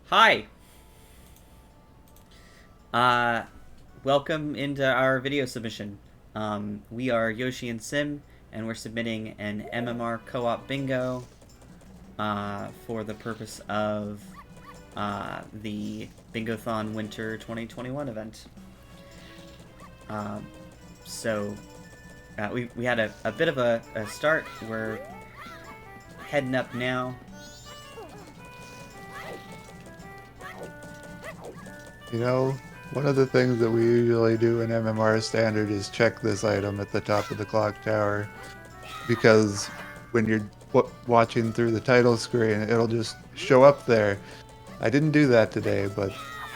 Hi. Uh, Welcome into our video submission. We are Yoshi and Sim, and we're submitting an MMR co-op bingo for the purpose of the Bingothon Winter 2021 event. Um, so we had a bit of a start. We're heading up now. You know, one of the things that we usually do in MMR standard is check this item at the top of the clock tower, because when you're watching through the title screen, it'll just show up there. I didn't do that today, but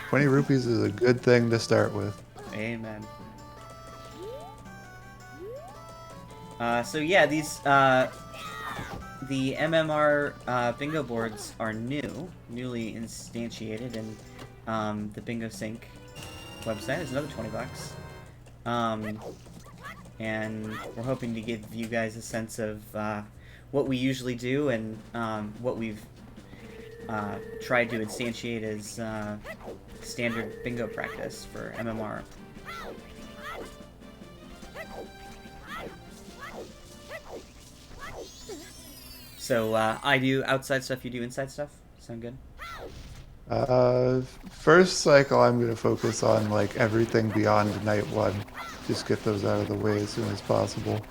20 rupees is a good thing to start with. Amen. So yeah, these the MMR bingo boards are newly instantiated, and the Bingo Sync website is another 20 bucks. And we're hoping to give you guys a sense of what we usually do and what we've tried to instantiate as standard bingo practice for MMR. So I do outside stuff, you do inside stuff. Sound good? First cycle, I'm going to focus on like everything beyond night one. Just get those out of the way as soon as possible.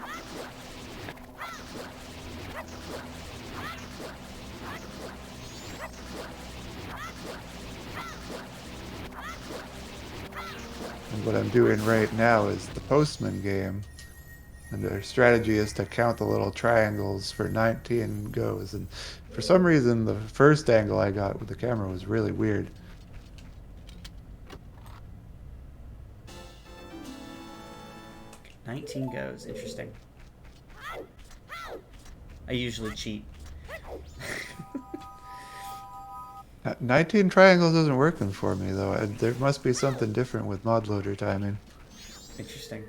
And what I'm doing right now is the Postman game. And their strategy is to count the little triangles for 19 goes. And for some reason, the first angle I got with the camera was really weird. 19 goes. Interesting. I usually cheat. 19 triangles isn't working for me, though. There must be something different with mod loader timing. Interesting.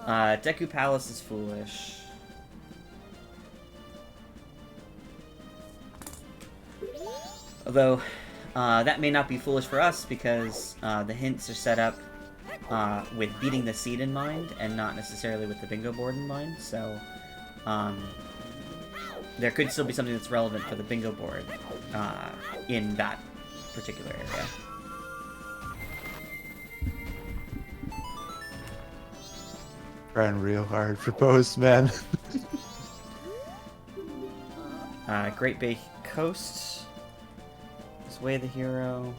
Deku Palace is foolish. Although, that may not be foolish for us because the hints are set up with beating the seed in mind and not necessarily with the bingo board in mind, so there could still be something that's relevant for the bingo board in that particular area. Trying real hard for Postman. Great Bay Coast is Way the Hero.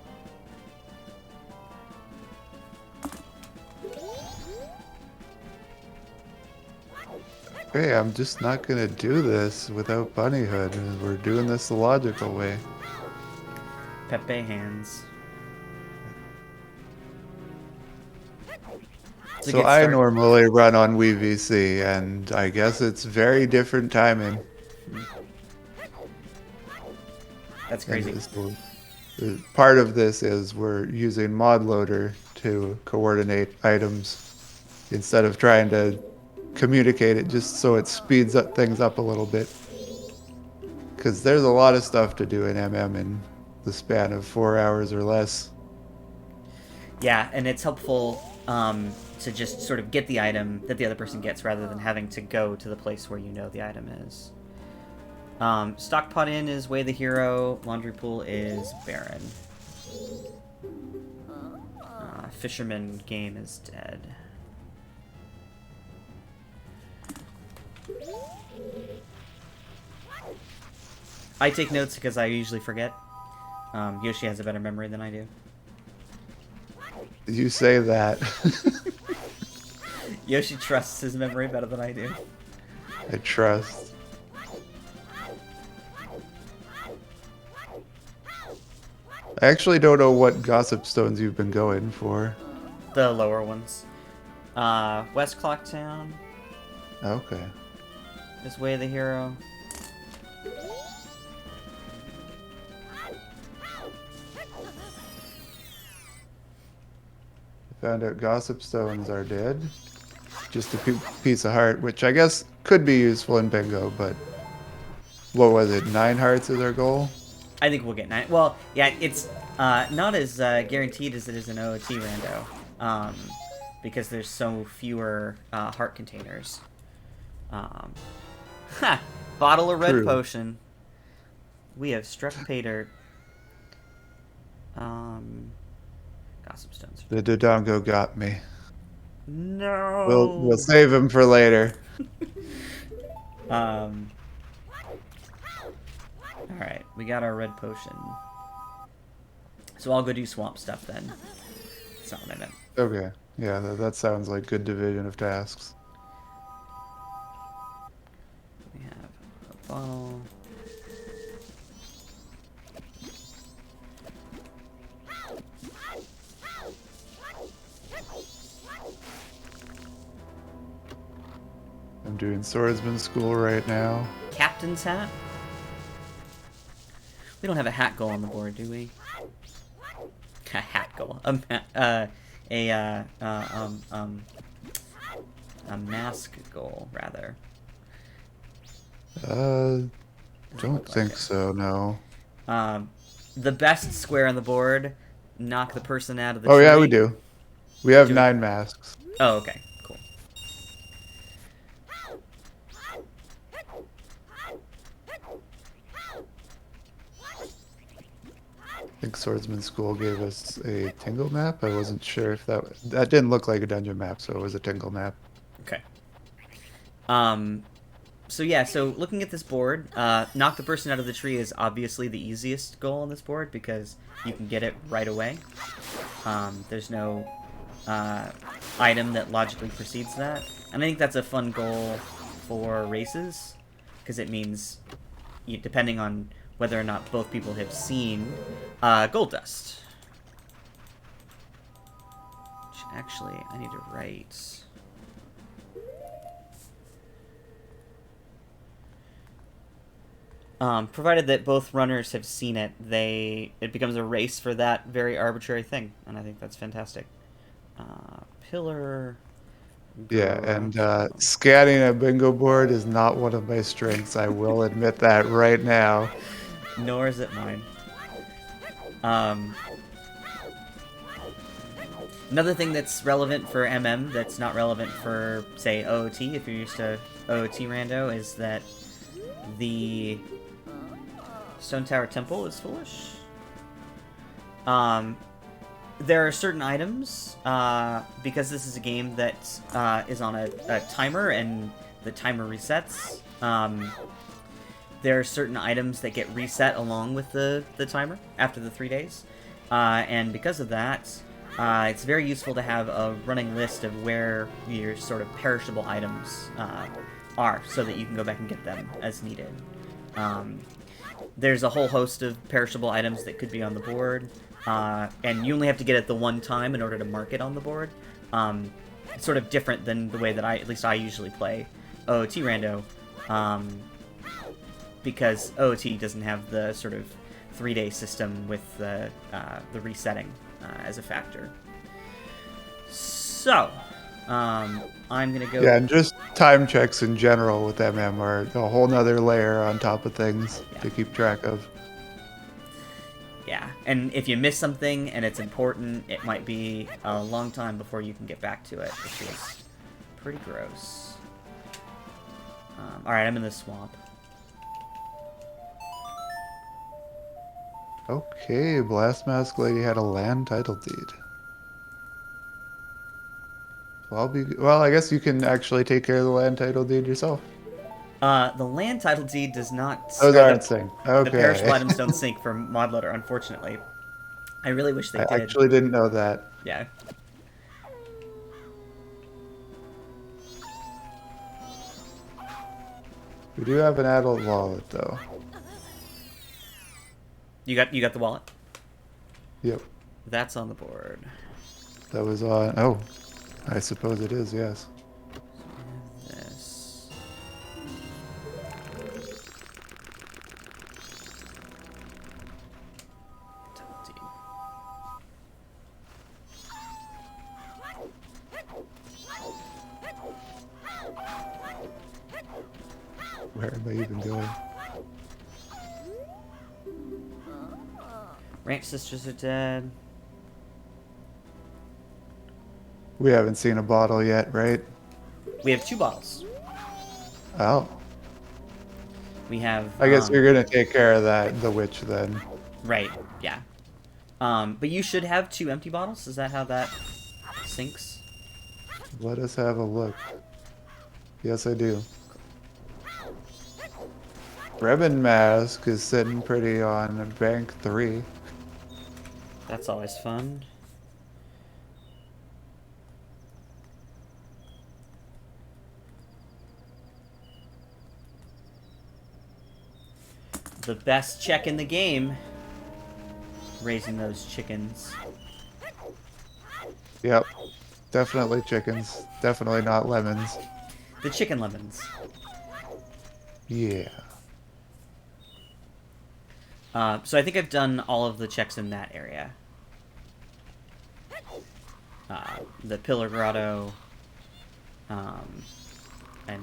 Hey, I'm just not gonna do this without Bunnyhood. We're doing this the logical way. Pepe Hands. So I normally run on WeVC, and I guess it's very different timing. That's crazy. So, part of this is we're using mod loader to coordinate items instead of trying to communicate it, just so it speeds up things up a little bit. Because there's a lot of stuff to do in MM in the span of 4 hours or less. Yeah, and it's helpful to just sort of get the item that the other person gets rather than having to go to the place where you know the item is. Stockpot Inn is Way the Hero. Laundry Pool is Baron. Fisherman Game is dead. I take notes because I usually forget. Yoshi has a better memory than I do. You say that. Yoshi trusts his memory better than I do. I trust. I actually don't know what gossip stones you've been going for. The lower ones. West Clocktown Okay. is Way the Hero. Found out gossip stones are dead. Just a piece of heart, which I guess could be useful in bingo, but what was it? 9 hearts is our goal? I think we'll get 9. Well, yeah, it's not as guaranteed as it is in OOT rando, because there's so fewer heart containers. Ha! Bottle of red True. potion. We have struck pay dirt. Gossip stones. The Dodongo got me. No. We'll save him for later. All right, we got our red potion. So I'll go do swamp stuff then. That's not what I meant. Okay. Yeah, that sounds like good division of tasks. We have a bottle. I'm doing swordsman school right now. Captain's hat? We don't have a hat goal on the board, do we? A hat goal. A mask goal, rather. Don't think so, no. The best square on the board, knock the person out of the Oh, tree. yeah, we do. We have Do we? 9 masks. Oh, okay. Cool. I think swordsman school gave us a tingle map. I wasn't sure if that didn't look like a dungeon map, so it was a tingle map. Okay. So yeah, so looking at this board, knock the person out of the tree is obviously the easiest goal on this board because you can get it right away. There's no item that logically precedes that. And I think that's a fun goal for races, because it means, depending on whether or not both people have seen gold dust. Which actually, I need to write... provided that both runners have seen it, it becomes a race for that very arbitrary thing, and I think that's fantastic. Pillar. Yeah, and scanning a bingo board is not one of my strengths. I will admit that right now. Nor is it mine. Another thing that's relevant for MM that's not relevant for, say, OOT, if you're used to OOT rando, is that the Stone Tower Temple is foolish. There are certain items, because this is a game that is on a timer and the timer resets, there are certain items that get reset along with the timer after the 3 days. And because of that, it's very useful to have a running list of where your sort of perishable items are, so that you can go back and get them as needed. There's a whole host of perishable items that could be on the board, and you only have to get it the one time in order to mark it on the board. It's sort of different than the way that at least I usually play OOT rando, because OOT doesn't have the sort of 3-day system with the resetting as a factor. So, I'm gonna go... Yeah, and just time checks in general with MMR, a whole nother layer on top of things to keep track of. Yeah, and if you miss something and it's important, it might be a long time before you can get back to it, which is pretty gross. Alright, I'm in the swamp. Okay, Blast Mask Lady had a land title deed. Well, I guess you can actually take care of the land title deed yourself. The land title deed does not... Those aren't synced. Okay. The perishable items don't sync for mod loader, unfortunately. I really wish they did. I actually didn't know that. Yeah. We do have an adult wallet, though. You got the wallet? Yep. That's on the board. That was on... Oh, I suppose it is, yes. This. Where am I even going? Ranch sisters are dead. We haven't seen a bottle yet, right? We have 2 bottles. Oh. We have, I guess you're gonna take care of that, the witch, then. right, yeah. But you should have 2 empty bottles. Is that how that syncs? Let us have a look. Yes, I do. Ribbon Mask is sitting pretty on bank 3. That's always fun. The best check in the game. Raising those chickens. Yep. Definitely chickens. Definitely not lemons. The chicken lemons. Yeah. So I think I've done all of the checks in that area. The Pillar Grotto, and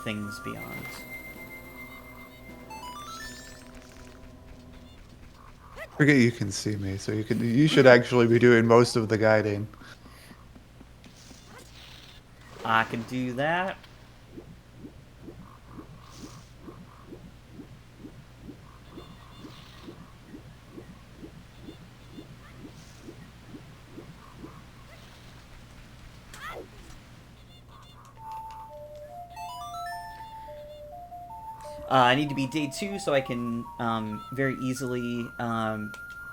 things beyond. Forget you can see me, so you should actually be doing most of the guiding. I can do that. I need to be day 2 so I can very easily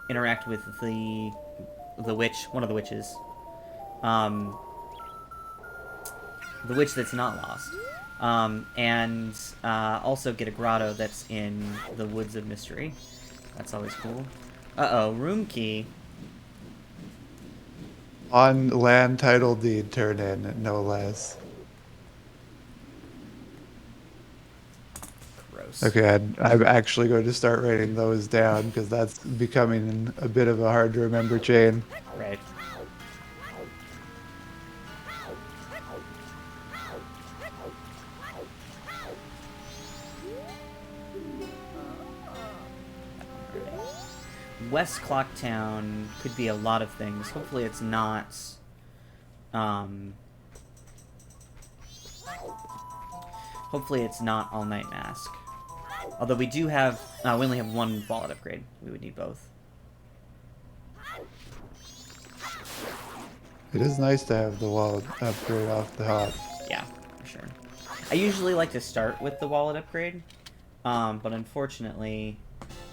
interact with the witch, one of the witches. The witch that's not lost. And also get a grotto that's in the Woods of Mystery. That's always cool. Uh-oh, room key. On land title deed turn in, no less. Gross. Okay, I'm actually going to start writing those down because that's becoming a bit of a hard to remember chain. Right. West Clocktown could be a lot of things. Hopefully it's not... hopefully it's not All Night Mask. Although we do have... we only have 1 wallet upgrade. We would need both. It is nice to have the wallet upgrade off the hop. Yeah, for sure. I usually like to start with the wallet upgrade. But unfortunately,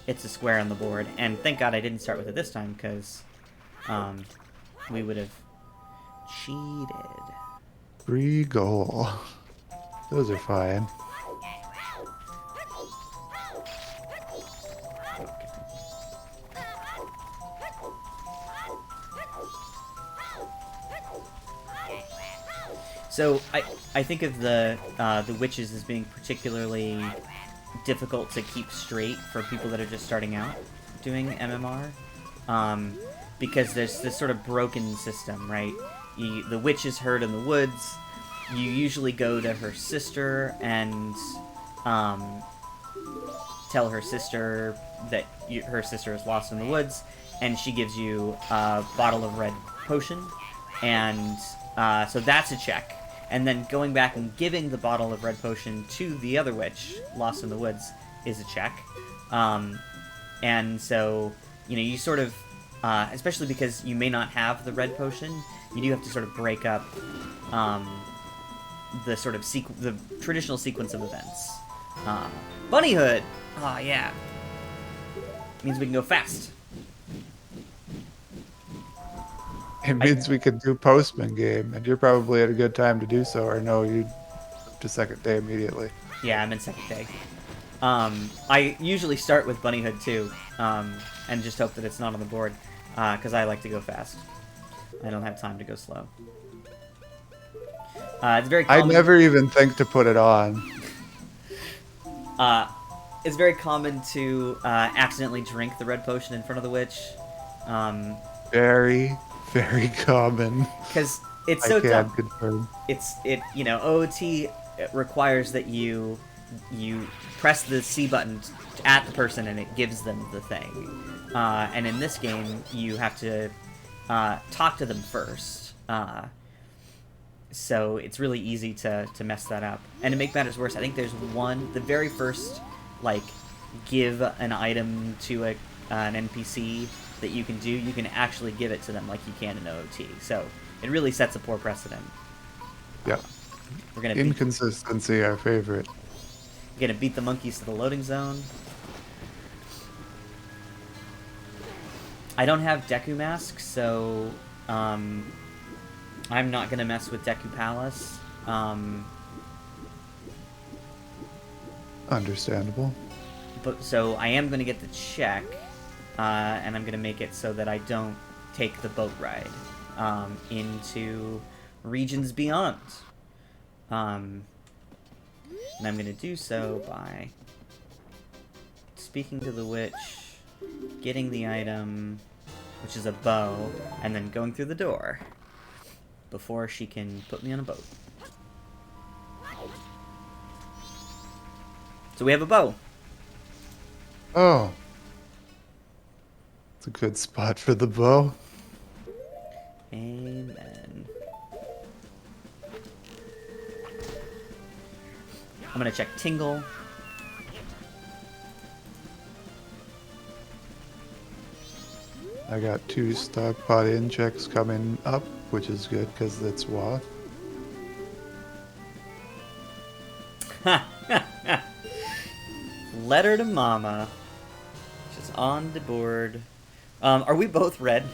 it's a square on the board. And thank God I didn't start with it this time, because we would have cheated. Free goal. Those are fine. So I think of the witches as being particularly difficult to keep straight for people that are just starting out doing MMR, because there's this sort of broken system, right? The witch is heard in the woods. You usually go to her sister and tell her sister that her sister is lost in the woods, and she gives you a bottle of red potion, and so that's a check. And then going back and giving the bottle of red potion to the other witch lost in the woods is a check. And so, you sort of, especially because you may not have the red potion, you do have to sort of break up the sort of the traditional sequence of events. Bunny Hood! Oh, yeah. Means we can go fast. It means we can do postman game, and you're probably at a good time to do so, or no, you to second day immediately. Yeah, I'm in second day. I usually start with Bunny Hood too, and just hope that it's not on the board, because I like to go fast. I don't have time to go slow. It's very common. I never even think to put it on. It's very common to accidentally drink the red potion in front of the witch. Very, very common. Because it's so I dumb. can confirm. OOT requires that you you press the C button at the person and it gives them the thing. And in this game, you have to talk to them first. So it's really easy to mess that up. And to make matters worse, I think there's the very first, like, give an item to an NPC that you can do, you can actually give it to them like you can in OOT. So it really sets a poor precedent. Yeah. We're gonna Inconsistency, our favorite. We're gonna beat the monkeys to the loading zone. I don't have Deku Mask, so I'm not gonna mess with Deku Palace. Understandable. But so I am gonna get the check, and I'm gonna make it so that I don't take the boat ride into regions beyond. And I'm gonna do so by speaking to the witch, getting the item, which is a bow, and then going through the door before she can put me on a boat. So we have a bow. Oh. It's a good spot for the bow. Amen. I'm gonna check Tingle. I got 2 stockpot in checks coming up, which is good because it's WA. Letter to Mama. Which is on the board. Are we both red?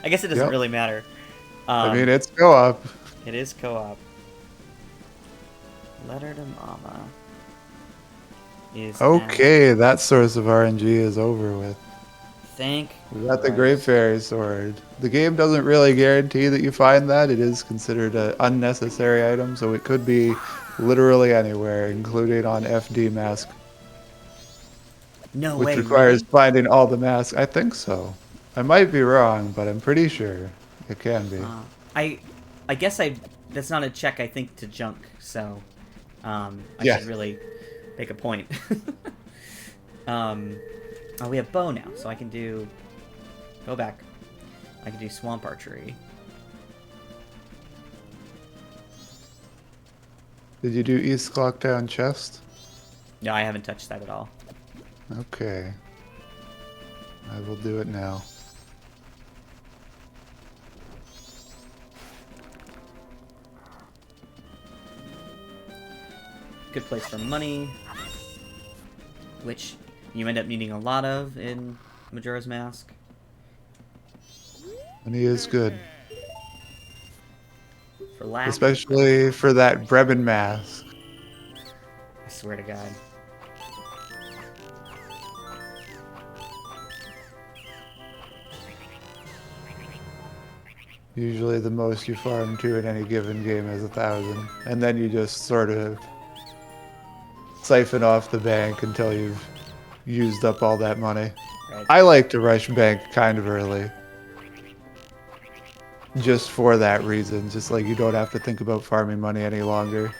I guess it doesn't really matter. I mean, it's co-op. It is co-op. Letter to Mama. Is okay, that source of RNG is over with. Thank We got the Great Fairy Sword. The game doesn't really guarantee that you find that. It is considered an unnecessary item, so it could be literally anywhere, including on FD Mask. No which way, requires really? finding all the masks. I think so. I might be wrong, but I'm pretty sure it can be. I guess that's not a check, I think, to junk, so I should really make a point. Oh, we have bow now, so I can do... Go back. I can do swamp archery. Did you do East Clocktown Chest? No, I haven't touched that at all. Okay. I will do it now. Good place for money, which you end up needing a lot of in Majora's Mask. Money is good. For lack. Especially for that Bremen mask. I swear to God. Usually the most you farm to in any given game is 1,000. And then you just sort of siphon off the bank until you've used up all that money. Right. I like to rush bank kind of early. Just for that reason. Just like you don't have to think about farming money any longer.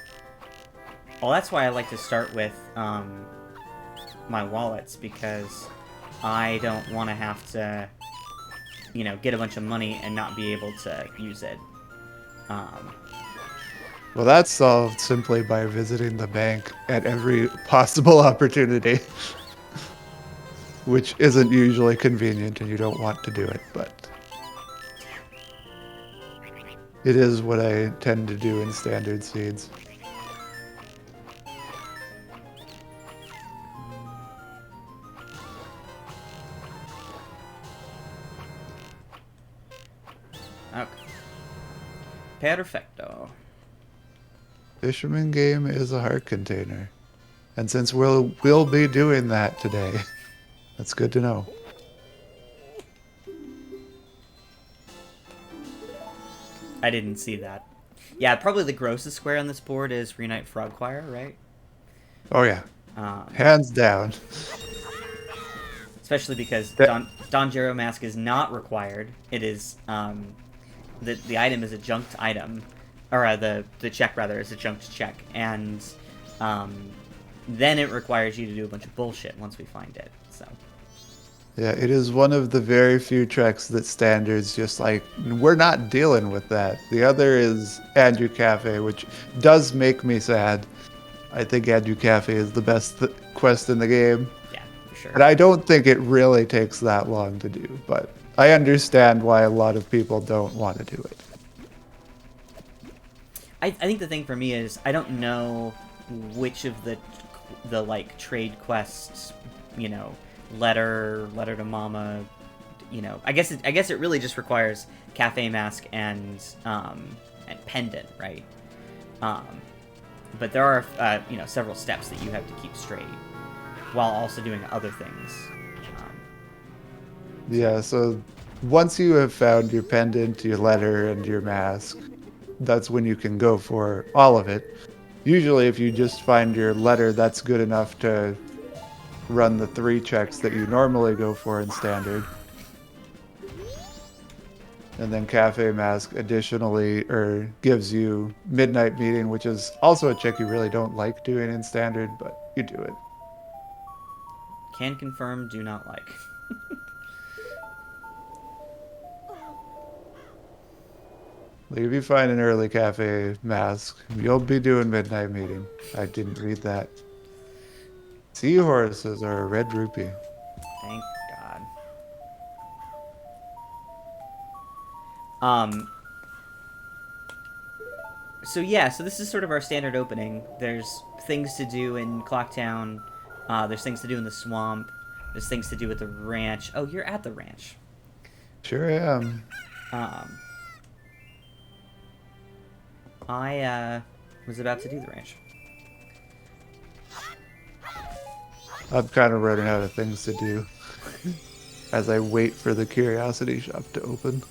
Well, that's why I like to start with my wallets, because I don't want to have to, you know, get a bunch of money and not be able to use it. Well, that's solved simply by visiting the bank at every possible opportunity. Which isn't usually convenient and you don't want to do it, but it is what I tend to do in standard seeds. Okay. Perfecto. Fisherman game is a heart container. And since we'll be doing that today, that's good to know. I didn't see that. Yeah, probably the grossest square on this board is Reunite Frog Choir, right? Oh yeah. Hands down. Especially because Don Gero Mask is not required. It is, the item is a junked item. Or the check, rather, is a junked check. And then it requires you to do a bunch of bullshit once we find it. So. Yeah, it is one of the very few treks that standards just like, we're not dealing with that. The other is Andrew Cafe, which does make me sad. I think Andrew Cafe is the best quest in the game. Yeah, for sure. And I don't think it really takes that long to do, but I understand why a lot of people don't want to do it. I think the thing for me is I don't know which of the like trade quests, you know, letter to mama, you know. I guess it really just requires cafe mask and pendant, right? But there are you know, several steps that you have to keep straight while also doing other things. Yeah, so once you have found your pendant, your letter, and your mask, that's when you can go for all of it. Usually, if you just find your letter, that's good enough to run the 3 checks that you normally go for in standard. And then Cafe Mask additionally gives you Midnight Meeting, which is also a check you really don't like doing in standard, but you do it. Can confirm, do not like. Like if you find an early Cafe Mask, you'll be doing Midnight Meeting. I didn't read that. Seahorses are a red rupee. Thank God. So yeah, so this is sort of our standard opening. There's things to do in Clocktown. There's things to do in the swamp. There's things to do at the ranch. Oh, you're at the ranch. Sure am. I was about to do the ranch. I'm kind of running out of things to do as I wait for the Curiosity Shop to open.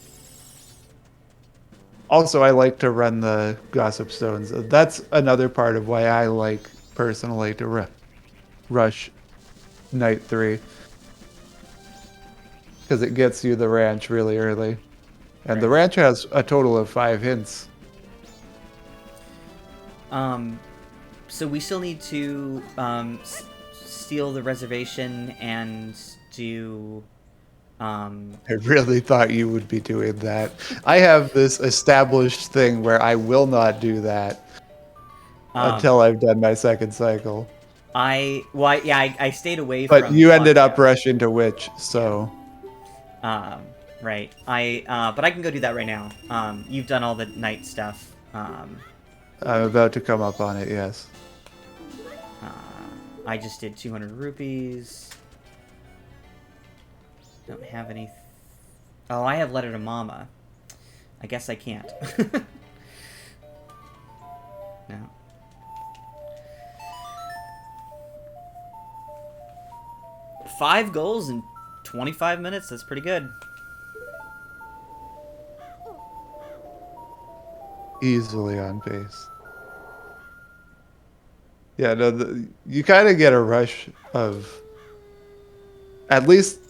Also, I like to run the Gossip Stones. That's another part of why I like, personally, to rush Night 3. Because it gets you the ranch really early. And the ranch has a total of 5 hints. So we still need to steal the reservation and do. I really thought you would be doing that. I have this established thing where I will not do that until I've done my second cycle. I stayed away but from. But you ended up rushing to Witch, so. Right. But I can go do that right now. You've done all the night stuff. I'm about to come up on it, yes. I just did 200 rupees. Don't have any. Oh, I have letter to mama. I guess I can't. No. Five goals in 25 minutes? That's pretty good. Easily on pace. Yeah, no, you kind of get a rush of... At least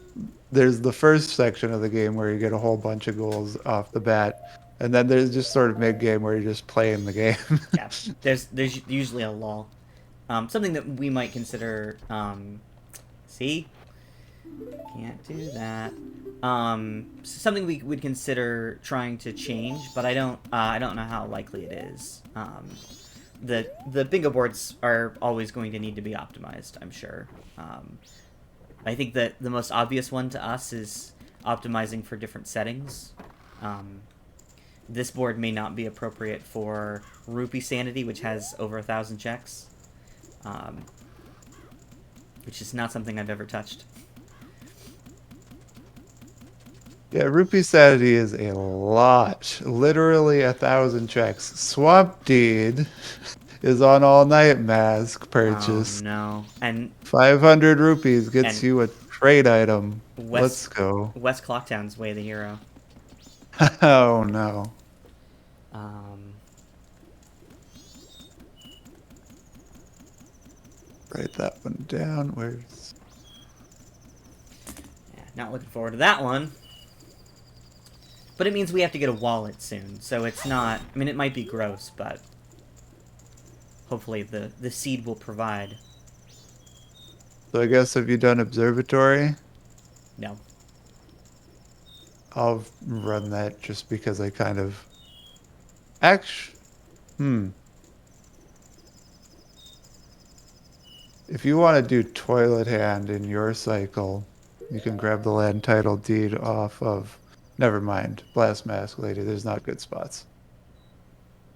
there's the first section of the game where you get a whole bunch of goals off the bat. And then there's just sort of mid-game where you're just playing the game. Yeah, there's usually a lull. Something that we might consider... see? Can't do that. Something we would consider trying to change, but I don't know how likely it is. The bingo boards are always going to need to be optimized, I'm sure. I think that the most obvious one to us is optimizing for different settings. This board may not be appropriate for Rupee Sanity, which has over 1,000 checks, which is not something I've ever touched. Yeah, Rupee Sanity is a lot. Literally 1,000 checks. Swamp Deed is on All Night Mask purchase. Oh, no. And 500 rupees gets you a trade item. Let's go. West Clocktown's way the hero. Oh, no. Write that one down. Where's... Yeah, not looking forward to that one. But it means we have to get a wallet soon, so it's not... I mean, it might be gross, but... hopefully the seed will provide. So I guess have you done observatory? No. I'll run that just because I kind of actually. If you want to do toilet hand in your cycle, you can grab the land title deed off of. Never mind, blast mask lady. There's not good spots.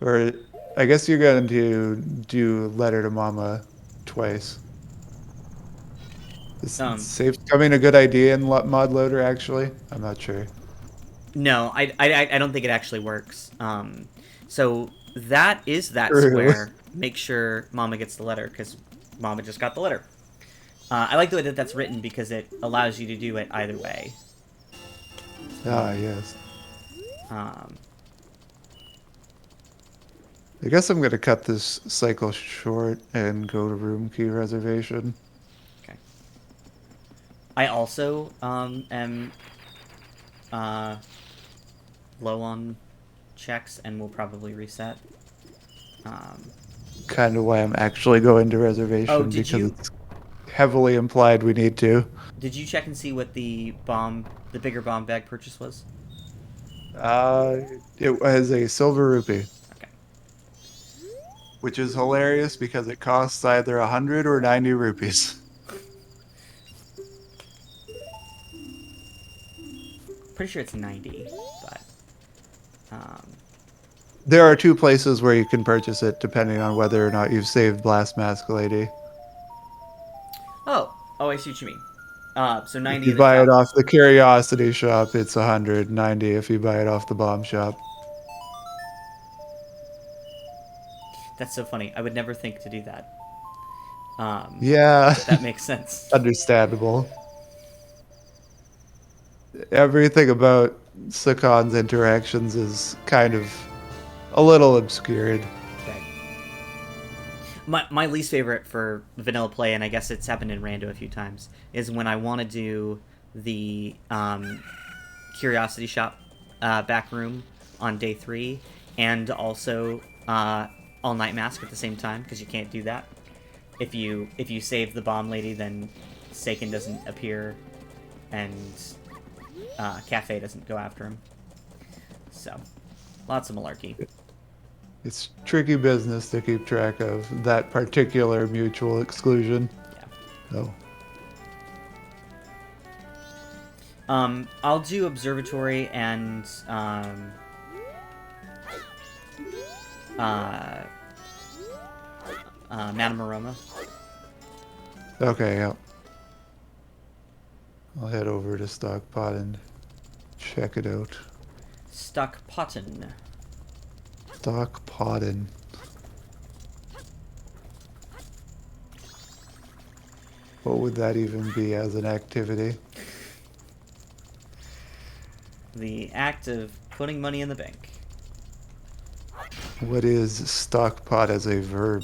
Or I guess you're going to do letter to mama twice. Is Um, safe coming a good idea in mod loader? Actually, I'm not sure. no, I don't think it actually works. So that is that True. square. Make sure Mama gets the letter because Mama just got the letter. I like the way that that's written because it allows you to do it either way. Ah, yes. Um, I guess I'm gonna cut this cycle short and go to room key reservation. okay. I also am uh, low on checks and will probably reset. Um, Kind of why I'm actually going to oh, reservation because it's heavily implied we need to. did you check and see what the bigger bomb bag purchase was? Uh, it was a silver rupee, Okay. which is hilarious because it costs either 100 or 90 rupees. Pretty sure it's 90, but There are two places where you can purchase it depending on whether or not you've saved Blast Mask Lady. oh, I see what you mean. So If 90 you at the buy it top. off the Curiosity shop, it's 190 if you buy it off the bomb shop. That's so funny. I would never think to do that. Yeah, But that makes sense. understandable. Everything about Sakon's interactions is kind of a little obscured. Right. My least favorite for vanilla play, and I guess it's happened in Rando a few times, is when I want to do the Curiosity Shop back room on day 3, and also All Night Mask at the same time, because you can't do that. If you save the bomb lady, then Seiken doesn't appear, and Cafe doesn't go after him. So, lots of malarkey. It's tricky business to keep track of that particular mutual exclusion. Yeah. Oh. I'll do Observatory and Madame Aroma. Okay, yeah. I'll head over to Stockpot and check it out. Stuck Potton. Stockpotting. What would that even be as an activity? The act of putting money in the bank. What is stockpot as a verb?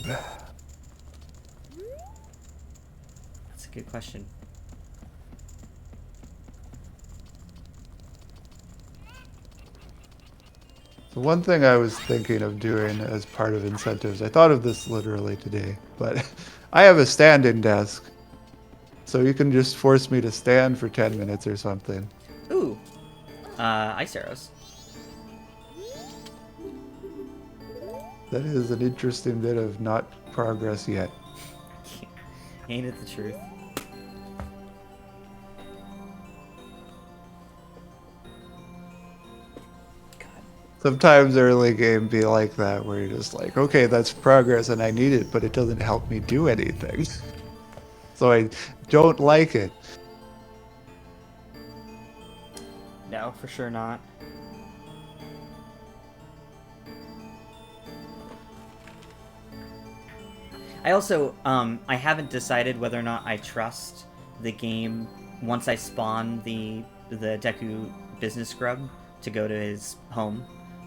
That's a good question. So one thing I was thinking of doing as part of incentives, I thought of this literally today, but I have a stand-in desk. So you can just force me to stand for 10 minutes or something. Ooh. Ice arrows. That is an interesting bit of not progress yet. Ain't it the truth? God. Sometimes early game be like that, where you're just like, okay, that's progress and I need it, but it doesn't help me do anything. So I don't like it. No, for sure not. I also, I haven't decided whether or not I trust the game once I spawn the Deku business scrub to go to his home,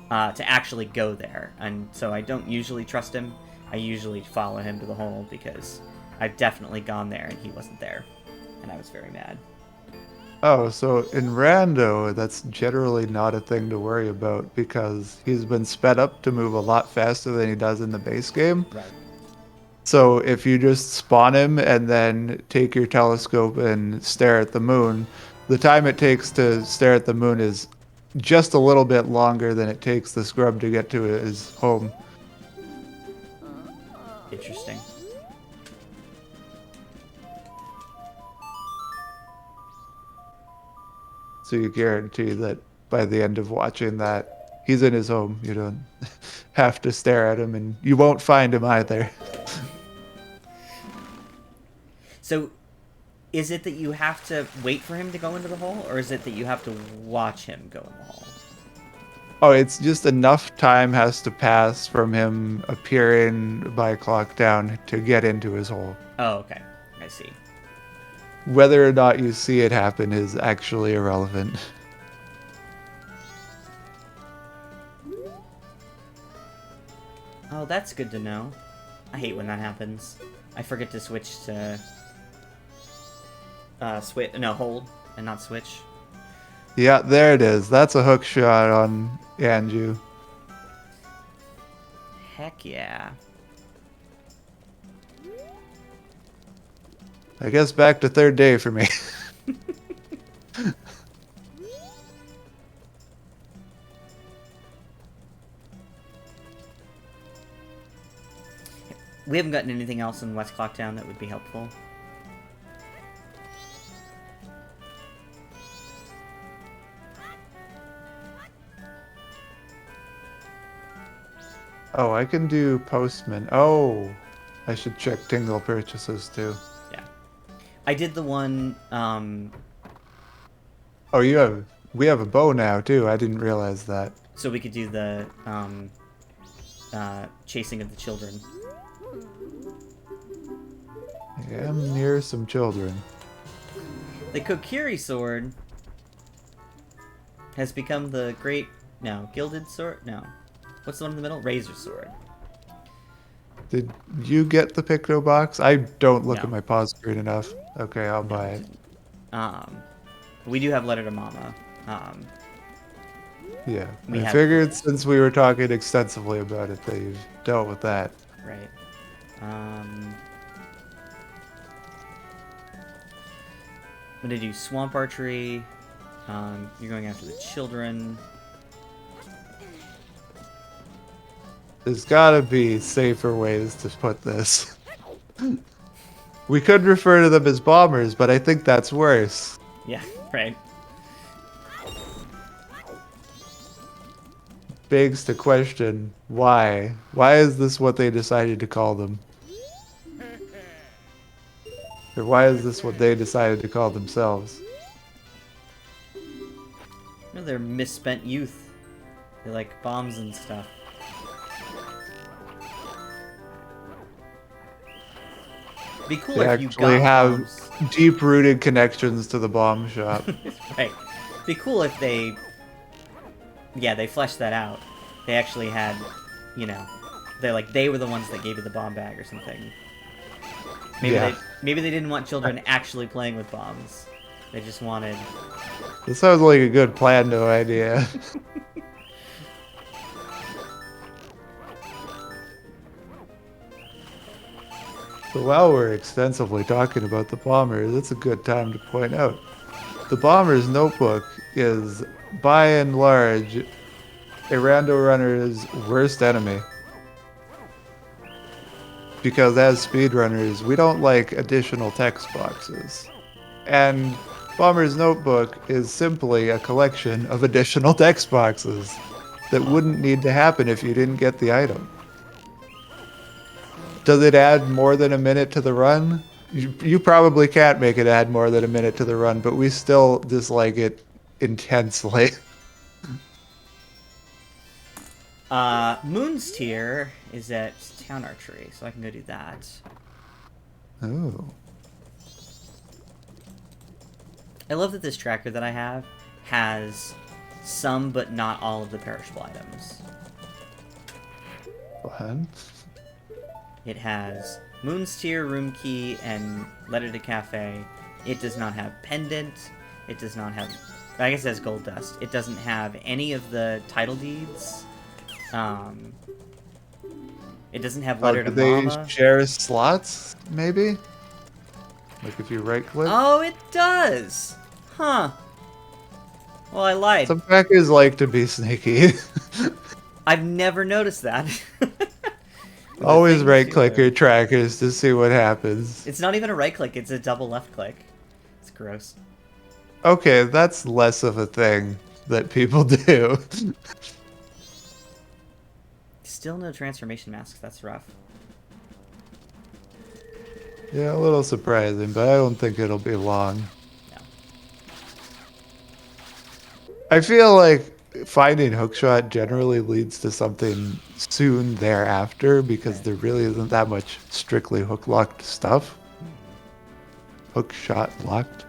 to actually go there. And so I don't usually trust him. I usually follow him to the hole because I've definitely gone there and he wasn't there. And I was very mad. Oh, so in Rando, that's generally not a thing to worry about because he's been sped up to move a lot faster than he does in the base game. Right. So if you just spawn him and then take your telescope and stare at the moon, the time it takes to stare at the moon is just a little bit longer than it takes the scrub to get to his home. Interesting. So you guarantee that by the end of watching that, he's in his home. You don't have to stare at him, and you won't find him either. So, is it that you have to wait for him to go into the hole, or is it that you have to watch him go in the hole? Oh, it's just enough time has to pass from him appearing by clock down to get into his hole. Oh, okay. I see. Whether or not you see it happen is actually irrelevant. Oh, that's good to know. I hate when that happens. I forget to switch to... hold, and not switch. Yeah, there it is. That's a hook shot on Anju. Heck yeah. I guess back to third day for me. We haven't gotten anything else in West Clocktown that would be helpful. Oh, I can do postman. Oh, I should check Tingle purchases too. Yeah. I did the one, Oh, we have a bow now too. I didn't realize that. so we could do the, chasing of the children. I am near some children. The Kokiri sword has become the gilded sword? No. What's the one in the middle? Razor sword. Did you get the Picto box? I don't look No. at my pause screen enough. Okay, I'll buy it. We do have Letter to Mama. Yeah, We I have- figured since we were talking extensively about it that you've dealt with that. Right. I'm gonna do Swamp Archery. You're going after the children. There's gotta be safer ways to put this. We could refer to them as bombers, but I think that's worse. Yeah, right. Begs to question why. Why is this what they decided to call them? Or why is this what they decided to call themselves? No, they're misspent youth. They like bombs and stuff. Be cool They if you actually got have bombs. deep-rooted connections to the bomb shop. Right. Be cool if they... Yeah, they fleshed that out. They actually had, you know... they were the ones that gave you the bomb bag or something. Maybe they didn't want children actually playing with bombs. They just wanted... This sounds like a good plan, no idea. So while we're extensively talking about the bombers, it's a good time to point out the bomber's notebook is, by and large, a rando runner's worst enemy. Because as speedrunners, we don't like additional text boxes. And Bomber's Notebook is simply a collection of additional text boxes that wouldn't need to happen if you didn't get the item. Does it add more than a minute to the run? You probably can't make it add more than a minute to the run, but we still dislike it intensely. Moon's tier is at Town Archery, so I can go do that. Oh. I love that this tracker that I have has some but not all of the perishable items. Fun. It has Moon's Tier, Room Key, and Letter to Cafe. It does not have Pendant. It does not have... I guess it has Gold Dust. It doesn't have any of the title deeds. It doesn't have Oh, letter do to they mama. share slots, maybe? Like if you right-click? Oh, it does! Huh. Well, I lied. Some trackers like to be sneaky. I've never noticed that. With the Always things you right-click learn. your trackers to see what happens. It's not even a right click, it's a double left click. It's gross. Okay, that's less of a thing that people do. Still no transformation masks, that's rough. Yeah, a little surprising, but I don't think it'll be long. No. I feel like finding hookshot generally leads to something soon thereafter because there really isn't that much strictly hook locked stuff. Hookshot locked.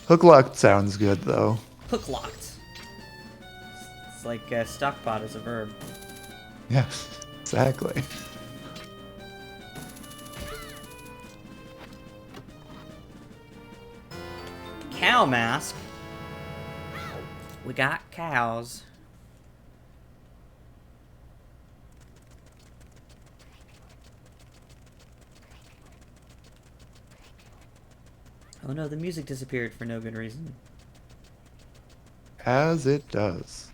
Hook locked sounds good though. Hook locked. It's like stockpot is a verb. Yeah, exactly. Cow mask. We got cows. Oh no, the music disappeared for no good reason. As it does.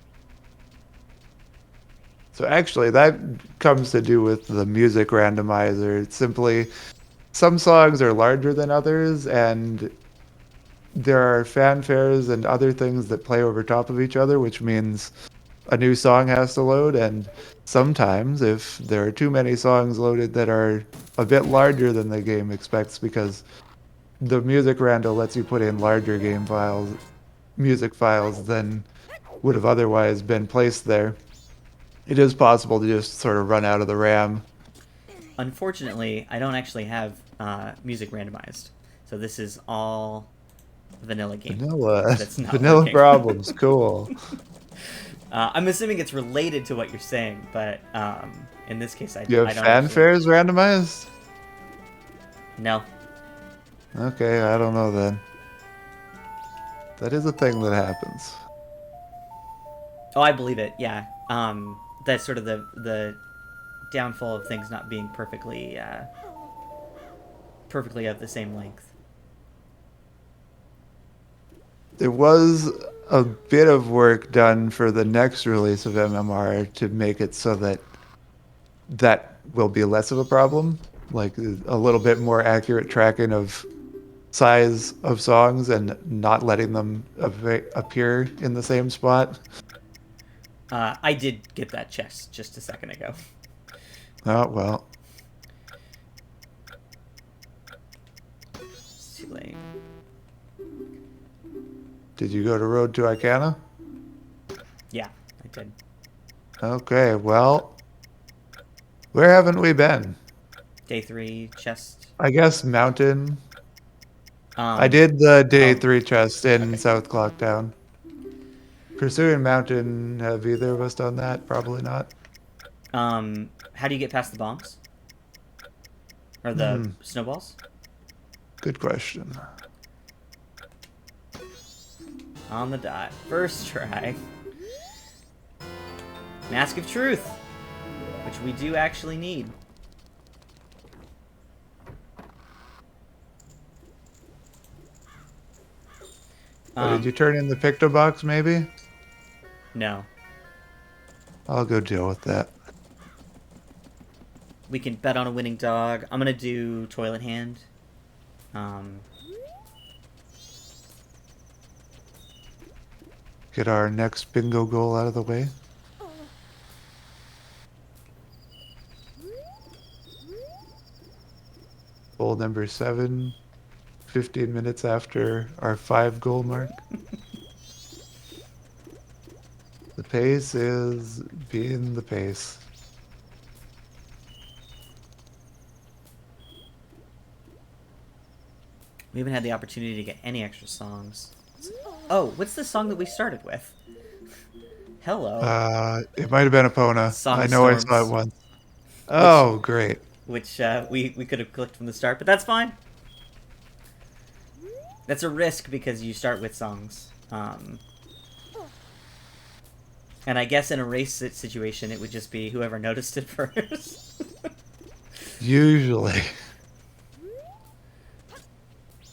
So actually, that comes to do with the music randomizer. It's simply some songs are larger than others, and there are fanfares and other things that play over top of each other, which means a new song has to load. And sometimes, if there are too many songs loaded that are a bit larger than the game expects, because the music rando lets you put in larger game files, music files than would have otherwise been placed there, it is possible to just sort of run out of the RAM. Unfortunately, I don't actually have music randomized. So this is all vanilla game. Vanilla. That's not Vanilla working. problems. Cool. I'm assuming it's related to what you're saying, but in this case, You have I don't fanfares randomized? No. Okay, I don't know then. That is a thing that happens. Oh, I believe it. Yeah. That's sort of the downfall of things not being perfectly of the same length. There was a bit of work done for the next release of MMR to make it so that that will be less of a problem, like a little bit more accurate tracking of size of songs and not letting them appear in the same spot. I did get that checked just a second ago. Oh, well. It's too late. Did you go to Road to Icana? Yeah, I did. Okay, well, where haven't we been? Day 3 chest. I guess Mountain. I Um, did the day oh, 3 chest in okay. South Clocktown. Pursuing Mountain, have either of us done that? Probably not. How do you get past the bombs? Or the Hmm, snowballs? good question. On the dot. First try. Mask of Truth, which we do actually need. Did you turn in the Picto box, maybe? No. I'll go deal with that. We can bet on a winning dog. I'm gonna do Toilet Hand. Get our next bingo goal out of the way. Goal number 7, 15 minutes after our 5 goal mark. The pace is being the pace. We haven't had the opportunity to get any extra songs. Oh, what's the song that we started with? Hello. It might have been Epona. Song I of know I saw it Storms. once. Which, Oh, great. we could have clicked from the start, but that's fine. That's a risk because you start with songs. And I guess in a race situation, it would just be whoever noticed it first. Usually.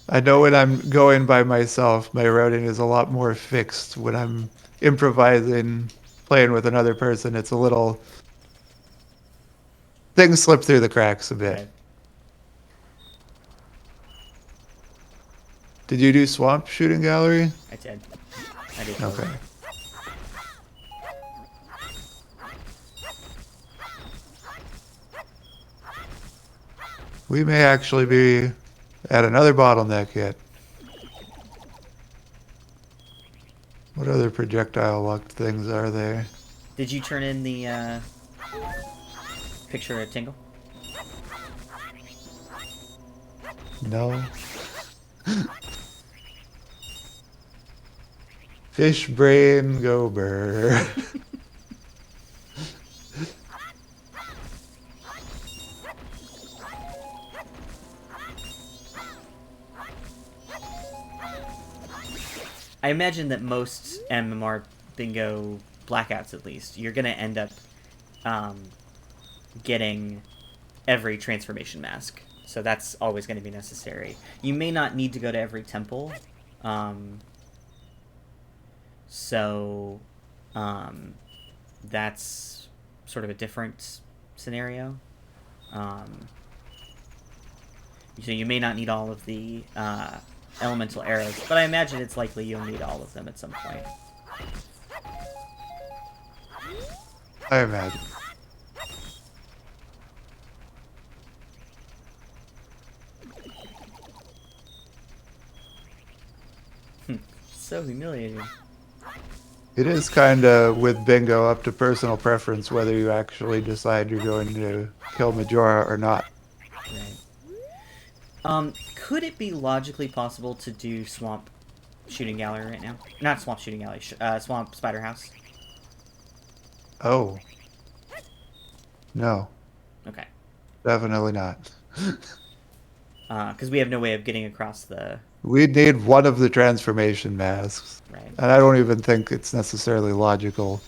I know when I'm going by myself, my routing is a lot more fixed. When I'm improvising, playing with another person, it's a little... Things slip through the cracks a bit. Right. Did you do Swamp Shooting Gallery? I did. I did. Okay. We may actually be at another bottleneck yet. What other projectile locked things are there? Did you turn in the picture of Tingle? No. Fish brain gober. I imagine that most MMR bingo blackouts, at least, you're gonna end up getting every transformation mask. So that's always going to be necessary. You may not need to go to every temple. So that's sort of a different scenario. So you may not need all of the elemental arrows, but I imagine it's likely you'll need all of them at some point. I imagine. So humiliating. It is kind of, with bingo, up to personal preference whether you actually decide you're going to kill Majora or not. Right. Could it be logically possible to do Swamp Shooting Gallery right now? Not Swamp Shooting Gallery, Swamp Spider House. Oh. No. Okay. Definitely not. Because we have no way of getting across the... We need one of the transformation masks. Right. And I don't even think it's necessarily logical.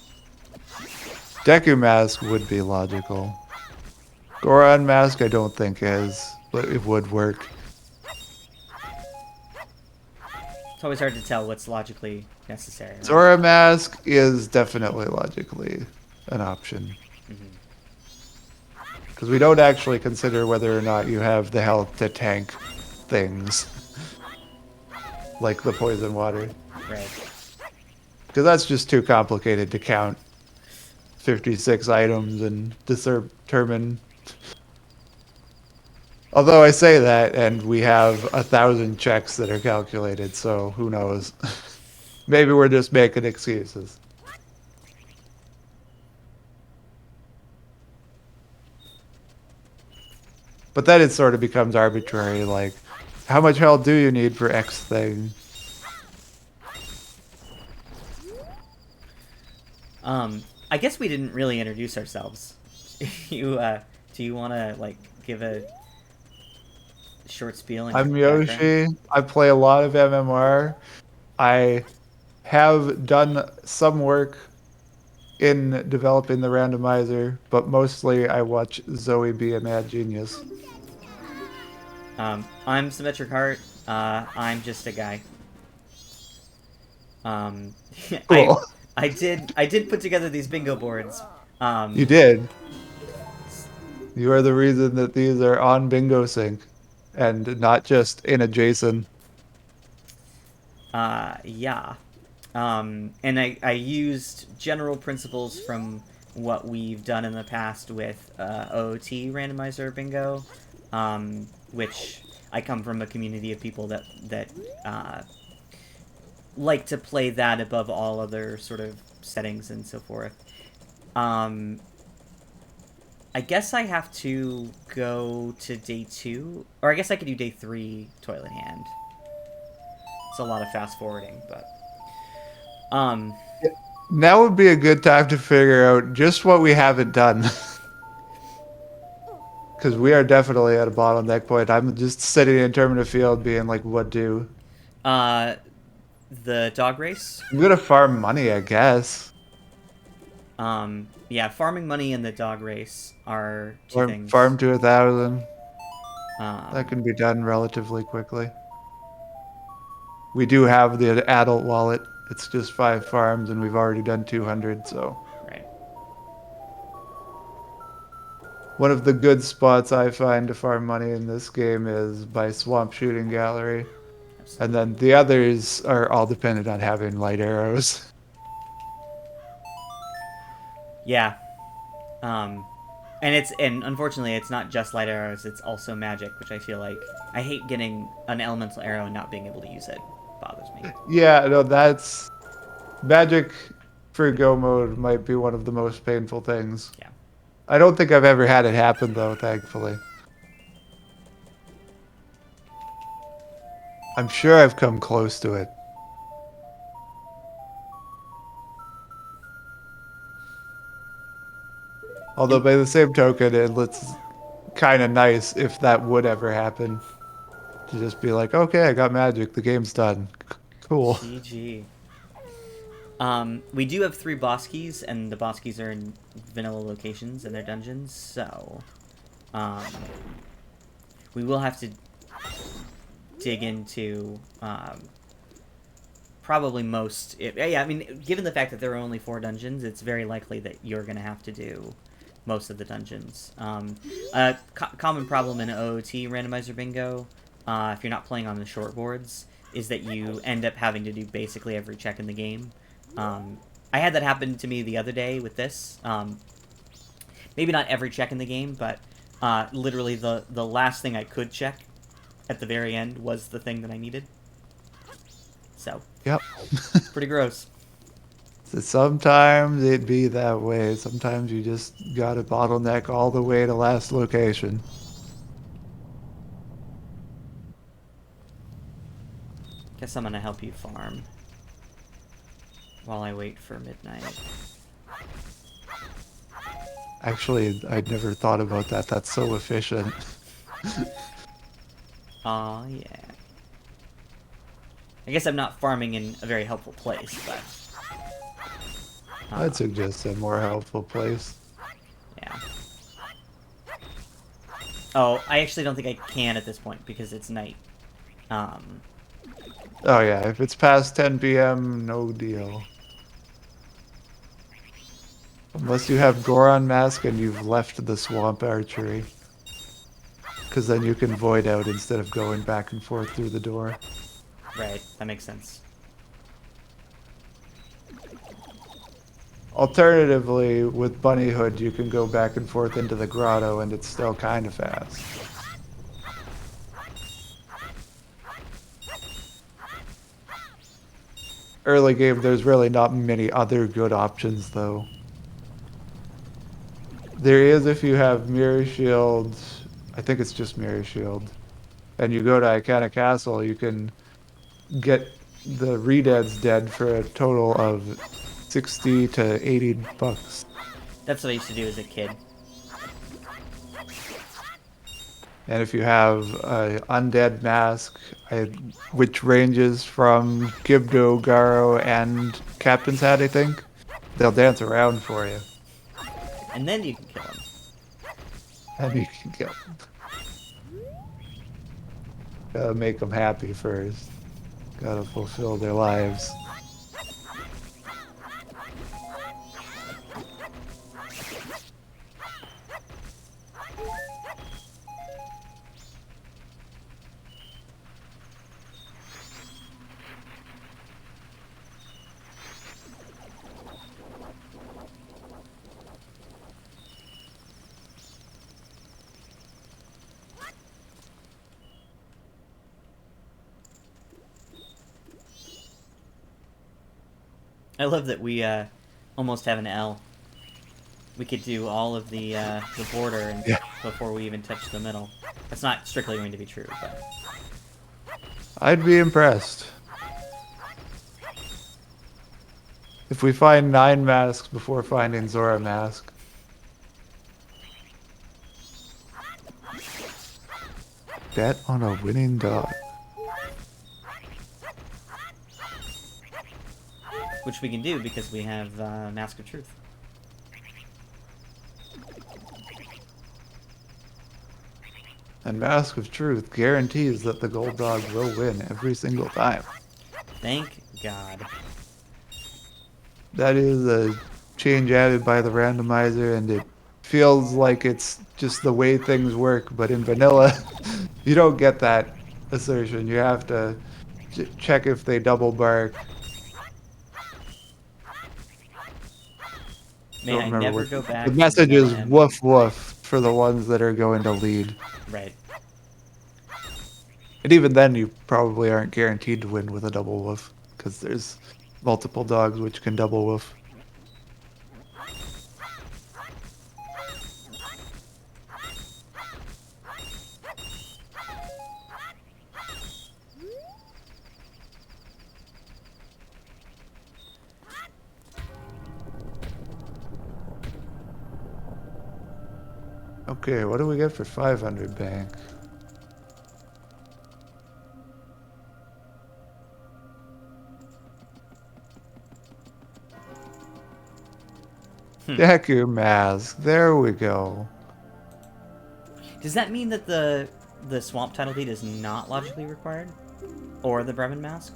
Deku mask would be logical. Goron mask I don't think is, but it would work. It's always hard to tell what's logically necessary. Right? Zora mask is definitely logically an option. Because we don't actually consider whether or not you have the health to tank things. Like the poison water. Right. Because that's just too complicated to count 56 items and determine. Although I say that, and we have 1,000 checks that are calculated, so who knows? Maybe we're just making excuses. But then it sort of becomes arbitrary, like, how much health do you need for X thing? I guess we didn't really introduce ourselves. Do you want to, like, give a short spiel? I'm Yoshi. I play a lot of MMR. I have done some work in developing the randomizer, but mostly I watch Zoe be a mad genius. I'm Symmetric Heart. I'm just a guy. Cool. I did put together these bingo boards. You did. You are the reason that these are on Bingo Sync, and not just in a JSON. Yeah. And I used general principles from what we've done in the past with OOT randomizer bingo, which I come from a community of people that like to play that above all other sort of settings and so forth. I guess I have to go to day 2, or I guess I could do day 3 Toilet Hand. It's a lot of fast forwarding, but now would be a good time to figure out just what we haven't done. Because we are definitely at a bottleneck point. I'm just sitting in Termina Field being like, what do? The dog race? I'm gonna farm money, I guess. Yeah, farming money and the dog race are two Or things. farm to 1,000. That Um, can be done relatively quickly. We do have the adult wallet. It's just 5 farms, and we've already done 200, so. right. One of the good spots I find to farm money in this game is by Swamp Shooting Gallery. And Absolutely. then the others are all dependent on having light arrows. Yeah. Um, and unfortunately it's not just light arrows, it's also magic, which I feel like I hate getting an elemental arrow and not being able to use it. Bothers me. Yeah, no, that's magic for go mode might be one of the most painful things. Yeah. I don't think I've ever had it happen though, thankfully. I'm sure I've come close to it. Although And by the same token, it's kind of nice if that would ever happen. To just be like, okay, I got magic, the game's done. Cool. GG. We do have 3 boss keys, and the boss keys are in vanilla locations in their dungeons, so um, we will have to dig into probably most. Yeah, I mean, given the fact that there are only 4 dungeons, it's very likely that you're going to have to do most of the dungeons. Common problem in OOT randomizer bingo, if you're not playing on the short boards, is that you end up having to do basically every check in the game. I had that happen to me the other day with this. Maybe not every check in the game, but literally the last thing I could check at the very end was the thing that I needed. So, Yep. pretty gross. So sometimes it be that way. Sometimes you just gotta bottleneck all the way to last location. Guess I'm gonna help you farm while I wait for midnight. Actually, I'd never thought about that. That's so efficient. Aw, yeah. I guess I'm not farming in a very helpful place, but... I'd suggest a more helpful place. Yeah. Oh, I actually don't think I can at this point, because it's night. Oh yeah, if it's past 10 p.m., no deal. Unless you have Goron Mask and you've left the Swamp Archery. Because then you can void out instead of going back and forth through the door. Right, that makes sense. Alternatively, with Bunny Hood, you can go back and forth into the grotto and it's still kind of fast. Early game, there's really not many other good options, though. There is if you have Mirror Shield. I think it's just Mirror Shield. And you go to Icana Castle, you can get the Redead's dead for a total of 60 to 80 bucks. That's what I used to do as a kid. And if you have an Undead Mask, which ranges from Gibdo, Garo, and Captain's Hat, I think, they'll dance around for you. And then you can kill him. And you can kill them. Gotta make them happy first. Gotta fulfill their lives. I love that we almost have an L. We could do all of the border and Yeah. before we even touch the middle. That's not strictly going to be true, but I'd be impressed. If we find 9 masks before finding Zora mask. Bet on a winning dog. which we can do because we have Mask of Truth. And Mask of Truth guarantees that the gold dog will win every single time. Thank God. That is a change added by the randomizer, and it feels like it's just the way things work. But in vanilla, you don't get that assertion. You have to check if they double bark. May Don't I remember never what go the back to message vanilla is. M. Woof woof for the ones that are going to lead. Right. And even then, you probably aren't guaranteed to win with a double woof because there's multiple dogs which can double woof. Okay, what do we get for 500 bank? Deku Mask. There we go. Does that mean that the swamp title deed is not logically required? Or the Bremen mask?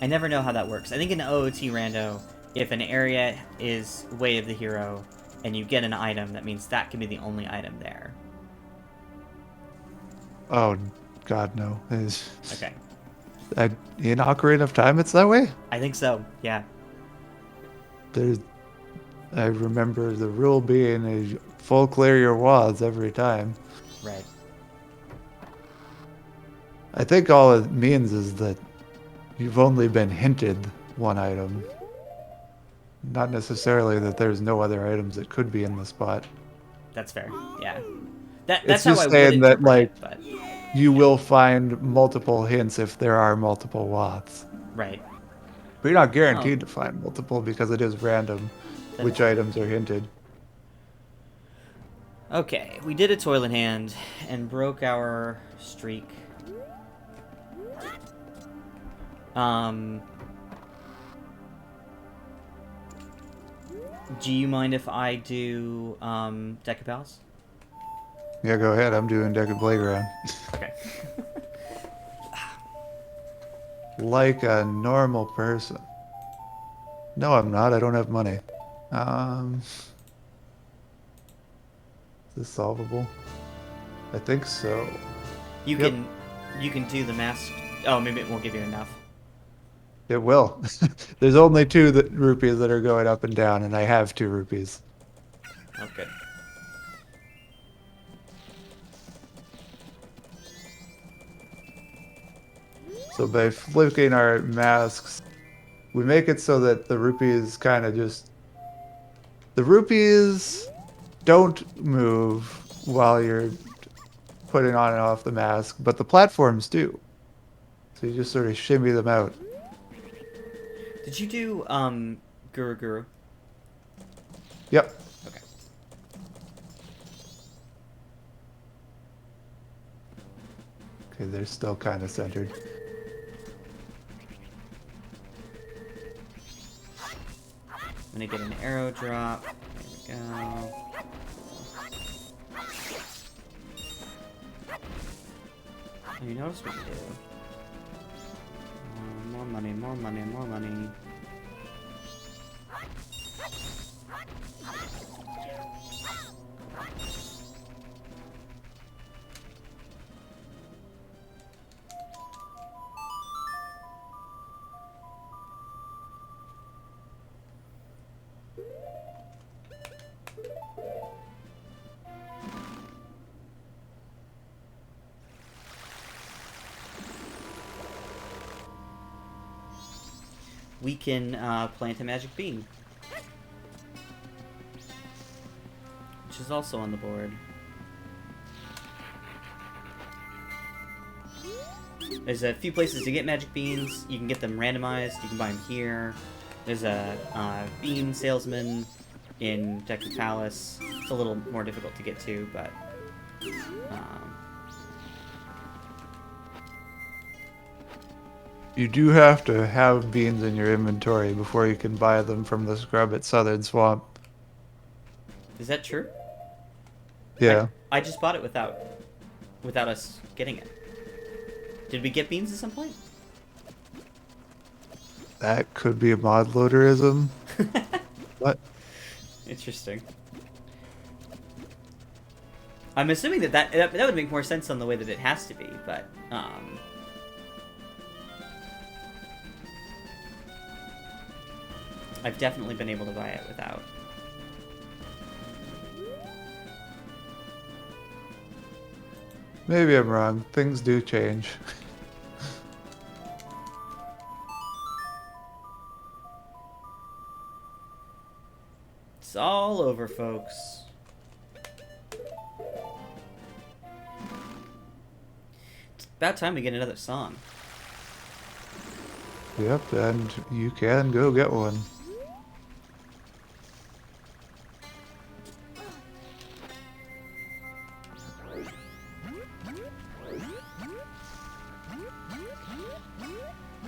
I never know how that works. I think in OOT Rando, if an area is Way of the Hero and you get an item, that means that can be the only item there. Oh, God, no. Okay. In Ocarina of Time, it's that way? I think so, yeah. There's, I remember the rule being a full clear your wads every time. Right. I think all it means is that you've only been hinted one item. Not necessarily that there's no other items that could be in the spot. That's fair, yeah. That's It's how I just would saying that, interpret like, it, but... you will find multiple hints if there are multiple wads. Right. But you're not Oh, guaranteed to find multiple because it is random that which is... items are hinted. Okay, we did a toilet hand and broke our streak. Do you mind if I do, Deck of Pals? Yeah, go ahead. I'm doing Deck of Playground. Okay. Like a normal person. No, I'm not. I don't have money. Is this solvable? I think so. You Yep. you can do the mask. Oh, maybe it won't give you enough. It will. There's only two rupees that are going up and down, and I have 2 rupees. Oh, good. So by flicking our masks, we make it so that the rupees kind of just... The rupees don't move while you're putting on and off the mask, but the platforms do. So you just sort of shimmy them out. Did you do, Guru Guru? Yep. Okay. Okay, they're still kind of centered. I'm gonna get an arrow drop. There we go. Oh, you notice what you do. More money, more money, more money. We can plant a magic bean, which is also on the board. There's a few places to get magic beans. You can get them randomized. You can buy them here. There's a bean salesman in Deku Palace. It's a little more difficult to get to, but You do have to have beans in your inventory before you can buy them from the scrub at Southern Swamp. Is that true? Yeah. I just bought it without us getting it. Did we get beans at some point? That could be a mod loaderism. What? Interesting. I'm assuming that would make more sense on the way that it has to be, but I've definitely been able to buy it without. Maybe I'm wrong. Things do change. It's all over, folks. It's about time we get another song. Yep, and you can go get one.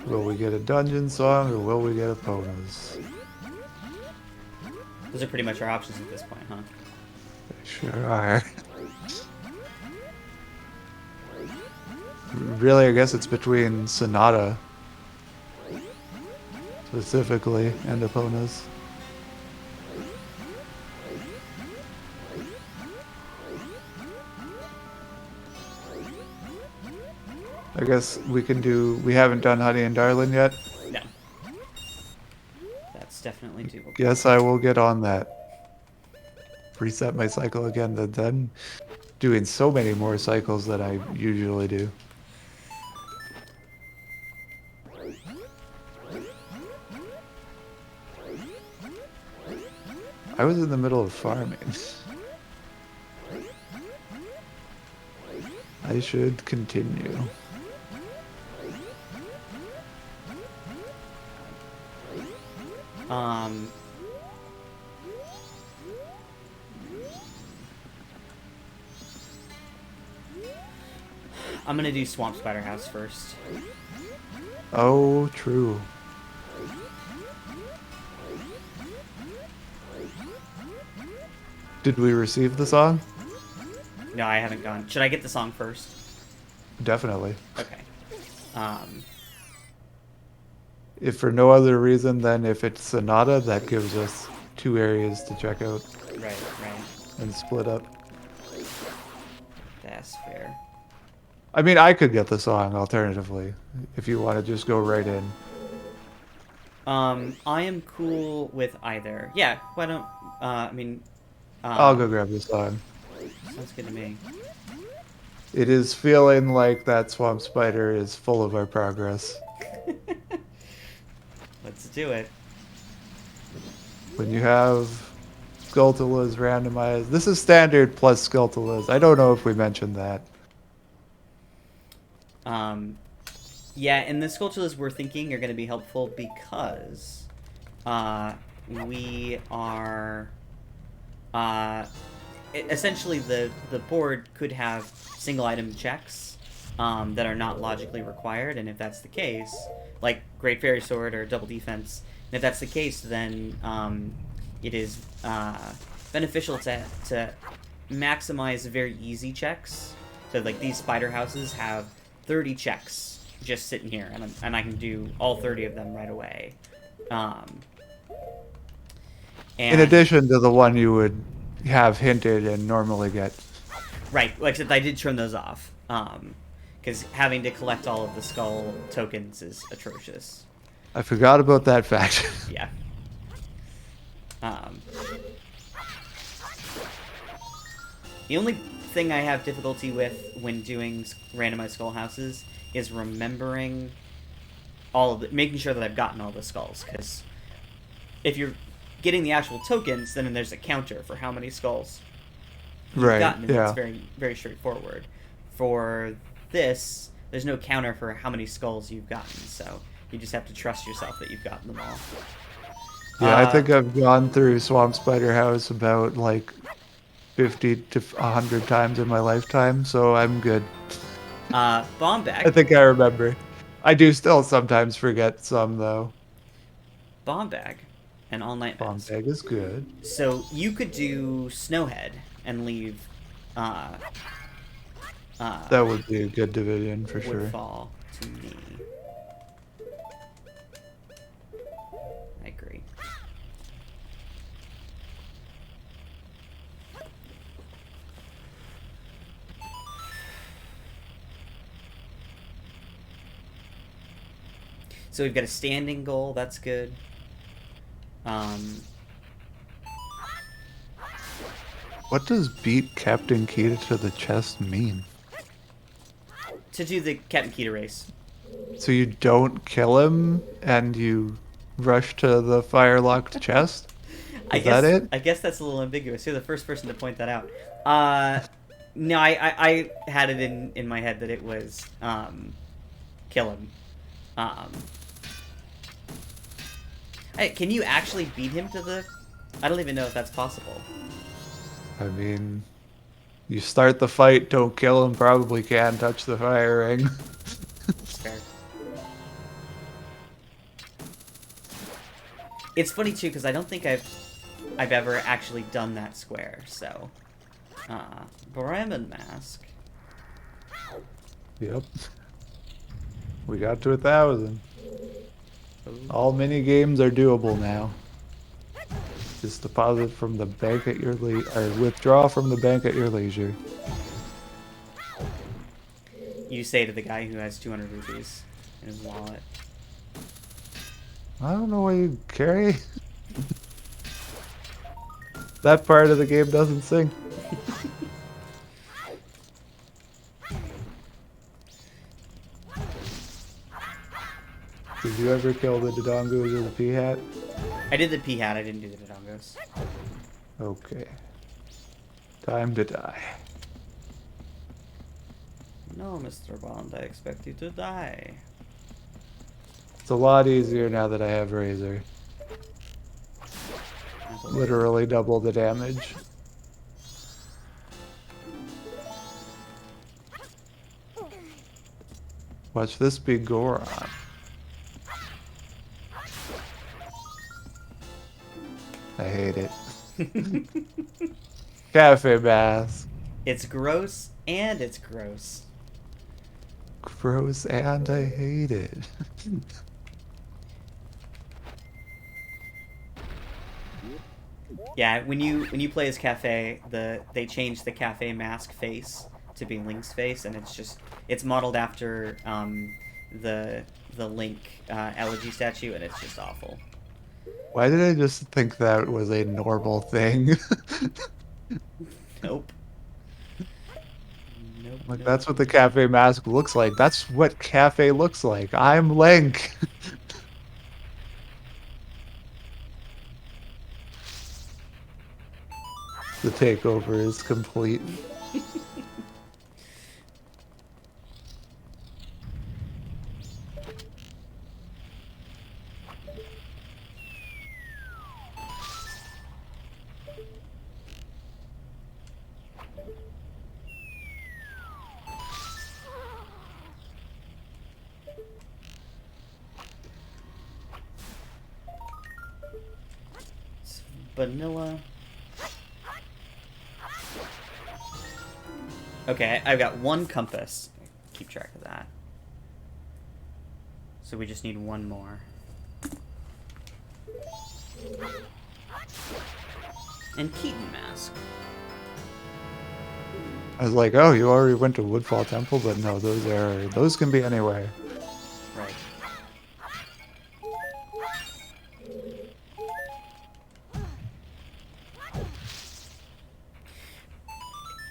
Will we get a dungeon song or will we get a bonus? Those are pretty much our options at this point, huh? They sure are. Really, I guess it's between Sonata specifically and Epona's. I guess we haven't done Honey and Darlin yet. No. That's definitely doable. Guess I will get on that. Reset my cycle again, then doing so many more cycles than I usually do. I was in the middle of farming. I should continue. I'm gonna do Swamp Spider House first. Oh, true. Did we receive the song? No, I haven't gone. Should I get the song first? Definitely. Okay. If for no other reason than if it's Sonata, that gives us 2 areas to check out. Right. And split up. That's fair. I mean, I could get the song alternatively, if you want to just go right in. I am cool with either. Yeah, why don't, I'll go grab the song. Sounds good to me. It is feeling like that Swamp Spider is full of our progress. Let's do it. When you have Skulltulas randomized. This is standard plus Skulltulas. I don't know if we mentioned that. Yeah, and the Skulltulas we're thinking are going to be helpful because we are... essentially, the board could have single item checks that are not logically required, and if that's the case, like Great Fairy Sword or Double Defense, and if that's the case, then it is beneficial to maximize very easy checks. So, like, these spider houses have 30 checks just sitting here, and I can do all 30 of them right away. And in addition to the one you would have hinted and normally get. Right, except I did turn those off. Because having to collect all of the skull tokens is atrocious. I forgot about that fact. Yeah. The only thing I have difficulty with when doing randomized skull houses is remembering all of it, making sure that I've gotten all the skulls. Because if you're getting the actual tokens, then there's a counter for how many skulls you've gotten, and yeah. it's very, very straightforward. For this, there's no counter for how many skulls you've gotten, so you just have to trust yourself that you've gotten them all. Yeah, I think I've gone through Swamp Spider House about like 50 to 100 times in my lifetime, so I'm good. Bomb Bag. I think I remember. I do still sometimes forget some, though. Bomb Bag and all night Bomb mask. bag is good. So you could do Snowhead and leave uh, That would be a good division for sure. Woodfall to me. I agree. So we've got a standing goal. That's good. What does beat Captain Kita to the chest mean? To do the Captain Kita race. So you don't kill him and you rush to the fire-locked chest? Is that it? I guess that's a little ambiguous. You're the first person to point that out. No, I had it in my head that it was kill him. Can you actually beat him to the... I don't even know if that's possible. I mean, you start the fight, don't kill him, probably can touch the fire ring. Fair. It's funny too because I don't think I've ever actually done that square. So, Brahmin mask. Yep. We got to 1,000. Ooh. All mini games are doable now. Just deposit from the bank at your or withdraw from the bank at your leisure. You say to the guy who has 200 rupees in his wallet. I don't know why you carry. That part of the game doesn't sing. Did you ever kill the Dodongos or the Peahat? I did the Peahat, I didn't do the Dodongos. Okay. Time to die. No, Mr. Bond, I expect you to die. It's a lot easier now that I have Razor. Literally double the damage. Watch this be Goron. I hate it. Cafe mask. It's gross, and it's gross. Gross, and I hate it. Yeah, when you play as Cafe, they changed the Cafe mask face to be Link's face, and it's modeled after the Link elegy statue, and it's just awful. Why did I just think that was a normal thing? Nope. Nope. Like, nope. that's what the cafe mask looks like. That's what cafe looks like. I'm Link. The takeover is complete. Vanilla. Okay, I've got one compass. Keep track of that. So we just need one more. And Keaton mask. I was like, oh, you already went to Woodfall Temple, but no, those can be anywhere. Right.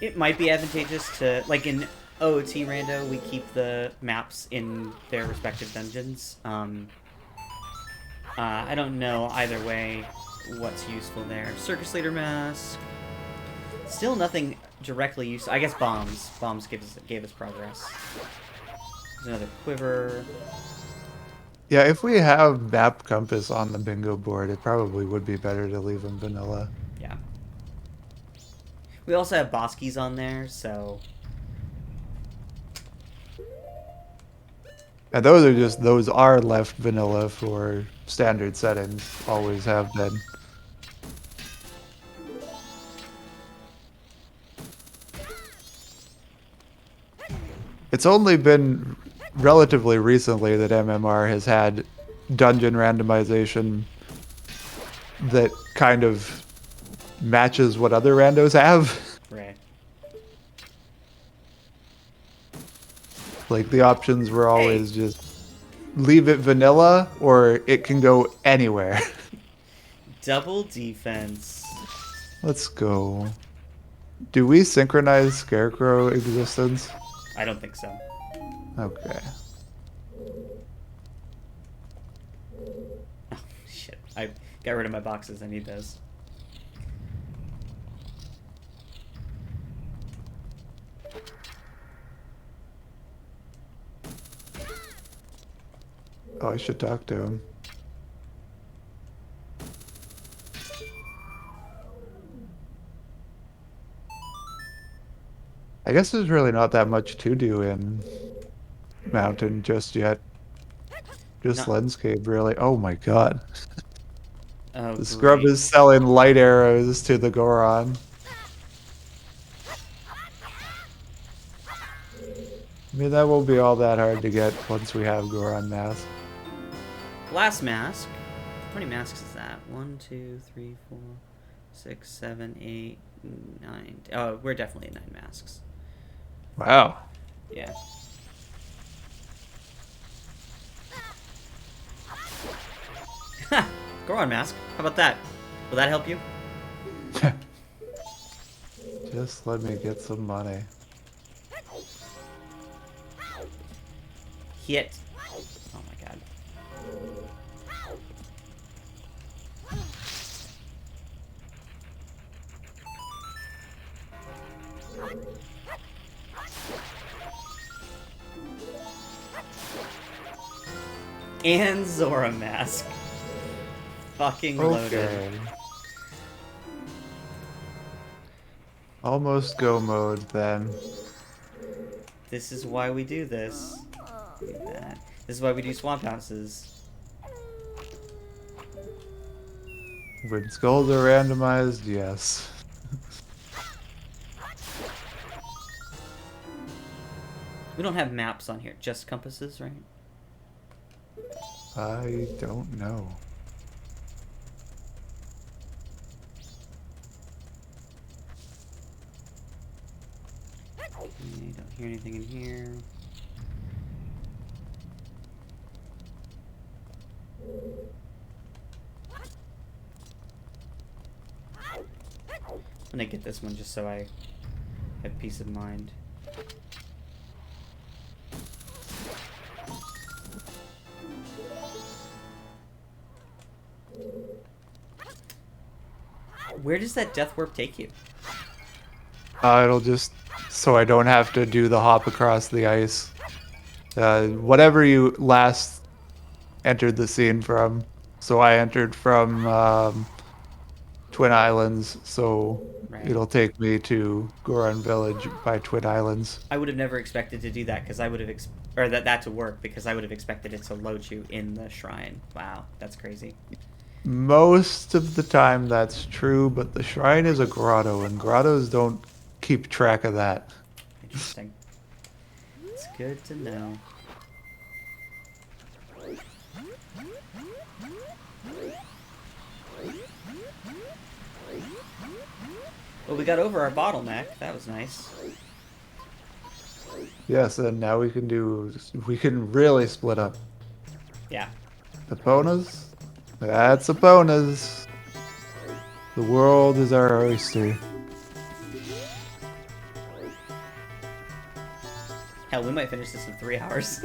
It might be advantageous to, like in OOT Rando, we keep the maps in their respective dungeons. I don't know either way what's useful there. Circus Leader mask. Still nothing directly useful. I guess bombs. Bombs gave us progress. There's another quiver. Yeah, if we have map compass on the bingo board, it probably would be better to leave them vanilla. Yeah. We also have boss keys on there, so... And those are left vanilla for standard settings. Always have been. It's only been relatively recently that MMR has had dungeon randomization that kind of matches what other randos have. Right. Like the options were Hey, always just leave it vanilla or it can go anywhere. double defense. Let's go. Do we synchronize Scarecrow existence? I don't think so. Okay. Oh, shit. I got rid of my boxes. I need those. Oh, I should talk to him. I guess there's really not that much to do in Mountain just yet. Just Not. Lenscape, really. Oh my god. Oh, The scrub great. is selling light arrows to the Goron. I mean, that won't be all that hard to get once we have Goron Mask. Last mask. How many masks is that? 1, 2, 3, 4, 6, 7, 8, 9. Oh, we're definitely at 9 masks. Wow. Yeah. Ha! Goron mask. How about that? Will that help you? Just let me get some money. Hit. Oh my god. And Zora mask. Fucking loaded. Okay. Almost go mode then. This is why we do this. Do that. This is why we do swamp houses. When skulls are randomized, yes. We don't have maps on here, just compasses, right? I don't know. Okay, don't hear anything in here. I'm gonna get this one just so I have peace of mind. Where does that death warp take you? It'll just so I don't have to do the hop across the ice. Whatever you last entered the scene from. So I entered from Twin Islands, so Right. it'll take me to Goron Village by Twin Islands. I would have never expected to do that because I would have or that to work because I would have expected it to load you in the shrine. Wow, that's crazy. Most of the time that's true, but the shrine is a grotto, and grottos don't keep track of that. Interesting. It's good to know. Well, we got over our bottleneck. That was nice. Yes, and now we can really split up. Yeah. Eponas? That's Eponas. The world is our oyster. Hell, we might finish this in 3 hours.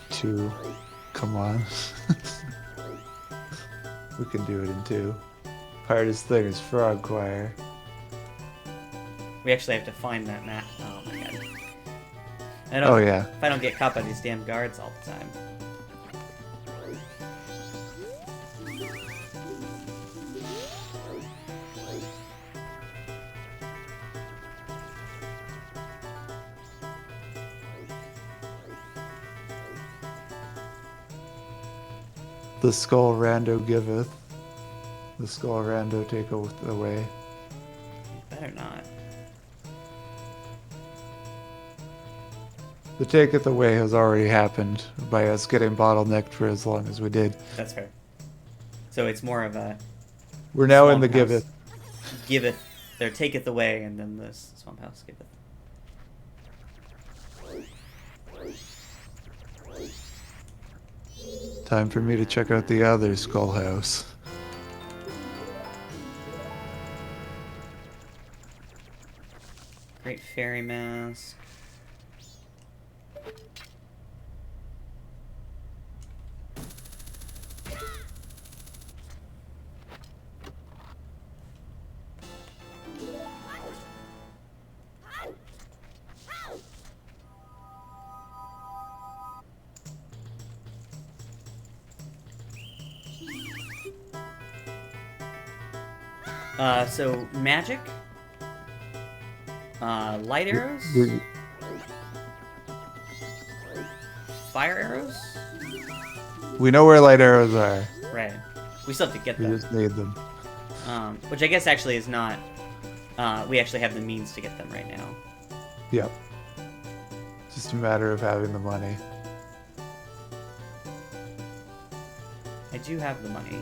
2. Come on. We can do it in 2. Hardest thing is Frog Choir. We actually have to find that map. Oh my god. Oh yeah. If I don't get caught by these damn guards all the time. The skull rando giveth. The skull rando taketh away. Better not. The taketh away has already happened by us getting bottlenecked for as long as we did. That's fair. So it's more of a... We're now in Swamp the house giveth. Giveth. There taketh away, and then the swamp house giveth. Time for me to check out the other skull house. Great fairy mask. So magic, light arrows, fire arrows. We know where light arrows are. Right. We still have to get We them. just need them. Which I guess actually is not. We actually have the means to get them right now. Yep. Just a matter of having the money. I do have the money.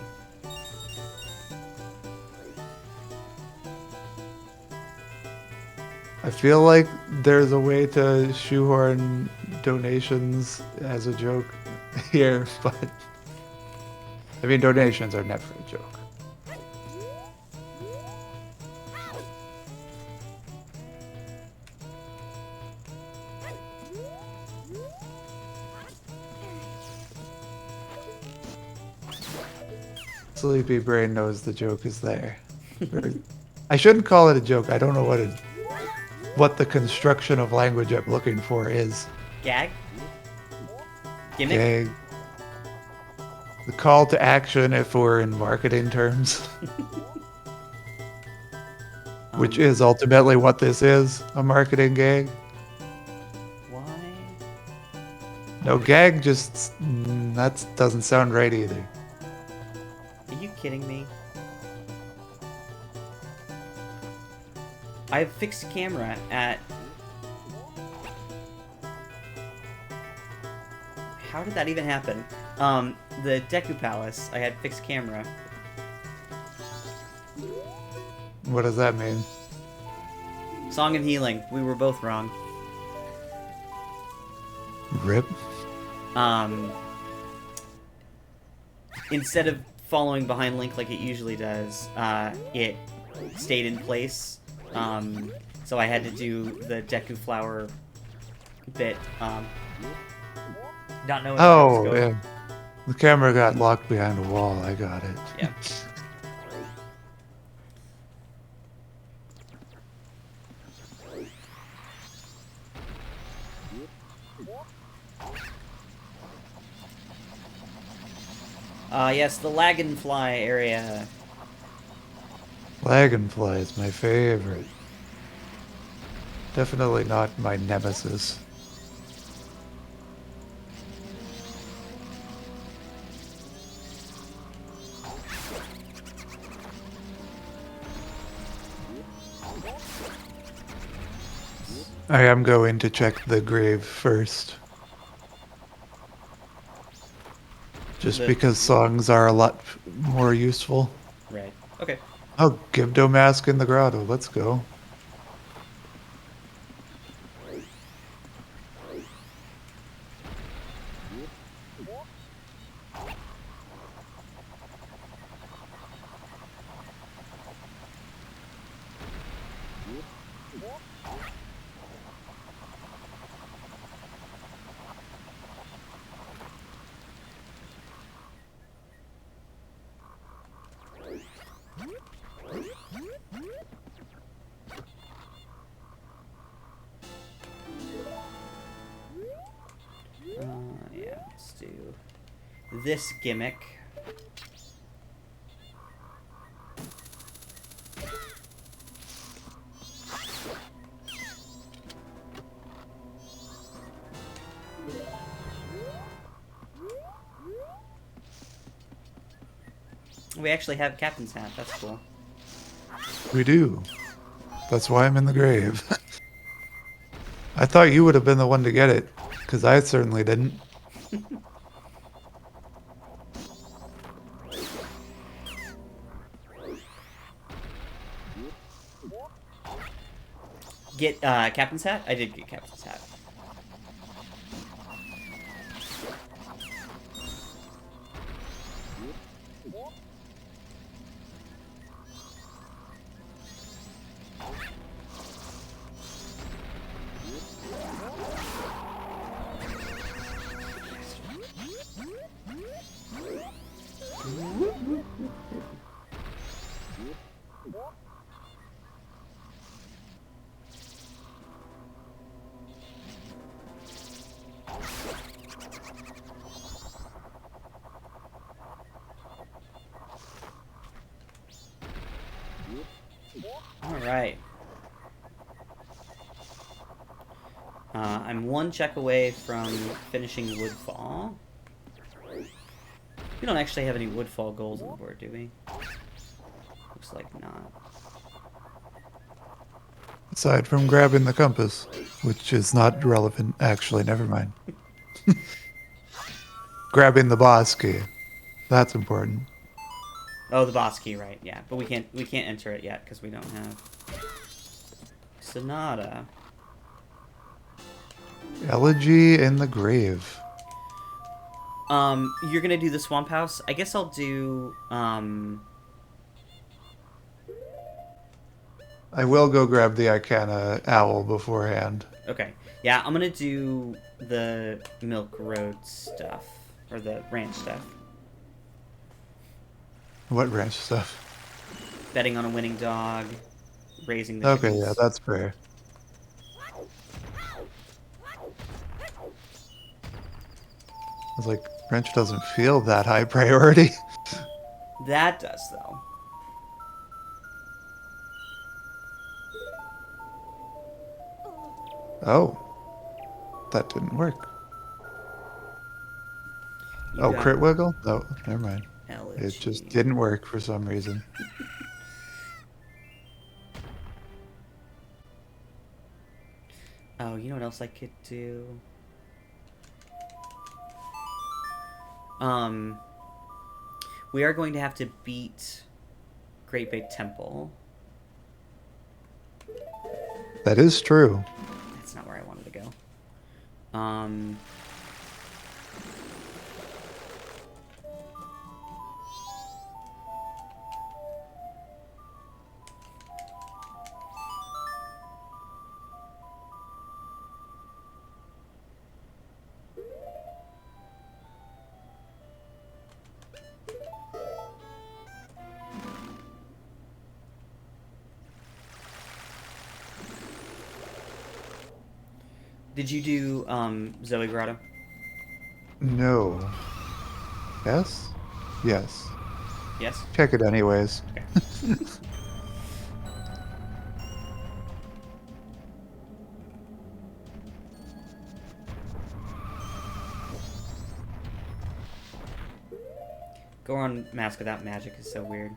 I feel like there's a way to shoehorn donations as a joke here, but I mean donations are never a joke. Sleepy brain knows the joke is there. I shouldn't call it a joke. I don't know what the construction of language I'm looking for is. Gag? Gimmick? Gag. The call to action if we're in marketing terms. Which is ultimately what this is, a marketing gag. Why? No, gag just... that doesn't sound right either. Are you kidding me? I have fixed camera at... How did that even happen? The Deku Palace, I had fixed camera. What does that mean? Song of Healing, we were both wrong. Rip. Instead of following behind Link like it usually does, it stayed in place. So I had to do the Deku Flower bit. Not knowing where I was Oh, going. yeah. The camera got locked behind a wall. I got it. Yeah. Yes, the Lagonfly area. Lagonfly is my favorite. Definitely not my nemesis. I am going to check the grave first. Just because songs are a lot more useful. Right. Okay. Oh, Gibdo Mask in the grotto. Let's go. Yeah, let's do this gimmick. We actually have Captain's hat. That's cool. We do. That's why I'm in the grave. I thought you would have been the one to get it, because I certainly didn't. Get Captain's hat? I did get Captain's hat. Alright. I'm one check away from finishing Woodfall. We don't actually have any Woodfall goals on the board, do we? Looks like not. Aside from grabbing the compass, which is not relevant. Actually, never mind. Grabbing the boss key. That's important. Oh, the boss key, right? Yeah, but we can't enter it yet because we don't have Sonata. Elegy in the grave. You're gonna do the Swamp House. I guess I'll do I will go grab the Icana owl beforehand. Okay. Yeah, I'm gonna do the Milk Road stuff. Or the ranch stuff. What ranch stuff? Betting on a winning dog. Raising the Okay, chickens. yeah, that's fair. I was like, ranch doesn't feel that high priority. That does, though. Oh. That didn't work. You Oh, got crit wiggle? No, never mind. Elegy. It just didn't work for some reason. Oh, you know what else I could do? We are going to have to beat Great Big Temple. That is true. That's not where I wanted to go. Did you do Zoe Grotto? No. Yes? Yes. Yes? Check it anyways. Okay. Goron Mask without magic is so weird.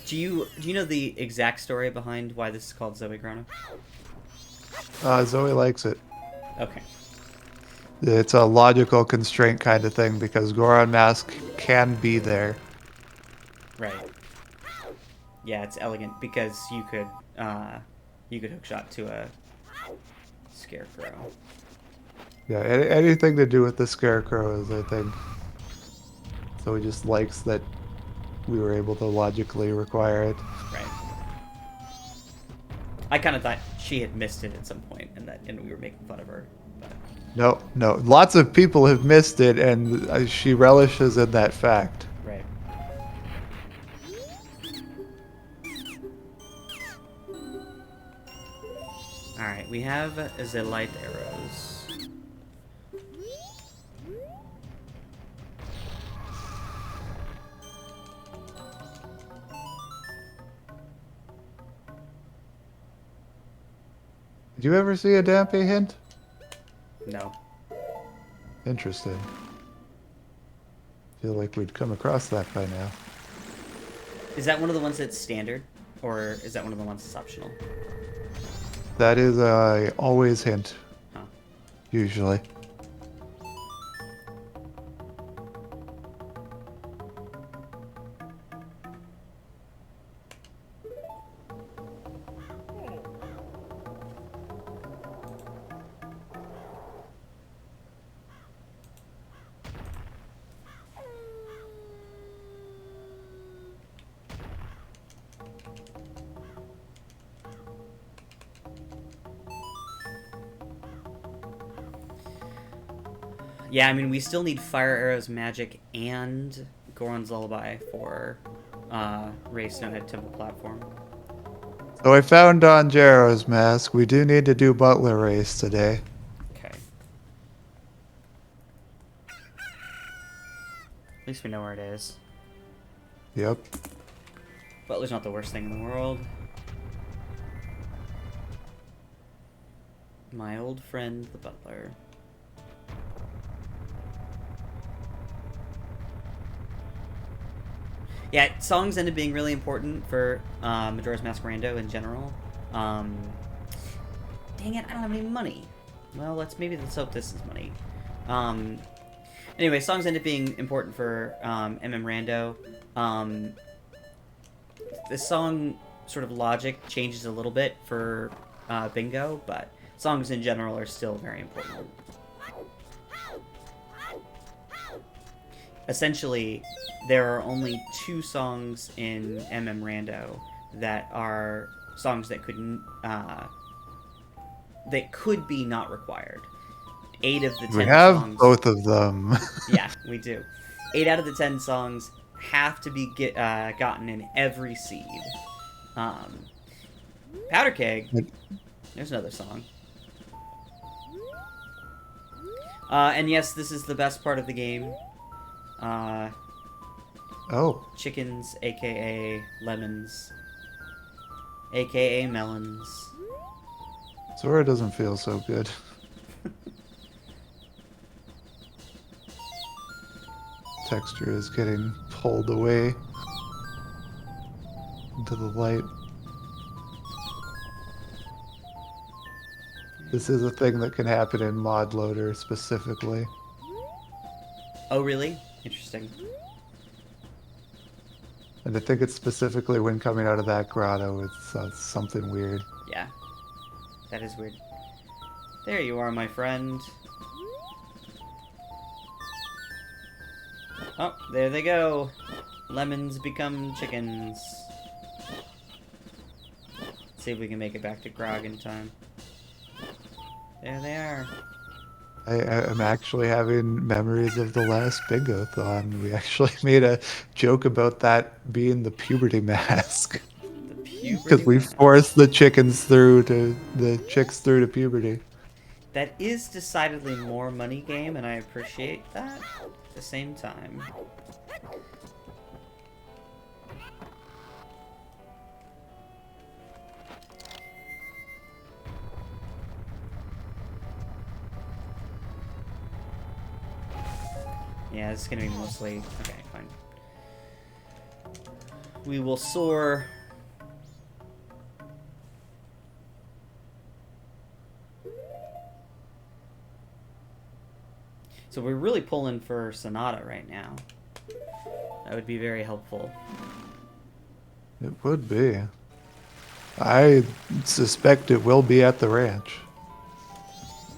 Do you know the exact story behind why this is called Zoe Grotto? Zoe likes it. Okay. It's a logical constraint kind of thing because Goron Mask can be there. Right. Yeah, it's elegant because you could hookshot to a scarecrow. Yeah, anything to do with the scarecrow is, I think. So he just likes that we were able to logically require it. Right. I kind of thought she had missed it at some point, and we were making fun of her. But... No. Lots of people have missed it, and she relishes in that fact. Right. Alright, we have the light arrows. Did you ever see a Dampé hint? No. Interesting. Feel like we'd come across that by now. Is that one of the ones that's standard? Or is that one of the ones that's optional? That is a always hint, Huh. usually. Yeah, I mean, we still need Fire Arrow's Magic and Goron's Lullaby for Race Snowhead Temple Platform. So I found Don Jarrow's mask. We do need to do Butler race today. Okay. At least we know where it is. Yep. Butler's not the worst thing in the world. My old friend, the Butler. Yeah, songs end up being really important for Majora's Mask Rando in general. Dang it, I don't have any money. Well, let's hope this is money. Anyway, songs end up being important for MM Rando. The song sort of logic changes a little bit for Bingo, but songs in general are still very important. Essentially, there are only 2 songs in MM Rando that are songs that could be not required. 8 of the 10 We have songs. both of them. Yeah, we do. 8 out of the 10 songs have to be gotten in every seed. Powder Keg. There's another song. And yes, this is the best part of the game. Oh. Chickens, aka lemons, aka melons. Sora doesn't feel so good. Texture is getting pulled away into the light. This is a thing that can happen in Mod Loader specifically. Oh, really? Interesting. And I think it's specifically when coming out of that grotto, it's something weird. Yeah. That is weird. There you are, my friend. Oh, there they go. Lemons become chickens. Let's see if we can make it back to Grog in time. There they are. I'm actually having memories of the last Bingothon. We actually made a joke about that being the puberty mask. The puberty Because we mask. forced the chicks through to puberty. That is decidedly more money game, and I appreciate that at the same time. Yeah, this is gonna be mostly... Okay, fine. We will soar. So we're really pulling for Sonata right now. That would be very helpful. It would be. I suspect it will be at the ranch.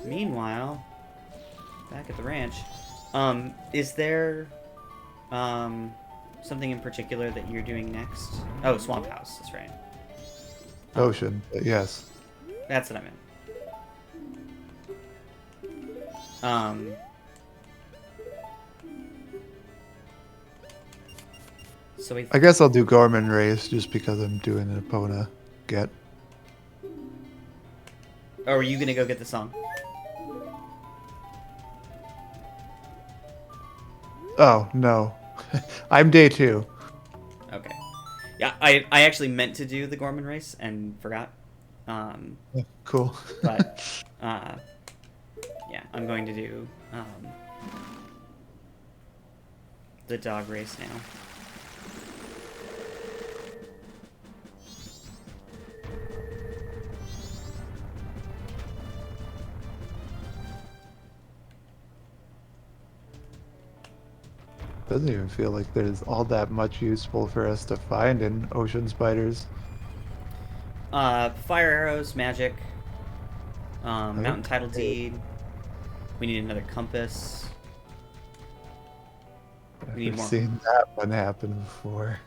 Meanwhile, back at the ranch, is there something in particular that you're doing next? Oh, Swamp House, that's right. Ocean, but yes. That's what I meant. So I guess I'll do Gorman Race just because I'm doing an Epona get. Oh, are you gonna go get the song? Oh, no. I'm day 2. Okay. Yeah, I actually meant to do the Gorman race and forgot. Cool. But yeah, I'm going to do the dog race now. Doesn't even feel like there's all that much useful for us to find in ocean spiders. Fire arrows, magic, mountain title Okay. deed. We need another compass. We need Never more. seen that one happen before.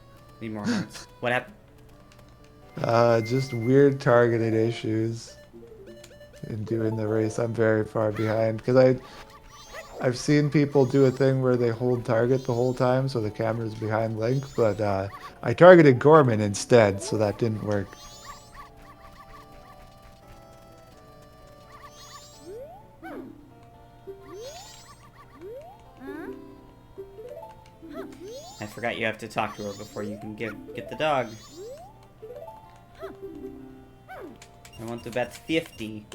Need more hearts. What happened? Just weird targeted issues in doing the race. I'm very far behind because I've seen people do a thing where they hold target the whole time, so the camera's behind Link, but I targeted Gorman instead, so that didn't work. I forgot you have to talk to her before you can get the dog. I want to bet 50.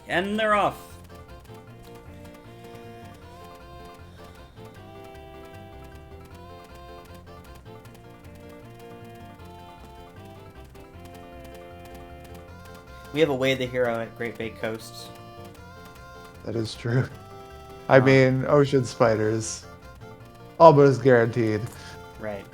And they're off. We have a Way the Hero at Great Bay Coast. That is true. I mean, ocean spiders, almost guaranteed. Right.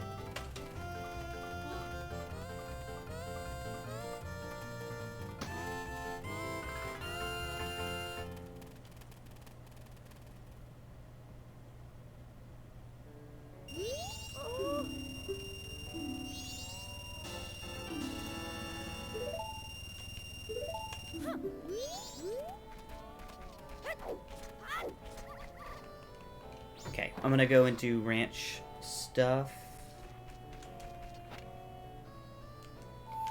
Okay, I'm gonna go into ranch stuff.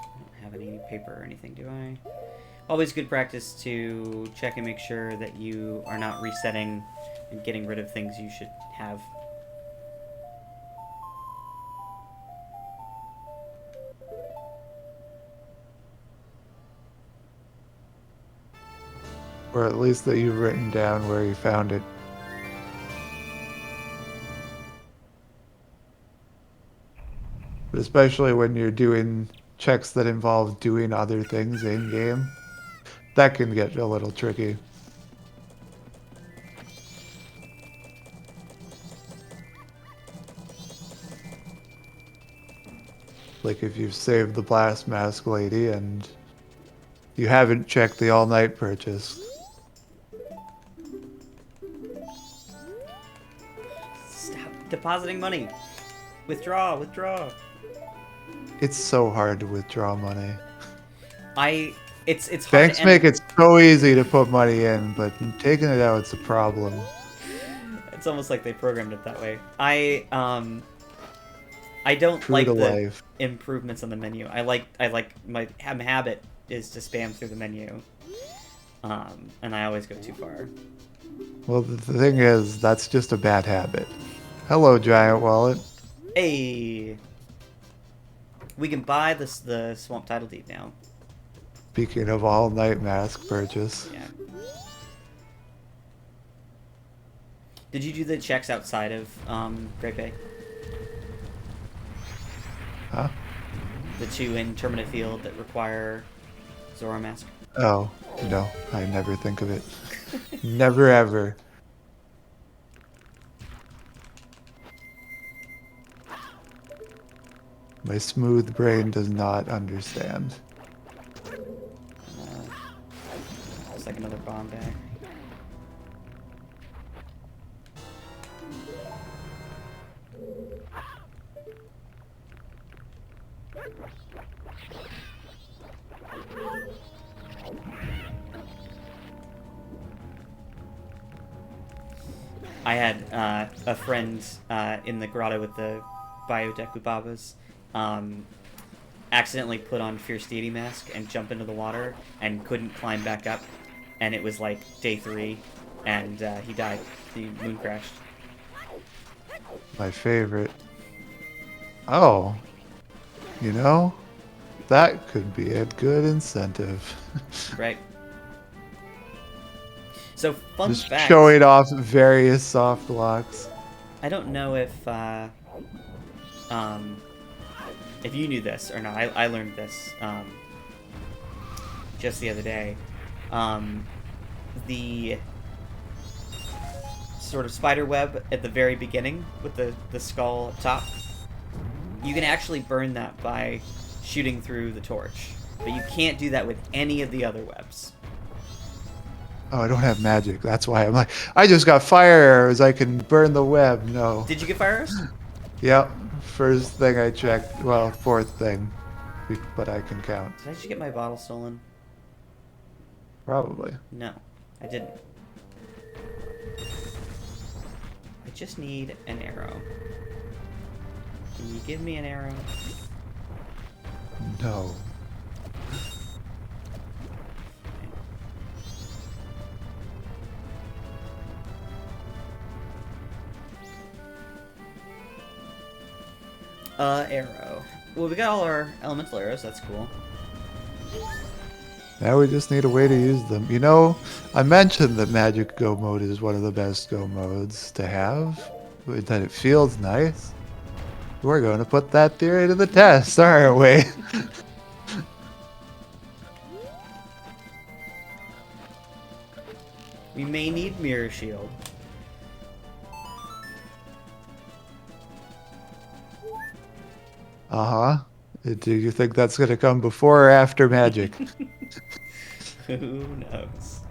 I don't have any paper or anything, do I? Always good practice to check and make sure that you are not resetting and getting rid of things you should have. Or at least that you've written down where you found it. But especially when you're doing checks that involve doing other things in-game, that can get a little tricky. Like if you've saved the blast mask lady and you haven't checked the all-night purchase. Stop depositing money. Withdraw, withdraw. It's so hard to withdraw money. It's hard Banks to make it so easy to put money in, but taking it out's a problem. It's almost like they programmed it that way. I don't True like to the life. improvements on the menu. I like my habit is to spam through the menu. And I always go too far. Well, the thing is, that's just a bad habit. Hello, giant wallet. Hey, we can buy the swamp title deed now. Speaking of all-night mask purchase. Yeah. Did you do the checks outside of Great Bay? Huh? The two in Terminate Field that require Zora Mask? Oh, no, I never think of it. Never ever. My smooth brain does not understand. It's like another bomb bag. I had a friend in the grotto with the Biodecubabas accidentally put on Fierce Deity Mask and jump into the water and couldn't climb back up. And it was like day 3, and he died. The moon crashed. My favorite. Oh, you know, that could be a good incentive. Right. So, fun Just fact, showing off various soft locks. I don't know um, if you knew this or not. I learned this just the other day. Um, the sort of spider web at the very beginning with the skull up top, you can actually burn that by shooting through the torch. But you can't do that with any of the other webs. Oh, I don't have magic. That's why I'm like, I just got fire arrows. I can burn the web. No. Did you get fires? Yep. First thing I checked. Well, fourth thing. But I can count. Did I just get my bottle stolen? Probably. No, I didn't. I just need an arrow. Can you give me an arrow? No. Arrow. Well, we got all our elemental arrows. That's cool. Now we just need a way to use them. You know, I mentioned that Magic Go mode is one of the best Go modes to have. That it feels nice. We're going to put that theory to the test, aren't we? We may need mirror shield. Uh-huh. Do you think that's going to come before or after Magic? Who knows?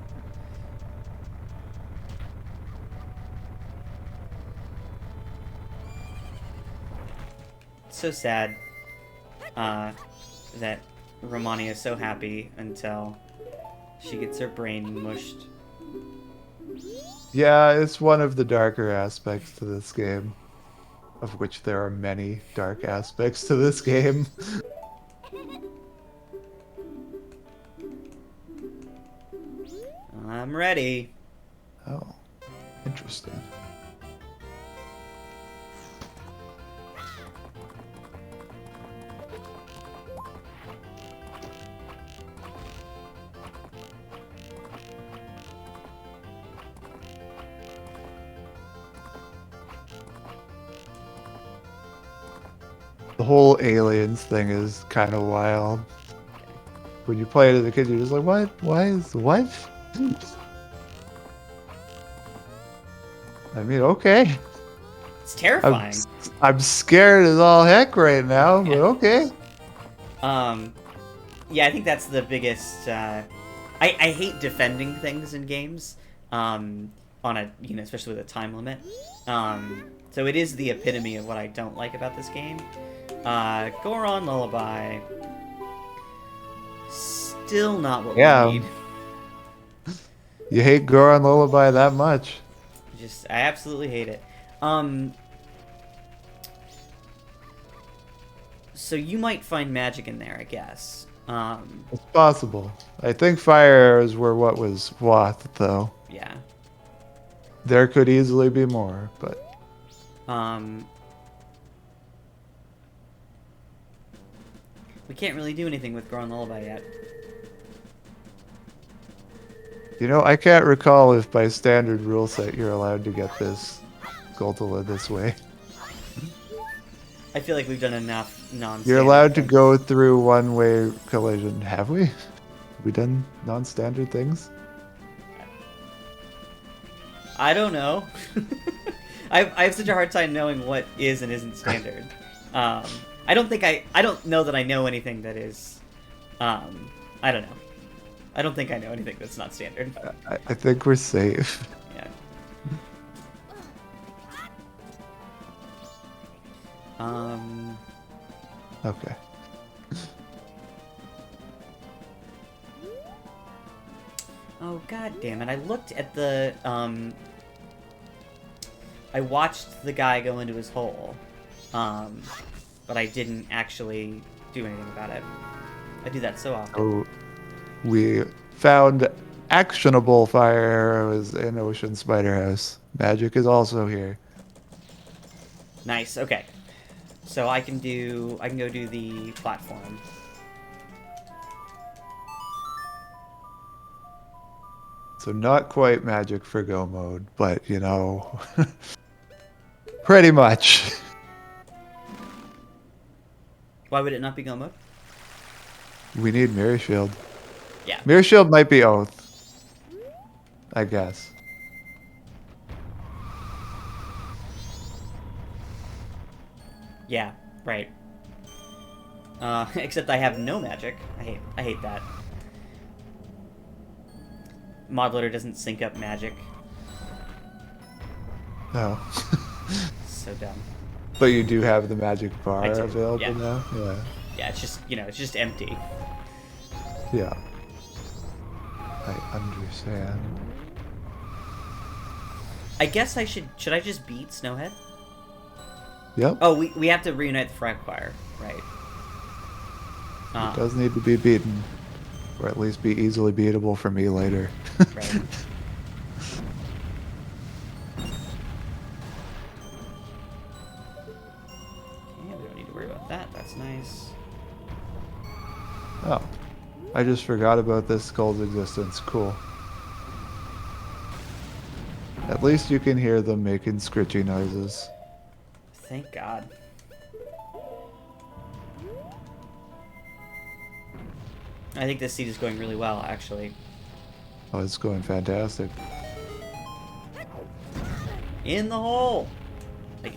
It's so sad that Romani is so happy until she gets her brain mushed. Yeah, it's one of the darker aspects to this game. Of which there are many dark aspects to this game. I'm ready. Oh, interesting. The whole aliens thing is kind of wild. When you play it as a kid, you're just like, what? Why is what? I mean, okay. It's terrifying. I'm scared as all heck right now, but okay. Yeah, I think that's the biggest. I hate defending things in games. On a especially with a time limit. So it is the epitome of what I don't like about this game. Goron Lullaby. Still not what we need. You hate Goron Lullaby that much? I absolutely hate it. So you might find magic in there, I guess. It's possible. I think fire arrows were what was Wath, though. Yeah. There could easily be more, but... We can't really do anything with Goron Lullaby yet. You know, I can't recall if by standard rule set you're allowed to get this Goldola this way. I feel like we've done enough non-standard You're allowed to things. go through one-way collision. Have we? Have we done non-standard things? I don't know. I have such a hard time knowing what is and isn't standard. I don't know that I know anything that is. I don't know. I don't think I know anything that's not standard. I think we're safe. Yeah. Okay. Oh, god damn it. I looked at the, I watched the guy go into his hole, but I didn't actually do anything about it. I do that so often. So we found actionable fire arrows in Ocean Spider House. Magic is also here. Nice. Okay. So I can go do the platform. So not quite magic for go mode, but you know, pretty much. Why would it not be go mode? We need Mirror Shield. Yeah. Mirror Shield might be Oath, I guess. Yeah. Right. Except I have no magic. I hate that. Modulator doesn't sync up magic. No. So dumb. But you do have the magic bar I do, available yeah. now? Yeah. Yeah, it's just, it's just empty. Yeah. I understand. I guess should I just beat Snowhead? Yep. Oh, we have to reunite the Frag Choir, right. It does need to be beaten. Or at least be easily beatable for me later. Right. Okay, we don't need to worry about that. That's nice. Oh. I just forgot about this skull's existence. Cool. At least you can hear them making scritchy noises. Thank God. I think this seed is going really well, actually. Oh, it's going fantastic. In the hole! Like,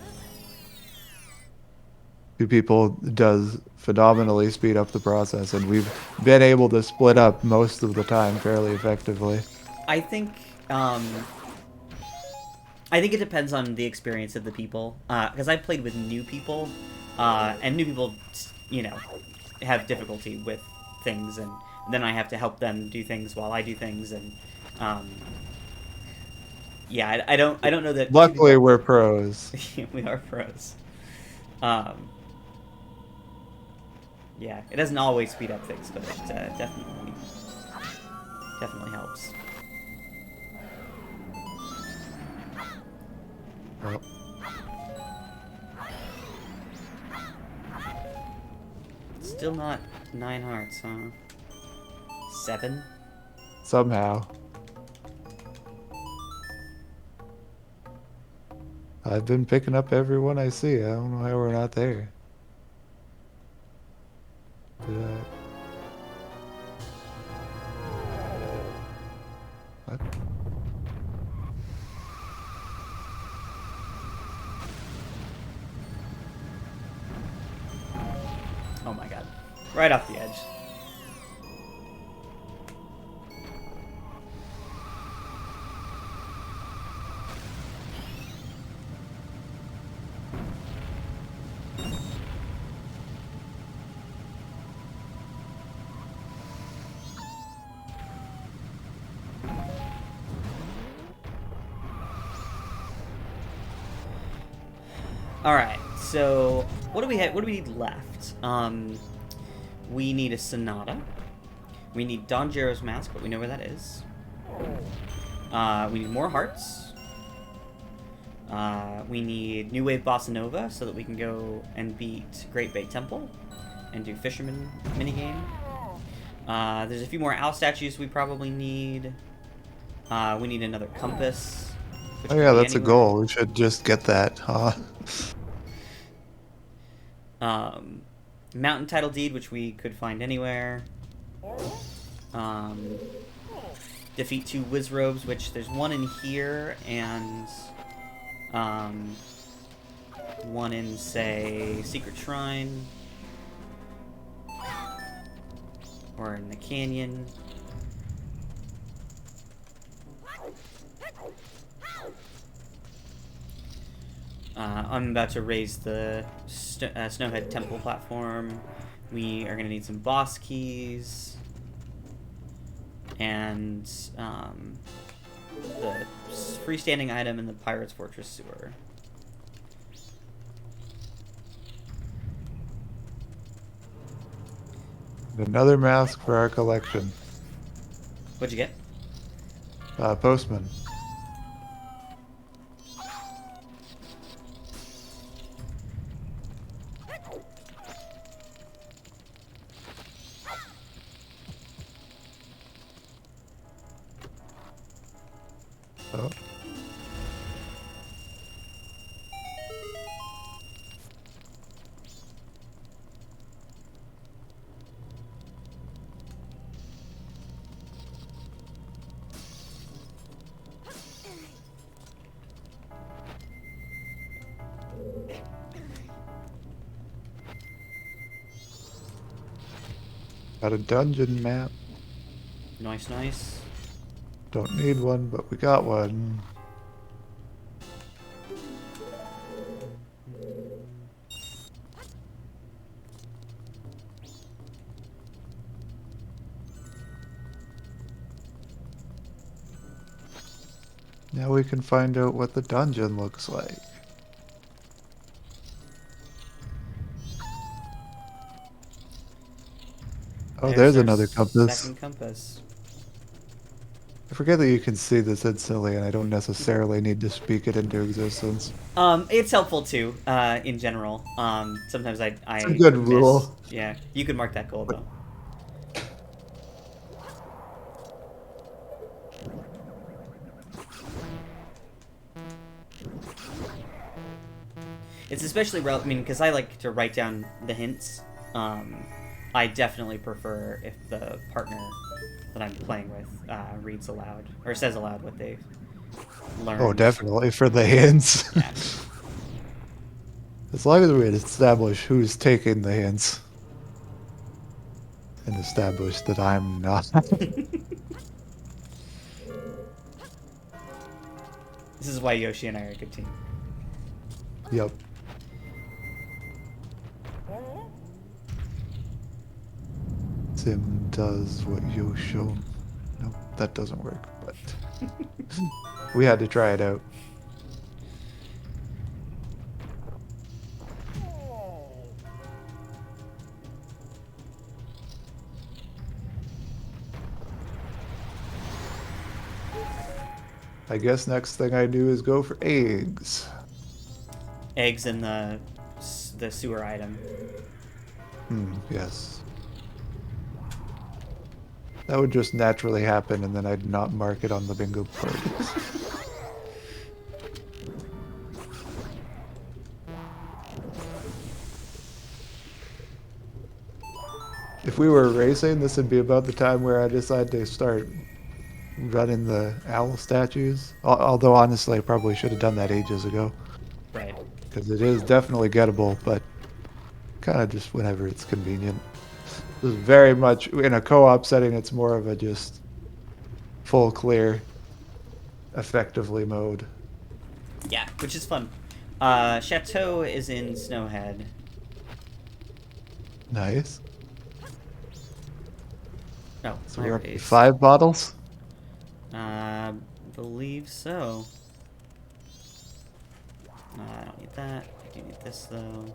Two people does phenomenally speed up the process, and we've been able to split up most of the time fairly effectively. I think it depends on the experience of the people. Because I've played with new people, and new people, have difficulty with things, and then I have to help them do things while I do things, and yeah, I don't know that. Luckily, we're pros. We are pros. Yeah, it doesn't always speed up things, but it definitely helps. Well, Still not 9 hearts, huh? 7? somehow. I've been picking up everyone I see. I don't know how we're not there. Did I... What? Oh my god. Right off the edge. Alright, so what do we have? What do we need left? We need a Sonata. We need Don Gero's Mask, but we know where that is. We need more hearts. We need New Wave Bossa Nova so that we can go and beat Great Bay Temple and do Fisherman minigame. There's a few more owl statues we probably need. We need another compass. Oh yeah, that's a goal. We should just get that, huh? Mountain Title Deed, which we could find anywhere. Defeat 2 Wizrobes, which there's one in here, and one in, say, Secret Shrine. Or in the canyon. I'm about to raise the Snowhead Temple platform. We are going to need some boss keys. And the freestanding item in the Pirate's Fortress sewer. Another mask for our collection. What'd you get? Postman. Oh. Got a dungeon map. Nice, nice. Don't need one, but we got one. Now we can find out what the dungeon looks like. Oh, there's Our another compass. second compass. I forget that you can see this instantly, and I don't necessarily need to speak it into existence. It's helpful too, in general. Sometimes It's a I good miss. rule. Yeah, you could mark that goal though. It's especially relevant. I mean, because I like to write down the hints. I definitely prefer if the partner that I'm playing with reads aloud or says aloud what they've learned. Oh, definitely for the hints. Yeah. As long as we establish who's taking the hints. And establish that I'm not. This is why Yoshi and I are a good team. Yep. Sim does what you show. Nope, that doesn't work, but we had to try it out. I guess next thing I do is go for eggs. Eggs in the sewer item. Yes. That would just naturally happen, and then I'd not mark it on the bingo parties. If we were racing, this would be about the time where I decide to start running the owl statues. Although, honestly, I probably should have done that ages ago. Right. Because it is definitely gettable, but kind of just whenever it's convenient. This is very much, in a co-op setting, it's more of a just full clear, effectively mode. Yeah, which is fun. Chateau is in Snowhead. Nice. No, So we're up to raised. 5 bottles? Believe so. I don't need that. I do need this, though.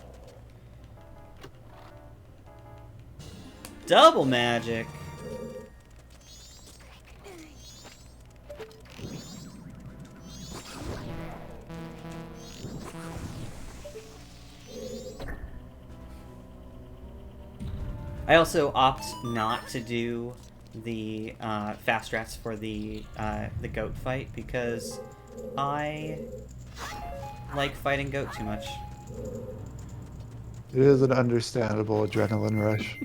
Double magic! I also opt not to do the fast strats for the goat fight because I like fighting goat too much. It is an understandable adrenaline rush.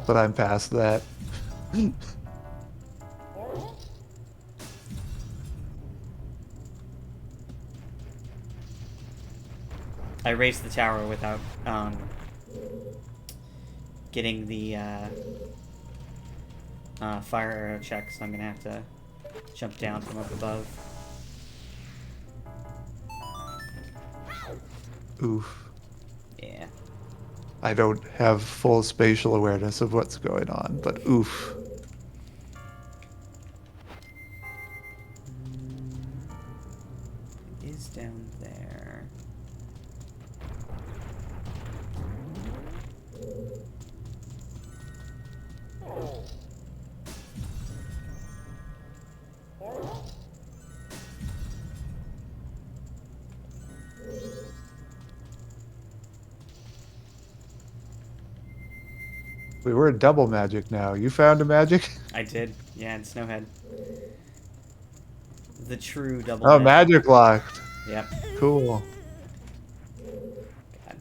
But I'm past that. I raised the tower without getting the fire arrow check, so I'm gonna have to jump down from up above. Oof. Yeah. I don't have full spatial awareness of what's going on, but oof. It is down there. We were double magic now. You found a magic? I did, yeah, in Snowhead. The true double Oh, magic. magic locked. Yep. Cool. God.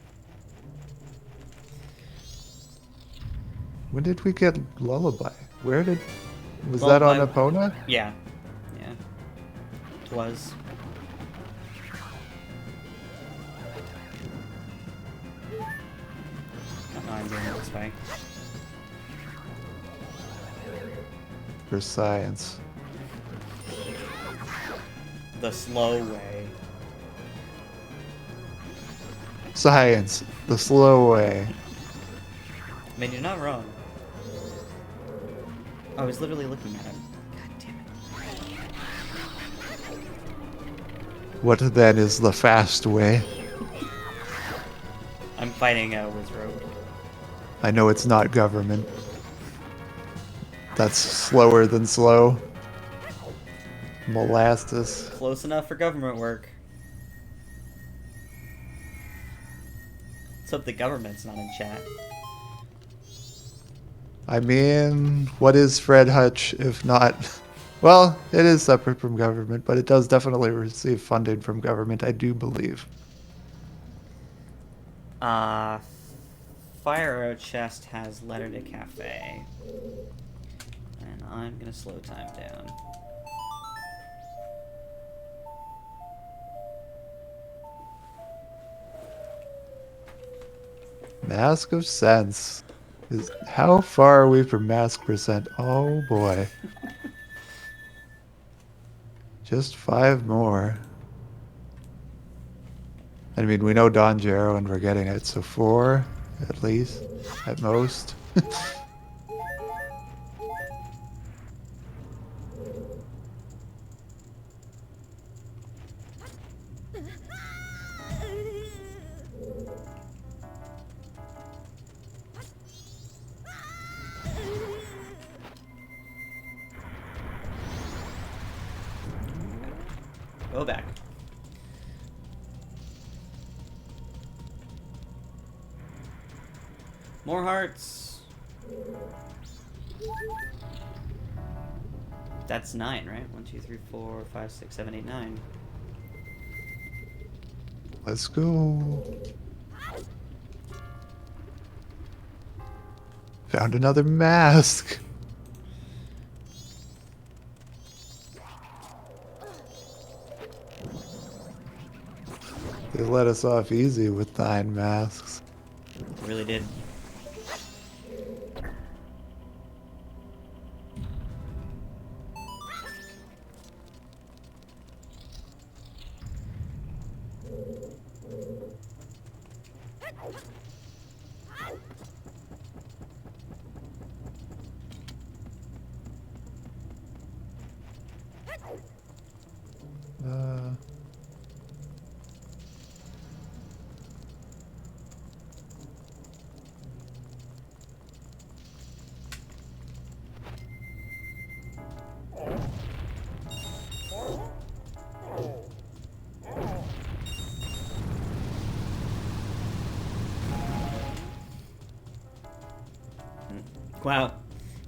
When did we get Lullaby? Where did... Was that Lullaby- on Epona? Yeah. Yeah. It was. Come on, doing it this way. For science. The slow way. Science. The slow way. I mean, you're not wrong. I was literally looking at him. God damn it. What then is the fast way? I'm fighting a Wizrobe. I know it's not government. That's slower than slow. Molasses. Close enough for government work. Let's hope the government's not in chat. I mean, what is Fred Hutch if not... Well, it is separate from government, but it does definitely receive funding from government, I do believe. Fire Arrow Chest has Letter to Cafe. And I'm gonna slow time down. Mask of Sense. How far are we from mask percent? Oh boy. Just 5 more. I mean, we know Don Jarrow and we're getting it, so 4 at least, at most. Go back. More hearts. That's 9, right? 1, 2, 3, 4, 5, 6, 7, 8, 9. Let's go. Found another mask. They let us off easy with 9 masks. Really did. Uh, Wow.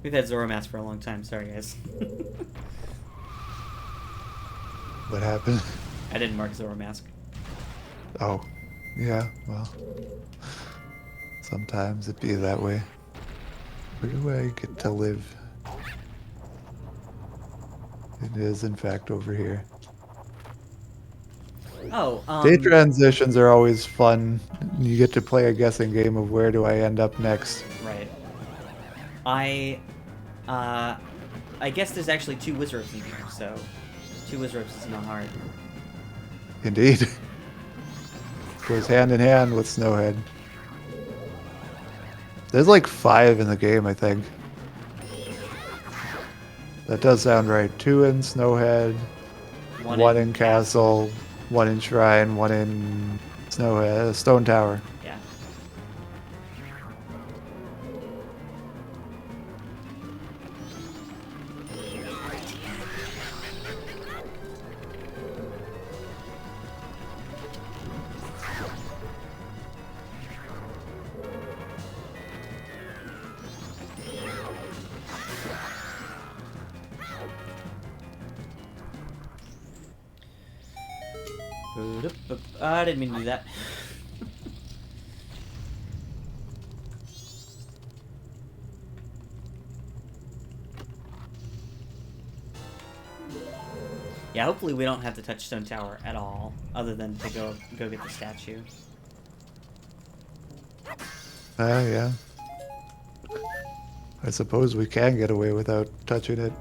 We've had Zoromask for a long time. Sorry, guys. what happened? I didn't mark Zoromask. Oh, yeah, well, sometimes it be that way. Where do I get to live? It is, in fact, over here. Oh, Day transitions are always fun. You get to play a guessing game of where do I end up next. right. I guess there's actually 2 Wizards in here, so 2 Wizards is not hard. Indeed. Goes hand in hand with Snowhead. There's like 5 in the game, I think. That does sound right. 2 in Snowhead, 1 in Castle, 1 in Shrine, 1 in Snowhead, Stone Tower. Yeah. I didn't mean to do that. Yeah, hopefully we don't have to touch Stone Tower at all, other than to go get the statue. Yeah. I suppose we can get away without touching it.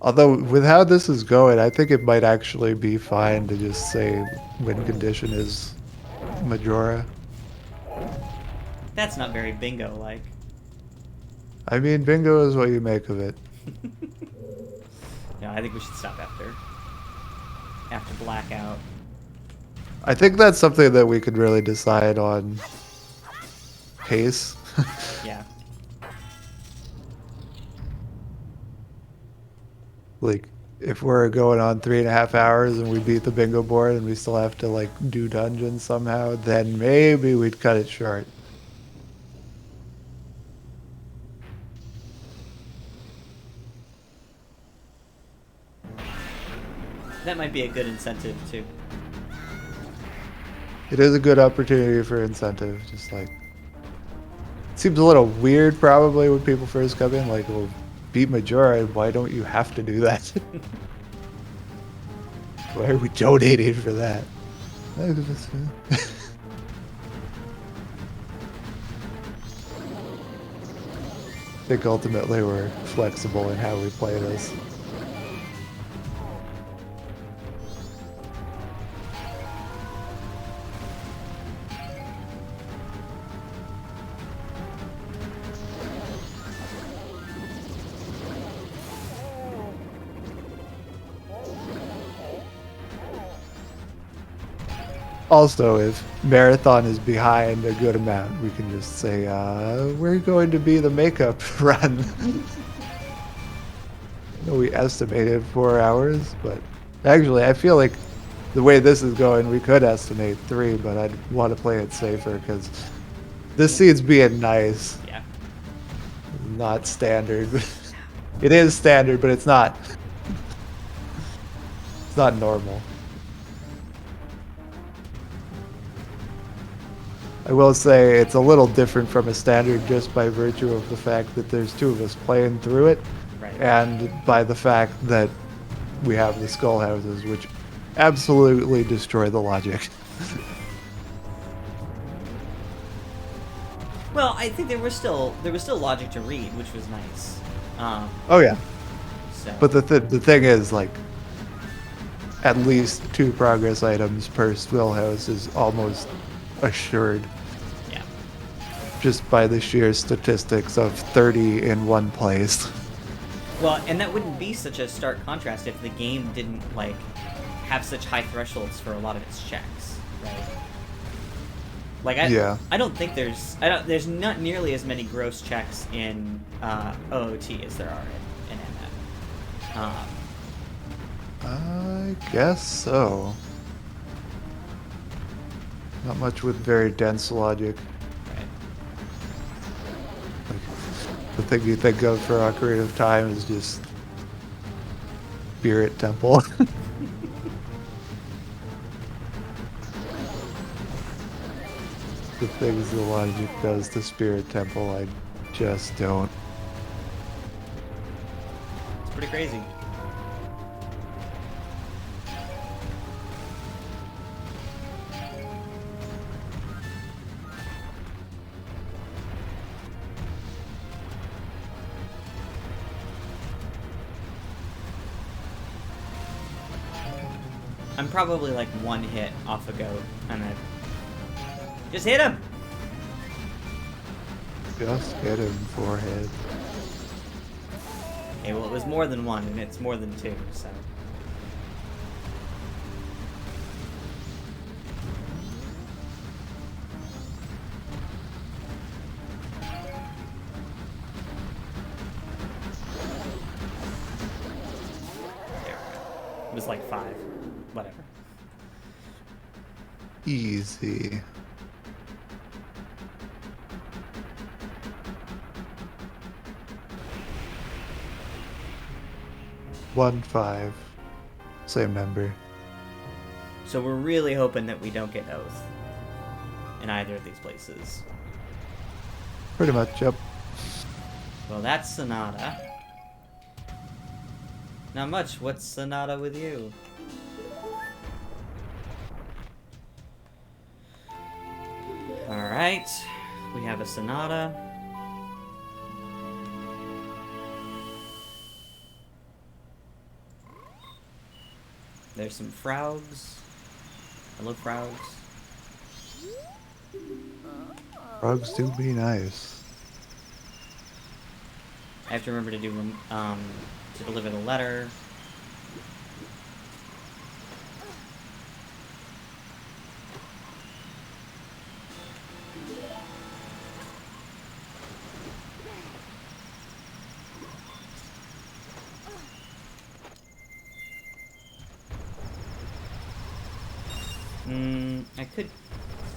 Although, with how this is going, I think it might actually be fine to just say win condition is Majora. That's not very bingo-like. I mean, bingo is what you make of it. No, I think we should stop after blackout. I think that's something that we could really decide on pace. Yeah. Like, if we're going on 3.5 hours and we beat the bingo board and we still have to, like, do dungeons somehow, then maybe we'd cut it short. That might be a good incentive, too. It is a good opportunity for incentive, just like... Seems a little weird, probably, when people first come in, like, well, beat Majora, why don't you have to do that? Why are we donating for that? I think ultimately we're flexible in how we play this. Also, if Marathon is behind a good amount, we can just say, we're going to be the makeup run. We estimated 4 hours, but actually, I feel like the way this is going, we could estimate 3, but I'd want to play it safer because this scene's being nice. Yeah. Not standard. It is standard, but it's not. It's not normal. I will say it's a little different from a standard just by virtue of the fact that there's 2 of us playing through it, Right. and by the fact that we have the skull houses, which absolutely destroy the logic. Well, I think there was still logic to read, which was nice. Oh yeah, So. but the thing is, like, at least 2 progress items per skull house is almost assured. Yeah. Just by the sheer statistics of 30 in one place. Well, and that wouldn't be such a stark contrast if the game didn't like have such high thresholds for a lot of its checks, right? Like I don't think there's not nearly as many gross checks in OOT as there are in MM. I guess so. Not much with very dense logic. Right. Like, the thing you think of for Ocarina of Time is just Spirit Temple. The things the logic does to Spirit Temple, I just don't. It's pretty crazy. I'm probably like 1 hit off a goat, and I just hit him. Just hit him forehead. Okay, well it was more than 1, and it's more than 2, so. There we go. It was like 5. Whatever. Easy. $1-5. same number. So we're really hoping that we don't get Oath in either of these places. Pretty much, yep. Well, that's Sonata. Not much. What's Sonata with you? Alright. We have a Sonata. There's some Frogs. I love Frogs. Frogs do be nice. I have to remember to do to deliver the letter.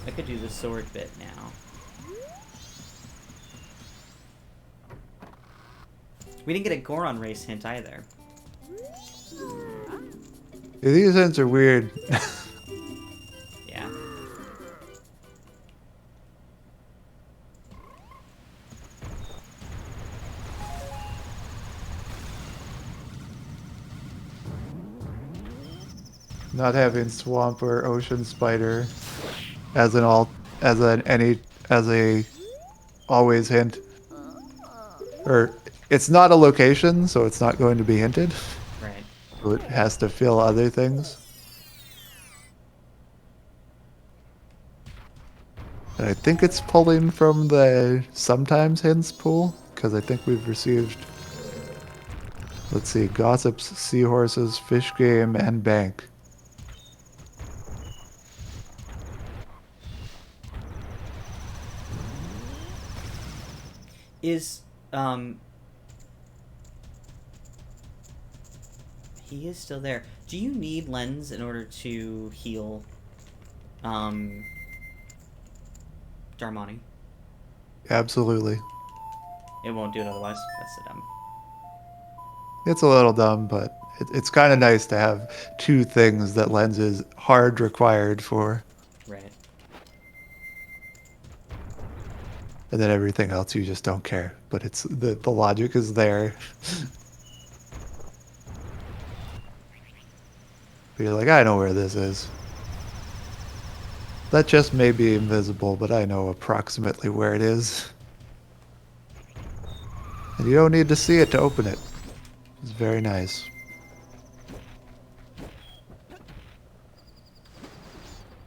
I could do the sword bit now. We didn't get a Goron race hint either. Yeah, these hints are weird. Yeah. Not having swamp or ocean spider as an always hint, or it's not a location, so it's not going to be hinted. Right. So it has to fill other things. And I think it's pulling from the sometimes hints pool, because I think we've received, let's see, gossips, seahorses, fish game, and bank. Is he is still there. Do you need lens in order to heal Darmani? Absolutely. It won't do it otherwise. That's so dumb. It's a little dumb, but it's kind of nice to have two things that lens is hard required for, Right. and then everything else you just don't care. But it's the logic is there. But you're like, I know where this is. That just may be invisible, but I know approximately where it is. And you don't need to see it to open it. It's very nice.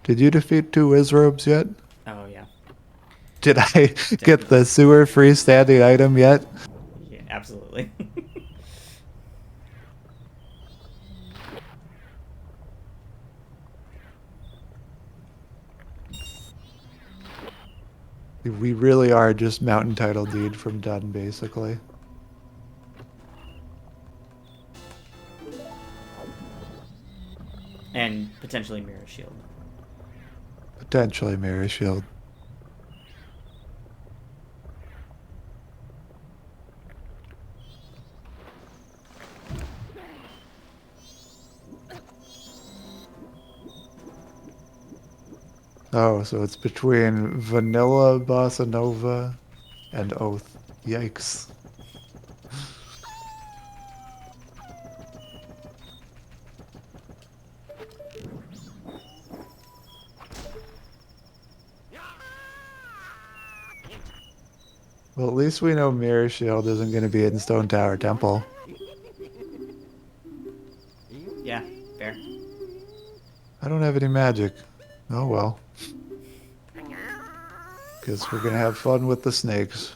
Did you defeat 2 Wizrobes yet? Oh yeah. Did I get Definitely. the sewer freestanding item yet? Yeah, absolutely. We really are just mountain title deed from done, basically. And potentially Mirror Shield. Potentially Mirror Shield. Oh, so it's between Vanilla Bossa Nova and Oath. Yikes. Well, at least we know Mirror Shield isn't going to be in Stone Tower Temple. Yeah, fair. I don't have any magic. Oh well. Guess we're going to have fun with the snakes.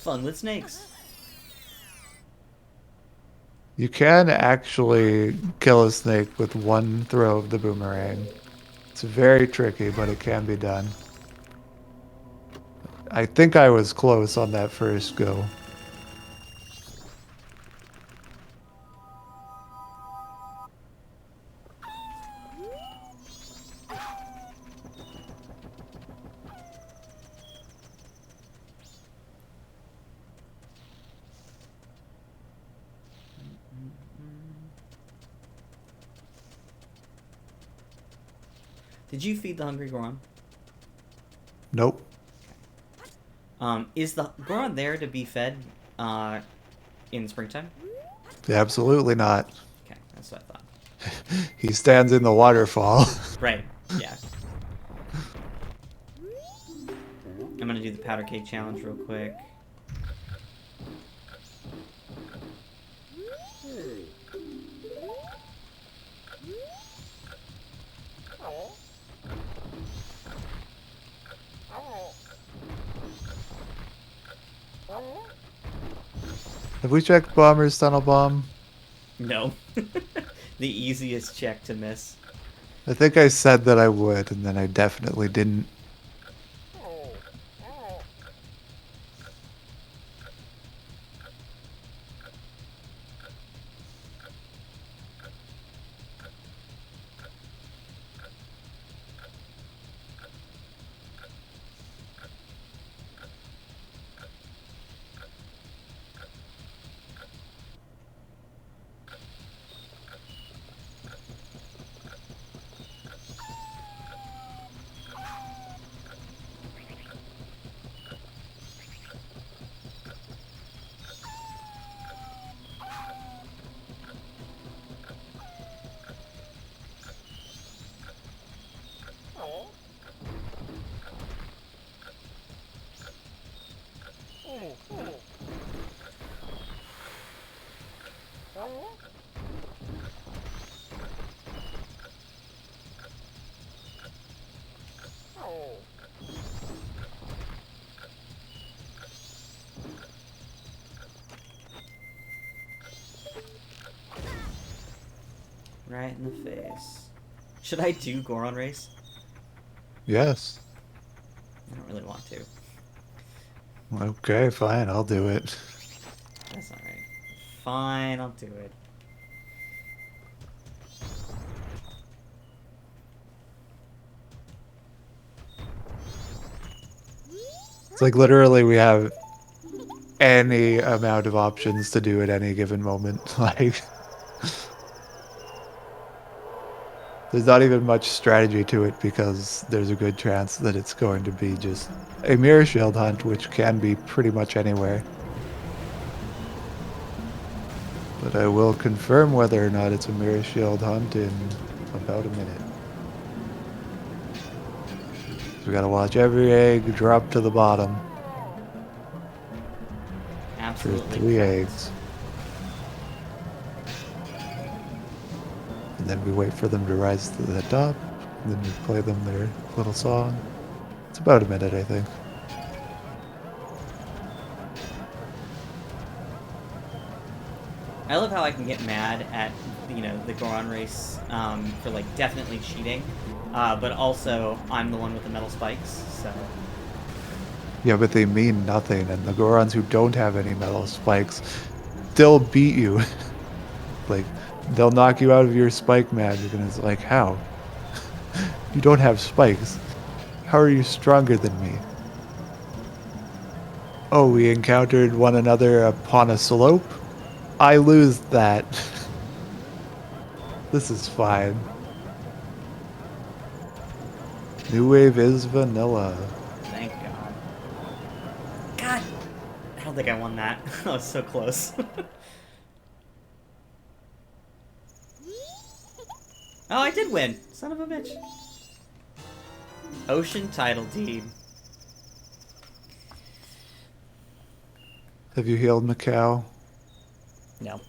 Fun with snakes. You can actually kill a snake with one throw of the boomerang. It's very tricky, but it can be done. I think I was close on that first go. Did you feed the hungry Goron? Nope. Is the Goron there to be fed in springtime? Absolutely not. Okay, that's what I thought. He stands in the waterfall. Right, yeah. I'm gonna do the powder cake challenge real quick. Have we checked Bomber's Tunnel Bomb? No. The easiest check to miss. I think I said that I would, and then I definitely didn't. Right in the face. Should I do Goron race? Yes. I don't really want to. Okay, fine, I'll do it. That's alright. Fine, I'll do it. It's like literally we have any amount of options to do at any given moment. Like, there's not even much strategy to it because there's a good chance that it's going to be just a mirror shield hunt, which can be pretty much anywhere. But I will confirm whether or not it's a mirror shield hunt in about a minute. So we gotta watch every egg drop to the bottom. Absolutely. For 3 correct. eggs. And then we wait for them to rise to the top. And then we play them their little song. It's about a minute, I think. I love how I can get mad at, the Goron race for, definitely cheating. But also, I'm the one with the metal spikes, so... Yeah, but they mean nothing, and the Gorons who don't have any metal spikes still beat you. Like, they'll knock you out of your spike magic, and it's like, how? You don't have spikes. How are you stronger than me? Oh, we encountered one another upon a slope? I lose that. This is fine. New Wave is vanilla. Thank God. God! I don't think I won that. I was so close. Oh, I did win! Son of a bitch. Ocean title deed. Have you healed Macau? No.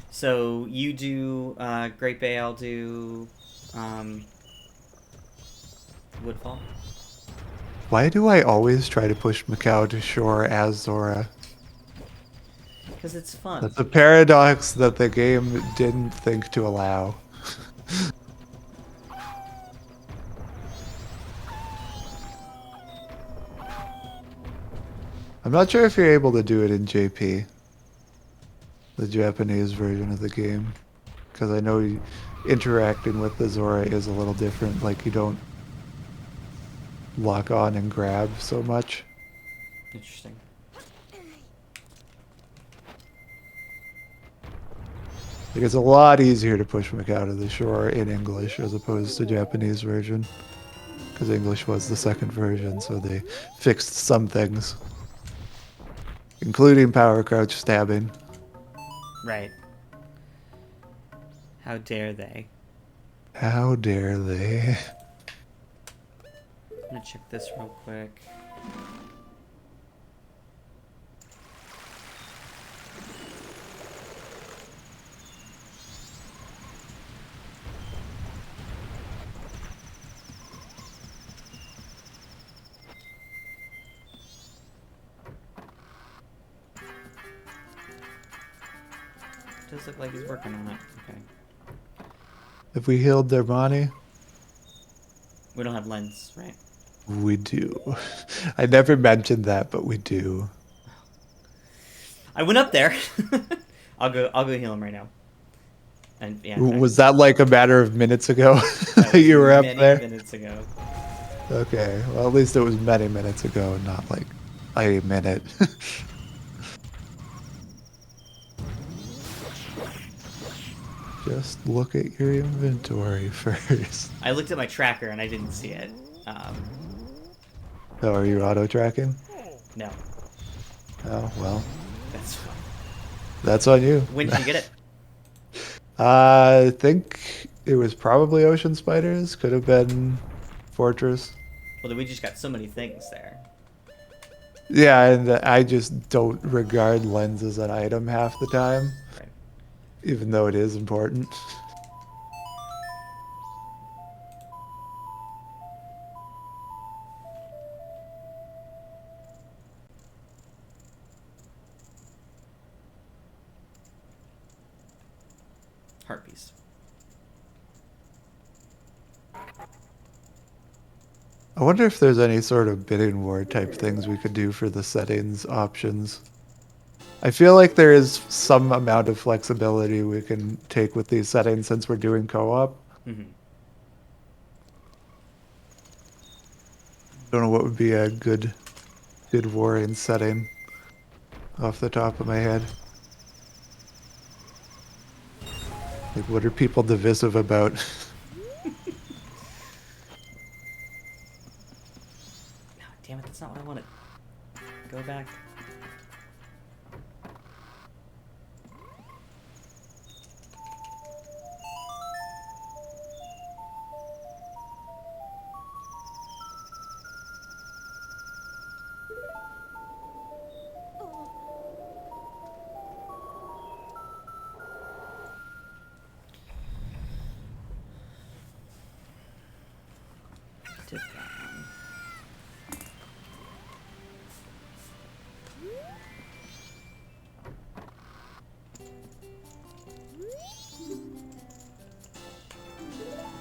So, you do Great Bay, I'll do Woodfall. Why do I always try to push Macau to shore as Zora? Because it's fun. That's a paradox that the game didn't think to allow. I'm not sure if you're able to do it in JP, the Japanese version of the game, because I know interacting with the Zora is a little different, like you don't lock on and grab so much. Interesting. Like it's a lot easier to push Macau to the shore in English as opposed to Japanese version. Because English was the second version, so they fixed some things, including power crouch stabbing. Right. How dare they? How dare they? I'm gonna check this real quick. Does look like he's working on it. Okay. If we healed their body, We don't have lens, right? we do. I never mentioned that, but we do. I went up there. I'll go heal him right now. And yeah, in fact, Was that like a matter of minutes ago that that was you were up many there? minutes ago. Okay, well, at least it was many minutes ago, not like a minute. Just look at your inventory first. I looked at my tracker and I didn't see it. Oh, are you auto tracking? No, Oh, well, that's that's on you. when did you get it? I think it was probably Ocean Spiders. Could have been Fortress. Well, then we just got so many things there. Yeah, and I just don't regard lens as an item half the time, Right. even though it is important. Heart piece. I wonder if there's any sort of bidding war type things we could do for the settings options. I feel like there is some amount of flexibility we can take with these settings since we're doing co-op. Mm-hmm. Don't know what would be a good warring setting off the top of my head. Like, what are people divisive about? No, damn it, that's not what I wanted. Go back. Did that one.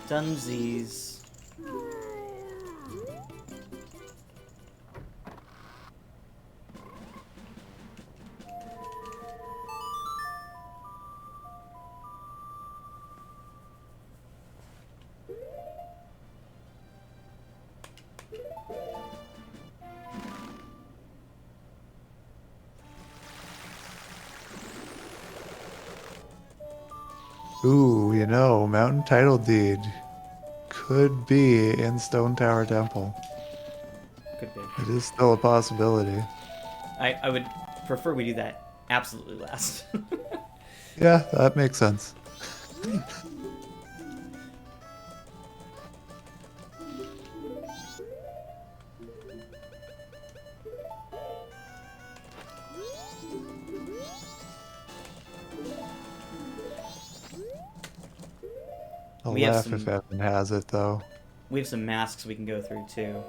Dunsies. Ooh, you know, Mountain Title Deed could be in Stone Tower Temple. Could be. It is still a possibility. I would prefer we do that absolutely last. Yeah, that makes sense. I'll we have laugh if some Evan has it, though. we have some masks we can go through too.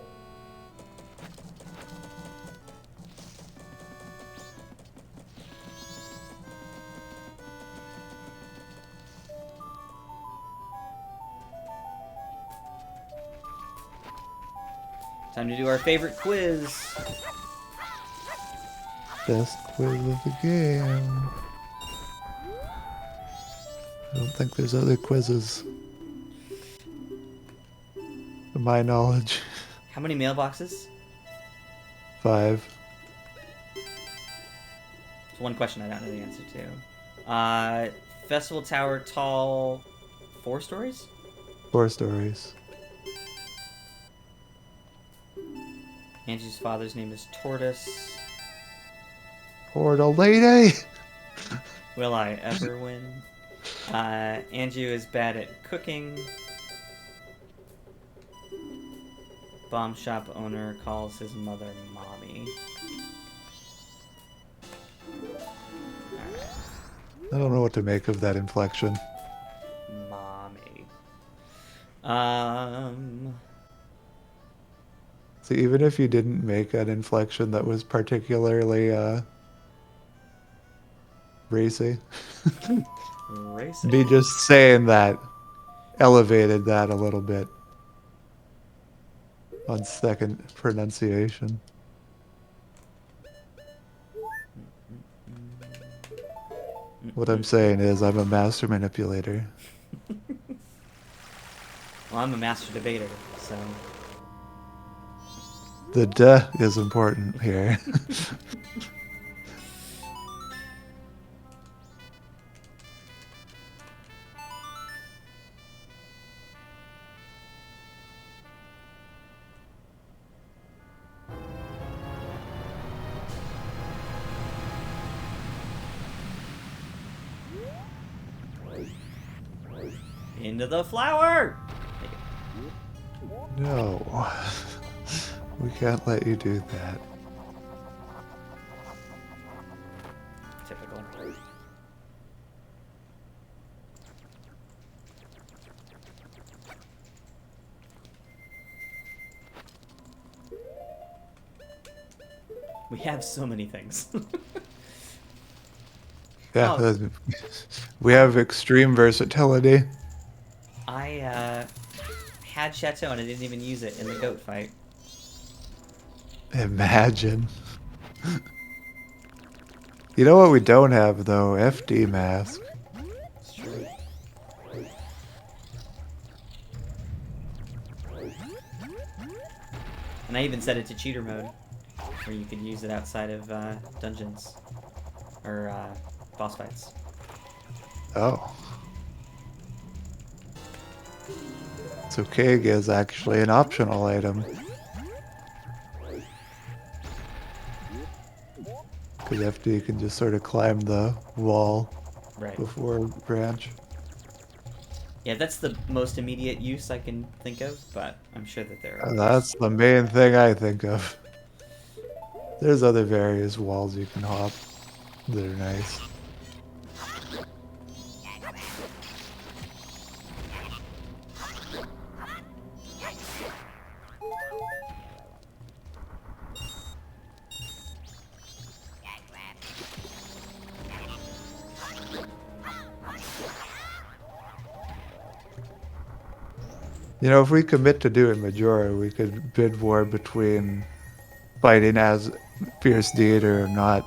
Time to do our favorite quiz. Best quiz of the game. I don't think there's other quizzes, to my knowledge. How many mailboxes? 5. It's one question I don't know the answer to. Festival tower tall 4 stories? 4 stories. Angie's father's name is Tortoise. Portal lady! Will I ever win? Angie is bad at cooking. Bomb shop owner calls his mother mommy. I don't know what to make of that inflection. Mommy. So even if you didn't make an inflection that was particularly racy, Racing. me just saying that elevated that a little bit on second pronunciation. What I'm saying is I'm a master manipulator. Well, I'm a master debater, so... The "duh" is important here. Into the flower! No. We can't let you do that. Typical. We have so many things. Yeah, Oh. we have extreme versatility. I had Chateau and I didn't even use it in the goat fight. Imagine. You know what we don't have, though? FD mask. It's true. And I even set it to cheater mode, where you could use it outside of dungeons or boss fights. Oh. So Keg is actually an optional item. Because FD can just sort of climb the wall Right. before branch. Yeah, that's the most immediate use I can think of, but I'm sure that there are others. That's the main thing I think of. There's other various walls you can hop that are nice. You know, if we commit to doing Majora, we could bid war between fighting as Fierce Deater or not.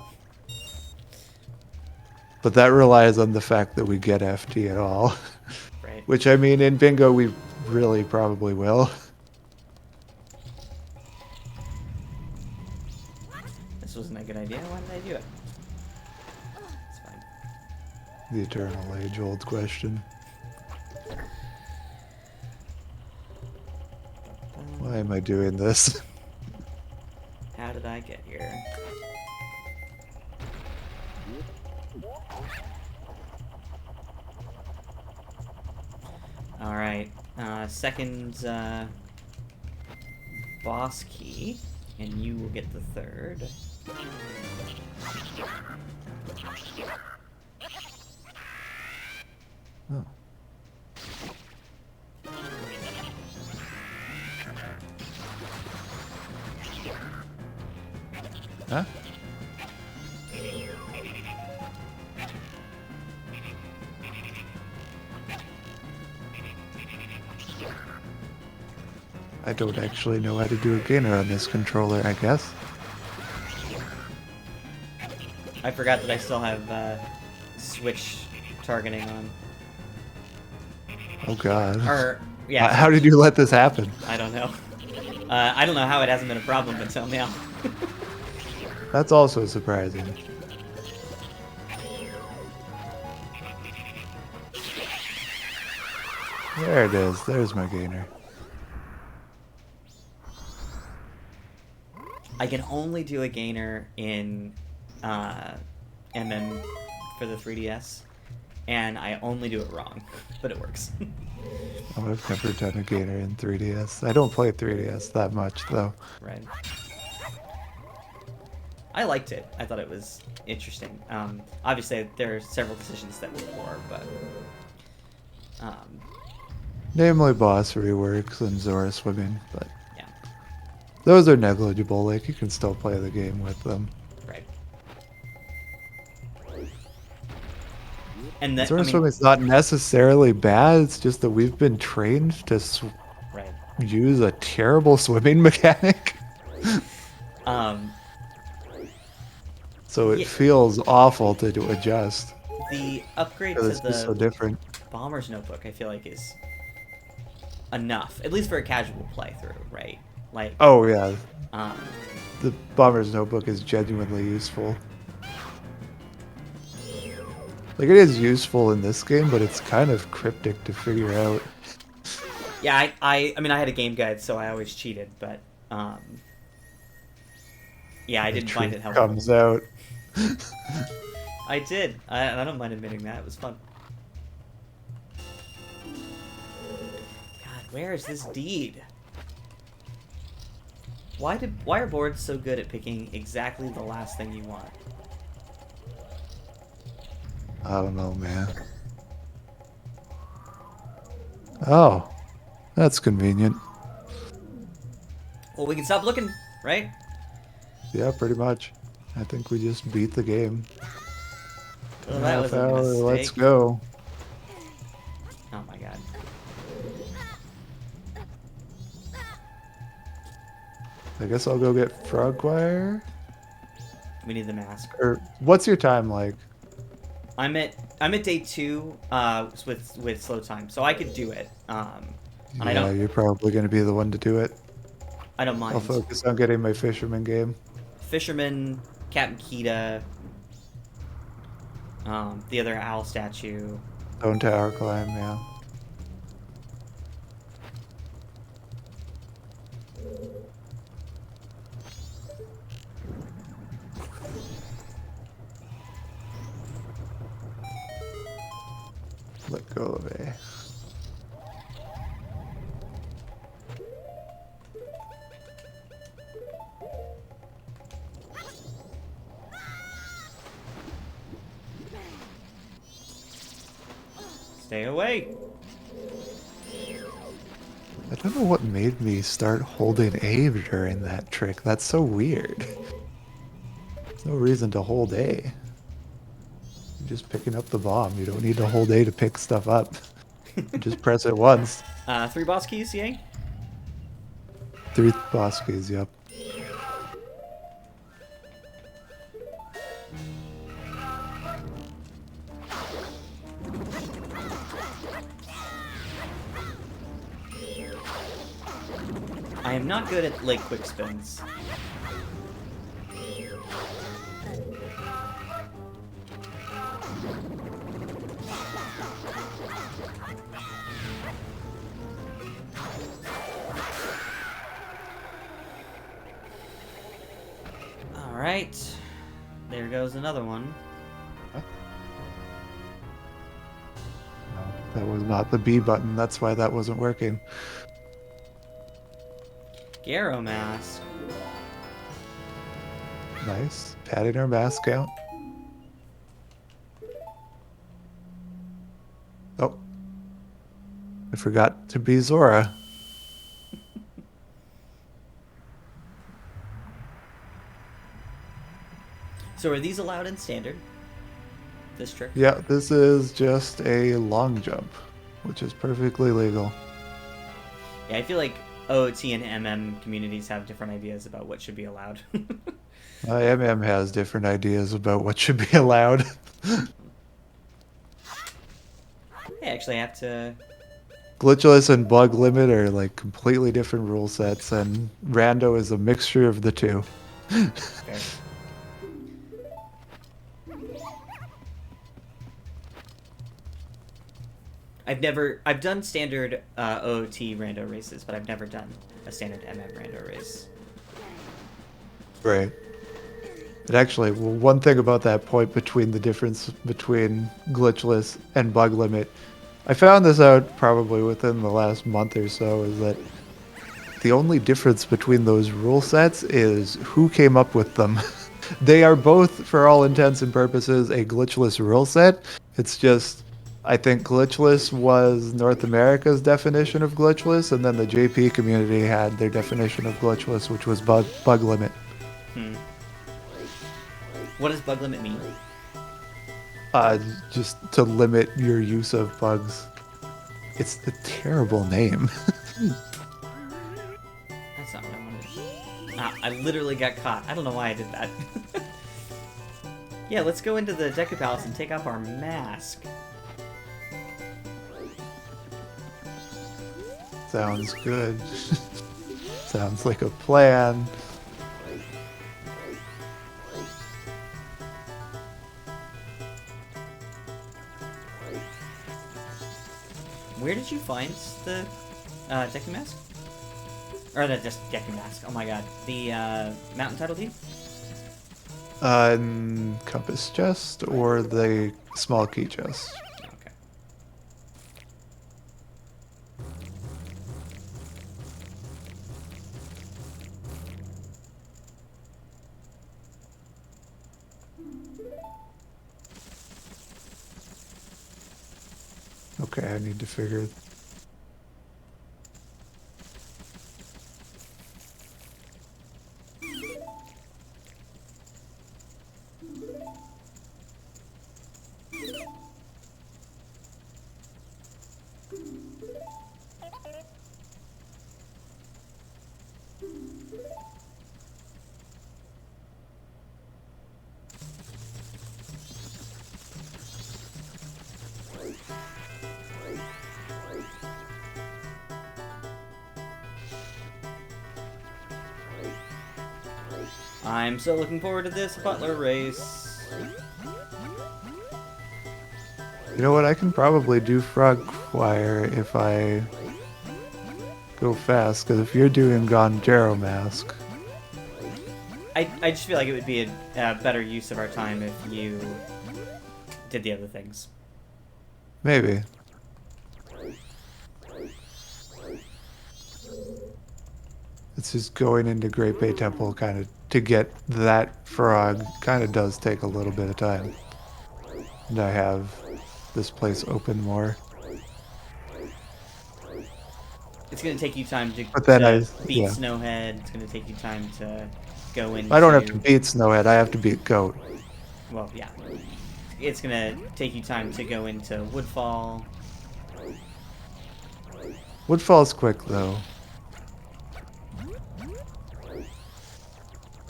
But that relies on the fact that we get FT at all. Right. Which, I mean, in Bingo, we really probably will. This wasn't a good idea. Why did I do it? It's fine. The eternal age-old question. Why am I doing this? How did I get here? Alright, second boss key, and you will get the third. Oh. Huh? I don't actually know how to do a gainer on this controller, I guess. I forgot that I still have switch targeting on. Oh god. Or, yeah. How did you let this happen? I don't know. I don't know how it hasn't been a problem until now. That's also surprising. There it is. There's my gainer. I can only do a gainer in MM for the 3DS, and I only do it wrong, but it works. Oh, I've never done a gainer in 3DS. I don't play 3DS that much, though. Right. I liked it. I thought it was interesting. Obviously, there are several decisions that were poor, but... Namely boss reworks and Zora swimming, but... yeah. Those are negligible. Like, you can still play the game with them. Right. And that, Zora swimming's not necessarily bad. It's just that we've been trained to right. use a terrible swimming mechanic. So it feels awful to adjust. The upgrade to It's just so different. Bomber's Notebook, I feel like, is enough, at least for a casual playthrough, right? Like, oh yeah, the Bomber's Notebook is genuinely useful. Like, it is useful in this game, but it's kind of cryptic to figure out. Yeah, I mean, I had a game guide, so I always cheated, but yeah, I didn't find it helpful. Comes out. I did. I don't mind admitting that. It was fun. God, where is this deed? Why are boards so good at picking exactly the last thing you want? I don't know, man. Oh, that's convenient. Well, we can stop looking, right? Yeah, pretty much. I think we just beat the game. Well, that was a Half hour, mistake. let's go. Oh my god. I guess I'll go get Frogwire. We need the mask. Or what's your time like? I'm at day 2 with slow time, so I could do it. And Yeah, you're probably going to be the one to do it. I don't mind. I'll focus on getting my fisherman game. Fisherman, Captain Kita, the other owl statue. Stone tower climb, yeah. Let go of A. Stay away. I don't know what made me start holding A during that trick. That's so weird. There's no reason to hold A. You're just picking up the bomb. You don't need to hold A to pick stuff up. Just press it once. 3 boss keys, yay? 3 boss keys, yep. I am not good at lake quick spins. Alright. There goes another one. Huh? No, that was not the B button. That's why that wasn't working. Gyro mask. Nice. Padding our mask count. Oh. I forgot to be Zora. So are these allowed in standard? This trick? Yeah, this is just a long jump, which is perfectly legal. Yeah, I feel like OOT and MM communities have different ideas about what should be allowed. MM has different ideas about what should be allowed. I actually have to... Glitchless and bug limit are like completely different rule sets, and rando is a mixture of the two. Fair. I've done standard OOT rando races, but I've never done a standard MM rando race. Right. And actually, well, one thing about that point between the difference between glitchless and bug limit, I found this out probably within the last month or so, is that the only difference between those rule sets is who came up with them. They are both, for all intents and purposes, a glitchless rule set. It's just, I think glitchless was North America's definition of glitchless, and then the JP community had their definition of glitchless, which was bug limit. What does bug limit mean? Just to limit your use of bugs. It's a terrible name. That's not what I wanted. Ah, I literally got caught. I don't know why I did that. Yeah, let's go into the Deku Palace and take off our mask. Sounds good. Sounds like a plan. Where did you find the Deku Mask? Or the just Deku Mask, oh my god. The Mountain Title Deed? Compass chest or the small key chest. Okay. Okay, I need to figure. I'm so looking forward to this butler race. You know what? I can probably do frog choir if I go fast, because if you're doing Gonjaro mask. I just feel like it would be a better use of our time if you did the other things. Maybe. It's just going into Great Bay Temple kind of to get that frog kind of does take a little bit of time. And I have this place open more. It's going to take you time to, But then beat yeah. Snowhead. It's going to take you time to go into... I don't have to beat Snowhead, I have to beat Goat. Well, yeah. It's going to take you time to go into Woodfall. Woodfall's quick, though.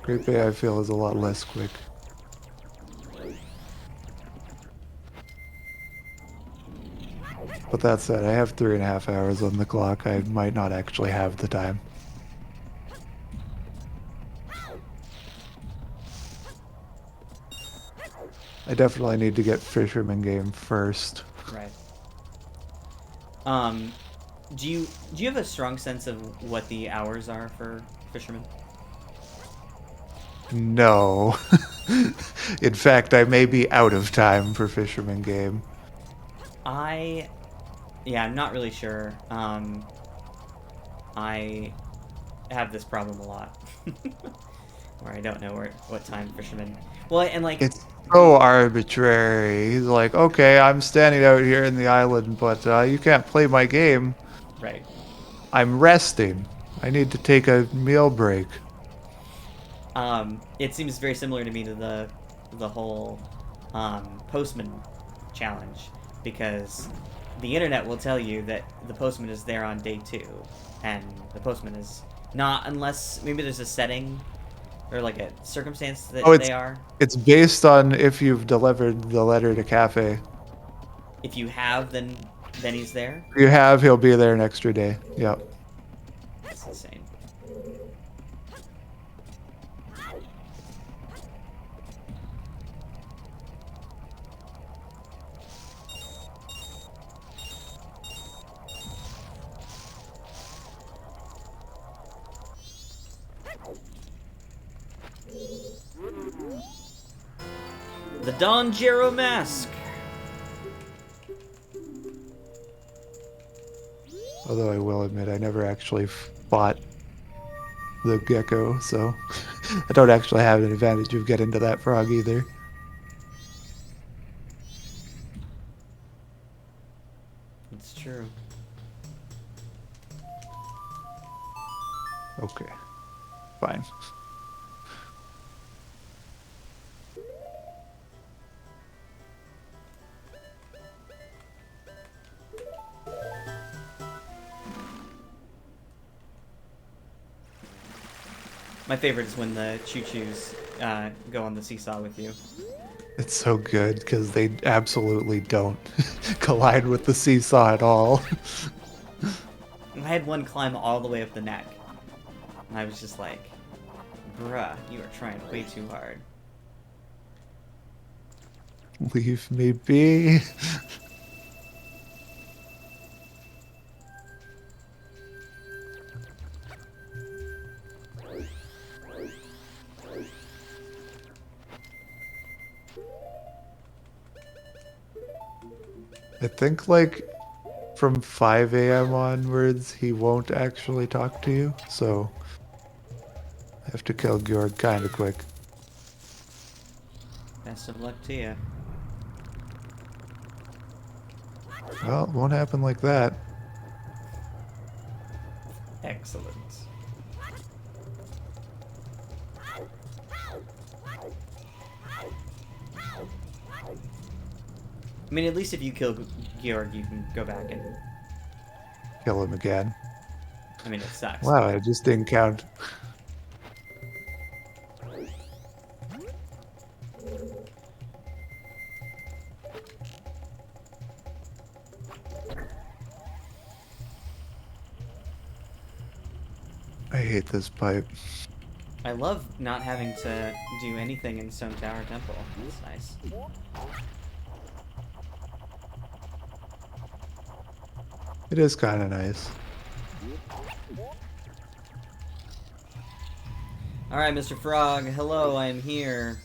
Great Bay, I feel, is a lot less quick. But that said, I have 3.5 hours on the clock. I might not actually have the time. I definitely need to get Fisherman game first. Right. Do you have a strong sense of what the hours are for Fisherman? No. In fact, I may be out of time for Fisherman game. Yeah, I'm not really sure. I have this problem a lot. Where I don't know what time Fisherman... Well, and like... It's so arbitrary. He's like, okay, I'm standing out here in the island, but you can't play my game. Right. I'm resting. I need to take a meal break. It seems very similar to me to the whole postman challenge, because the internet will tell you that the postman is there on day 2, and the postman is not, unless maybe there's a setting or like a circumstance that they are. It's based on if you've delivered the letter to Cafe. If you have, then he's there. If you have, he'll be there an extra day. Yep. That's insane. Don Gero mask! Although I will admit, I never actually fought the gecko, so I don't actually have an advantage of getting to that frog either. It's true. Okay, fine. My favorite is when the choo-choos go on the seesaw with you. It's so good because they absolutely don't collide with the seesaw at all. I had one climb all the way up the neck. And I was just like, bruh, you are trying way too hard. Leave me be. I think like from 5 a.m. onwards, he won't actually talk to you, so I have to kill Georg kind of quick. Best of luck to you. Well, it won't happen like that. Excellent. I mean, at least if you kill Georg, you can go back and... Kill him again. I mean, it sucks. Wow, But... I just didn't count. I hate this pipe. I love not having to do anything in Stone Tower Temple. That's nice. It is kind of nice. Alright, Mr. Frog. Hello, I am here.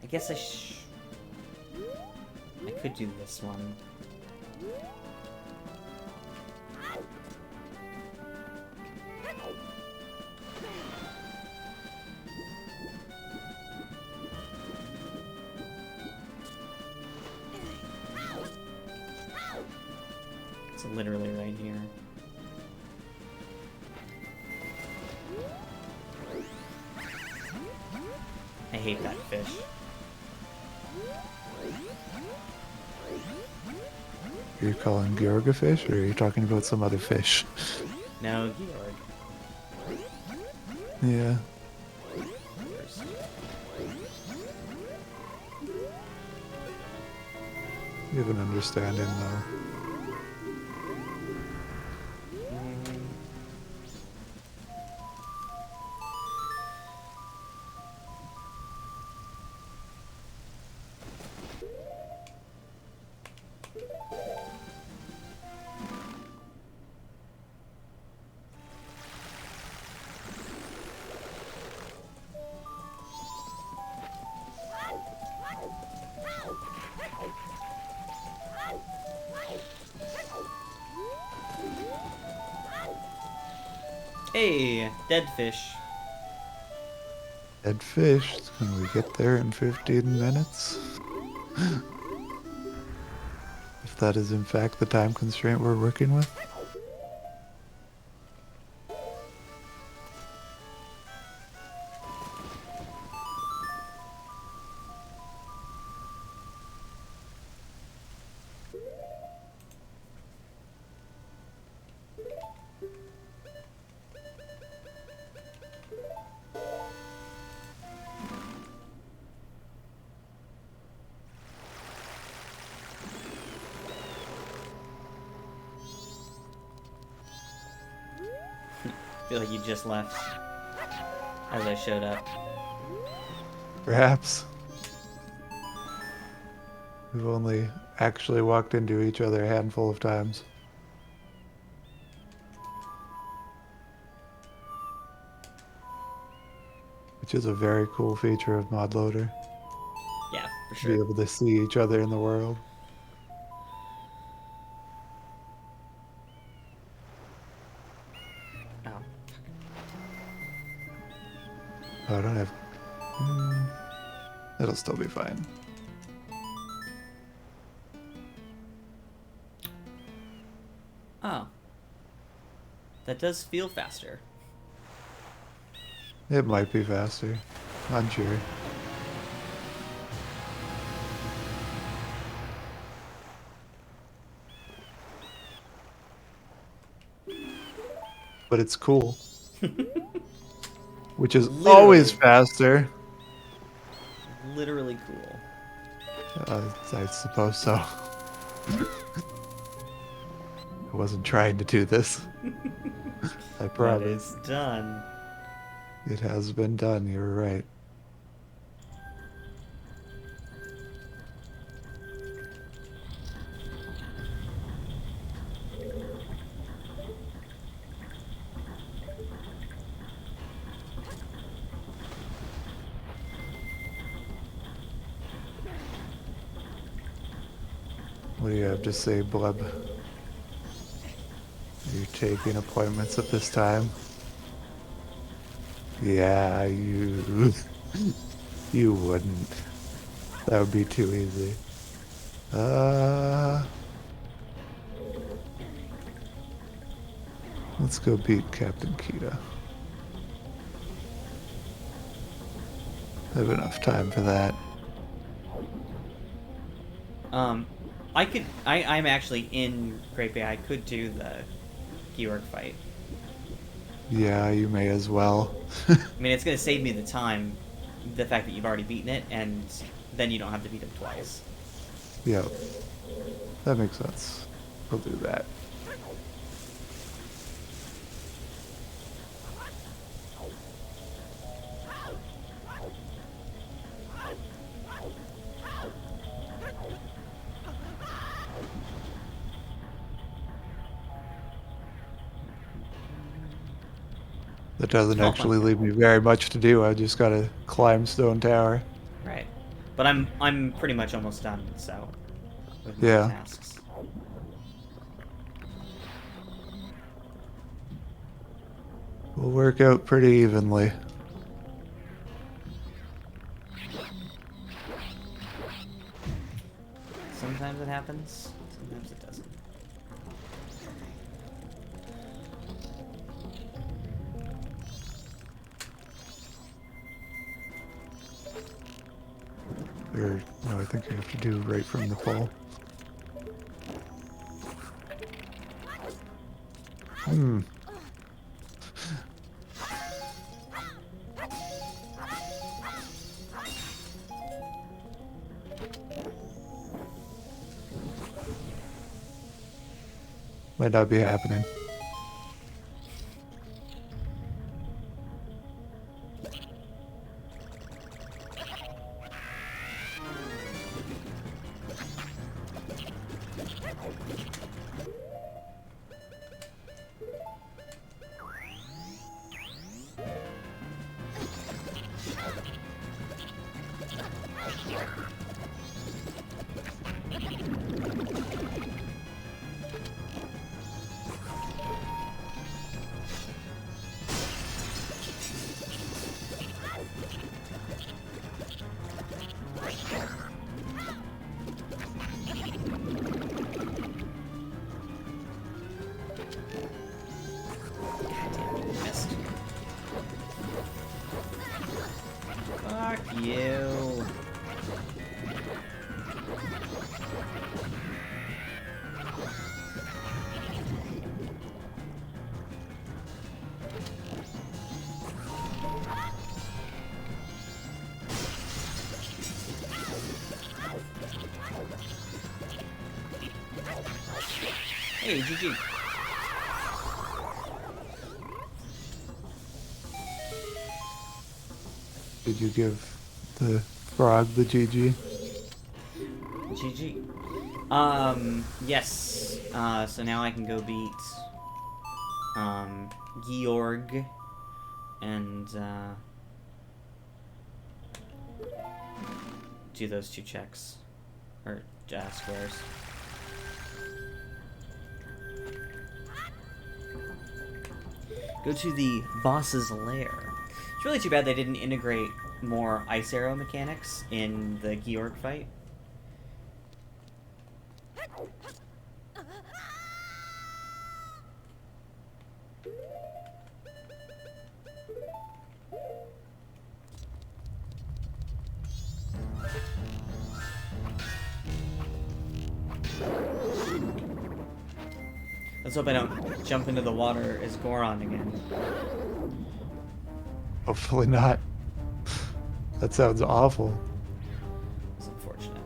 I guess I could do this one. It's literally right here. I hate that fish. Are you calling Georg a fish, or are you talking about some other fish? No, Georg. Yeah. You have an understanding, though. Hey, dead fish. Dead fish. Can we get there in 15 minutes? If that is in fact the time constraint we're working with. feel like you just left as I showed up. Perhaps. We've only actually walked into each other a handful of times. Which is a very cool feature of Mod Loader. Yeah, for To sure. be able to see each other in the world. Oh. Oh, I don't have... It'll still be fine. Oh. That does feel faster. It might be faster. Unsure. But it's cool. Which is always faster. Literally cool. I suppose so. I wasn't trying to do this. I promise. That is done. It has been done, you're right. What do you have to say, Bleb? Are you taking appointments at this time? Yeah, you... you wouldn't. That would be too easy. Let's go beat Captain Kita. I have enough time for that. I'm actually in Great Bay. I could do the Georg fight. Yeah, you may as well. I mean, it's going to save me the time, the fact that you've already beaten it, and then you don't have to beat him twice. Yeah, that makes sense. We'll do that. That doesn't actually leave me very much to do. I just gotta climb Stone Tower. Right. But I'm pretty much almost done, so with my Yeah. tasks. We'll work out pretty evenly. Sometimes it happens, sometimes it doesn't. Or, no, I think you have to do right from the pole. Might not be happening. Fuck you. Hey, GG. Did you give the frog the GG? GG. Yes. So now I can go beat Georg and do those 2 checks. Or squares. Go to the boss's lair. It's really too bad they didn't integrate more ice arrow mechanics in the Georg fight. Let's hope I don't jump into the water as Goron again. Hopefully not. That sounds awful. It's unfortunate.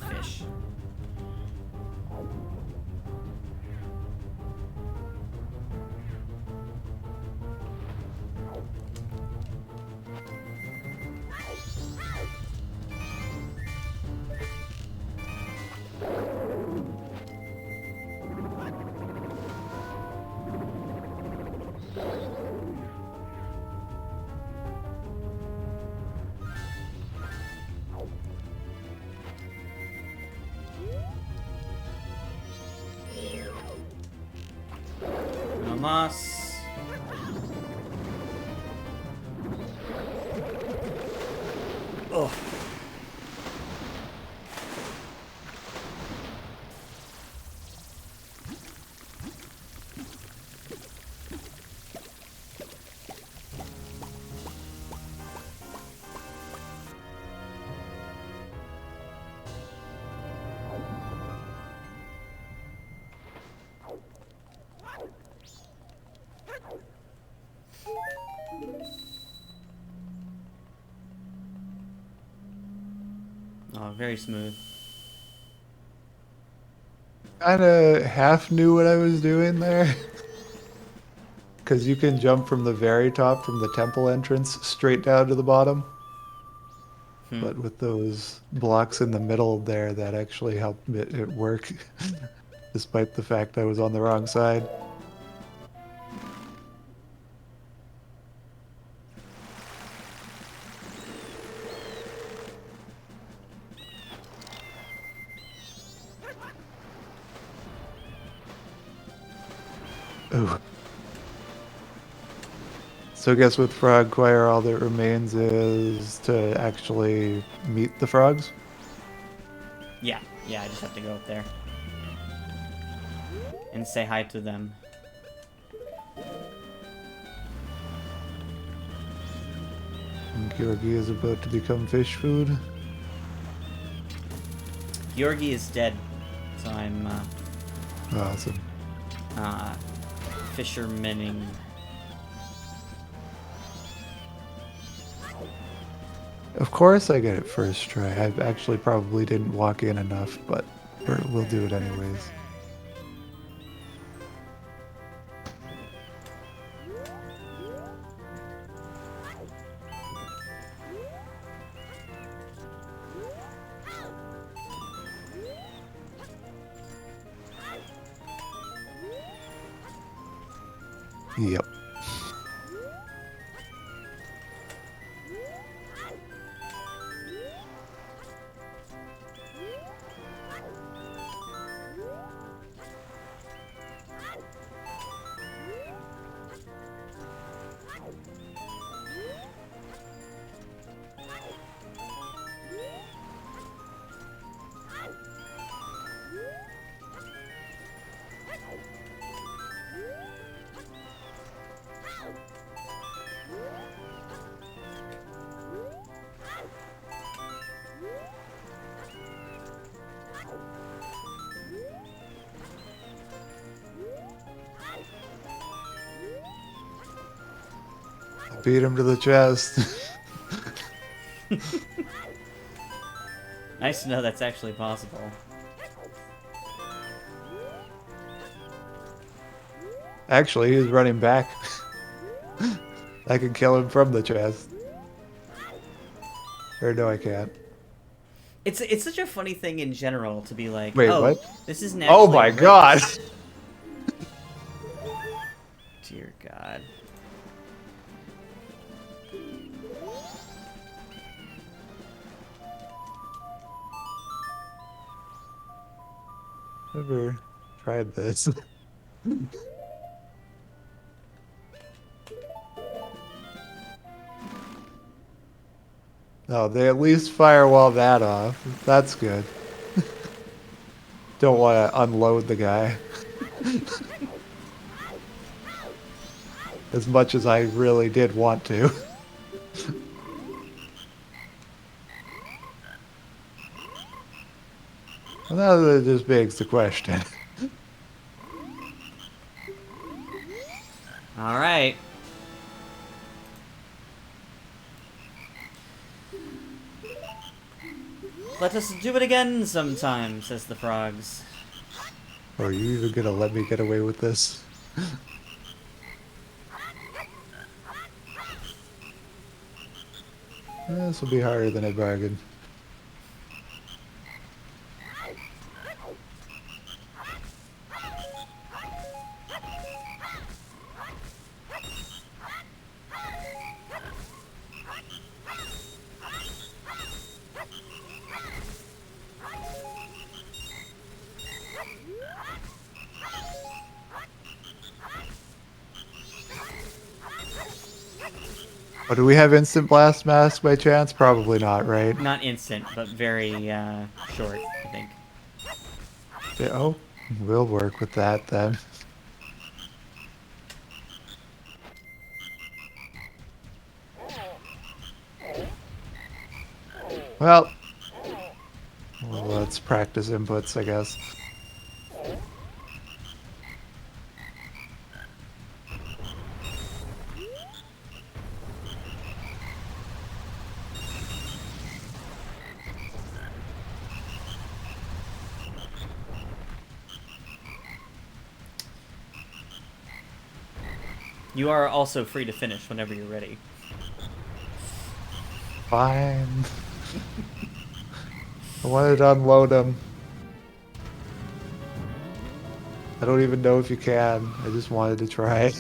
Fish. Vamos. Oh. Oh, very smooth. Kinda half knew what I was doing there. Because you can jump from the very top, from the temple entrance, straight down to the bottom. But with those blocks in the middle there, that actually helped it work. Despite the fact I was on the wrong side. Ooh. So I guess with Frog Choir, all that remains is to actually meet the frogs? Yeah, I just have to go up there. And say hi to them. And Georgi is about to become fish food. Georgi is dead, so I'm Awesome. fishermaning. Of course I get it first try. I actually probably didn't walk in enough, but we'll do it anyways. Yep. beat him to the chest. Nice to know that's actually possible. Actually, he's running back. I can kill him from the chest. Or no, I can't. It's such a funny thing in general to be like, Wait, oh, what? this isn't Oh actually my a race. god! Dear God. Never tried this. No, they at least firewall that off. That's good. Don't want to unload the guy. As much as I really did want to. Well, that just begs the question. All right. Let us do it again sometime, says the frogs. Are you even gonna let me get away with this? This will be harder than I bargained. Oh, do we have instant blast mask by chance? Probably not, right? Not instant, but very short, I think. Yeah, oh, we'll work with that then. Well, let's practice inputs, I guess. You are also free to finish whenever you're ready. Fine. I wanted to unload him. I don't even know if you can. I just wanted to try.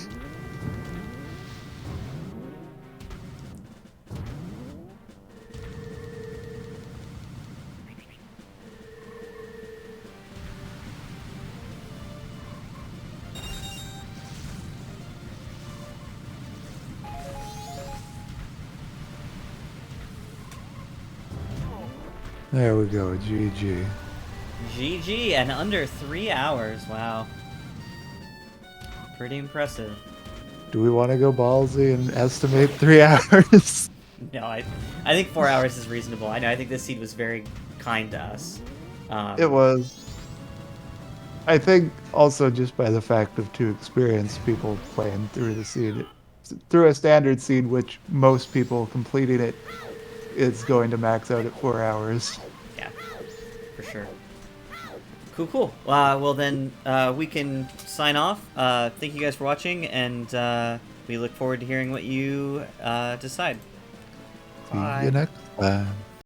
There we go, GG. GG, and under 3 hours. Wow. Pretty impressive. Do we want to go ballsy and estimate 3 hours? No, I think 4 hours is reasonable. I think this seed was very kind to us. It was. I think also just by the fact of two experienced people playing through the seed, through a standard seed, which most people completing it is going to max out at 4 hours. Yeah, for sure. Cool. Well then, we can sign off. Thank you guys for watching, and we look forward to hearing what you decide. See Bye. you next time.